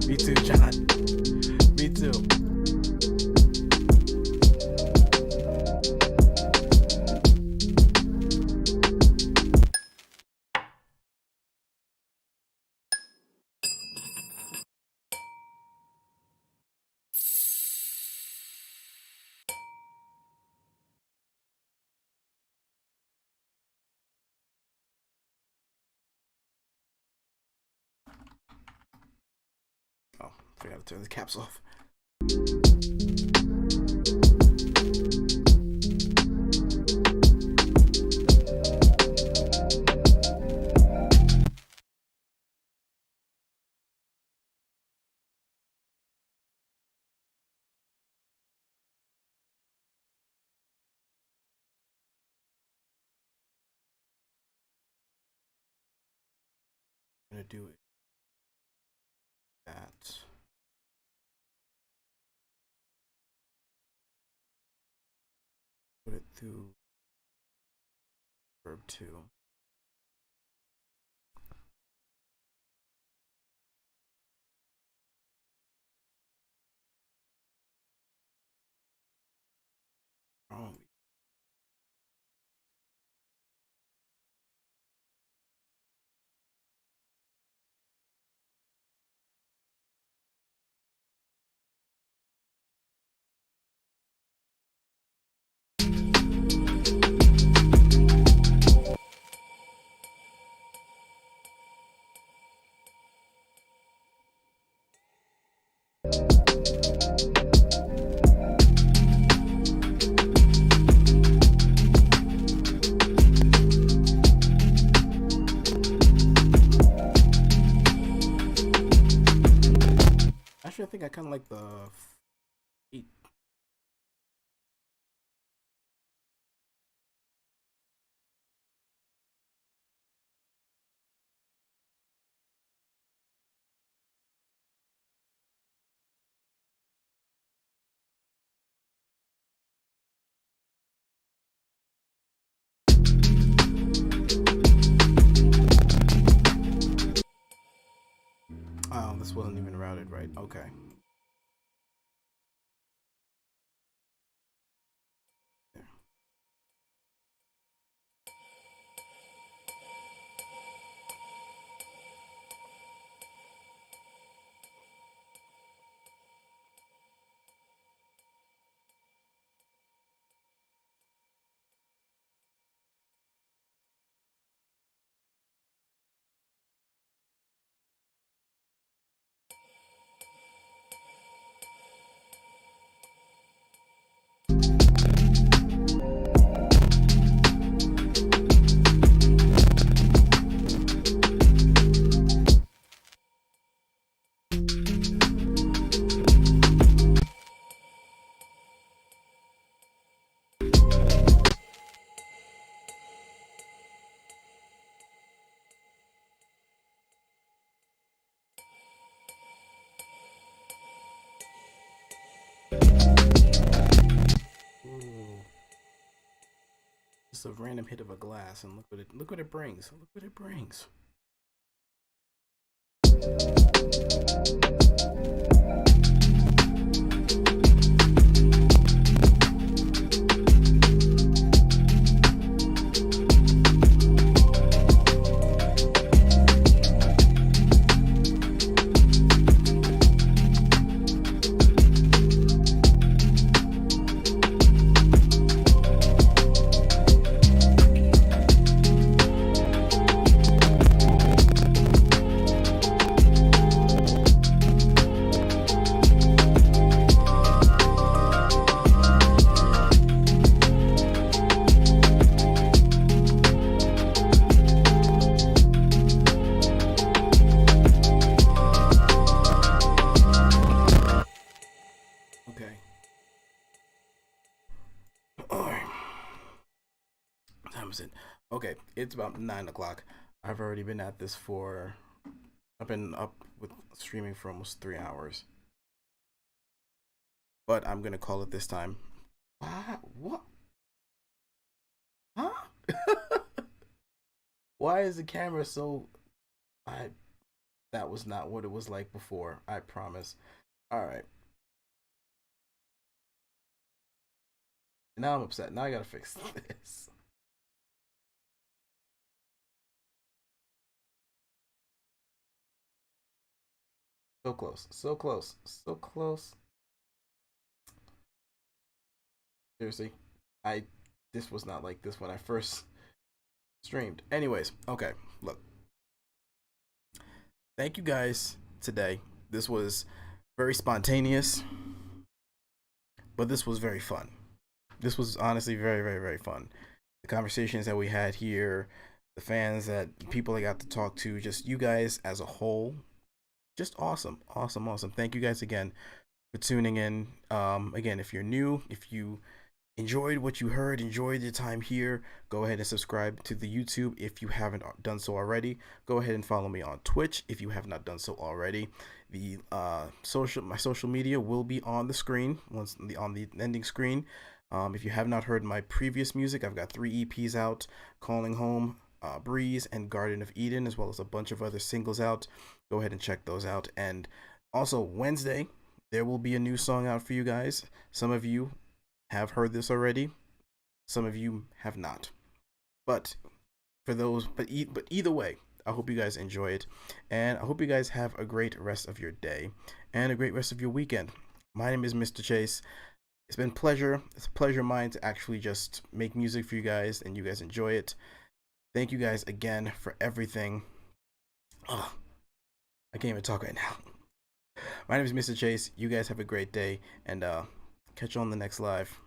Speaker 1: Me too, John. Me too. Oh, forgot to turn the caps off. I'm gonna do it. That. Put it through verb 2. Oh, actually, I think I kind of like the feet. Oh, this wasn't even routed right. Okay. There. just a random hit of a glass, and look what it brings. Look what it brings. Okay. All right. What time is it? Okay, it's about 9 o'clock. I've already been at this for. I've been up with streaming for almost 3 hours. But I'm gonna call it this time. What? Huh? Why is the camera so? I. That was not what it was like before. I promise. All right. Now I'm upset. Now I gotta fix this. So close. So close. So close. Seriously, I. This was not like this when I first streamed. Anyways, okay. Look. Thank you guys today. This was very spontaneous, but this was very fun. This was honestly very, very, very fun. The conversations that we had here, the fans, that people I got to talk to, just you guys as a whole, just awesome, awesome, awesome. Thank you guys again for tuning in. Again, if you're new, if you enjoyed what you heard, enjoyed your time here, go ahead and subscribe to the YouTube if you haven't done so already. Go ahead and follow me on Twitch if you have not done so already. The my social media will be on the screen on the ending screen. If you have not heard my previous music, I've got 3 EPs out: Calling Home, Breeze, and Garden of Eden, as well as a bunch of other singles out. Go ahead and check those out. And also Wednesday, there will be a new song out for you guys. Some of you have heard this already, some of you have not. But for those, but either way, I hope you guys enjoy it, and I hope you guys have a great rest of your day and a great rest of your weekend. My name is Mr. Chase. It's been pleasure. It's a pleasure of mine to actually just make music for you guys and you guys enjoy it. Thank you guys again for everything. Oh, I can't even talk right now. My name is Mr. Chase. You guys have a great day, and catch you on the next live.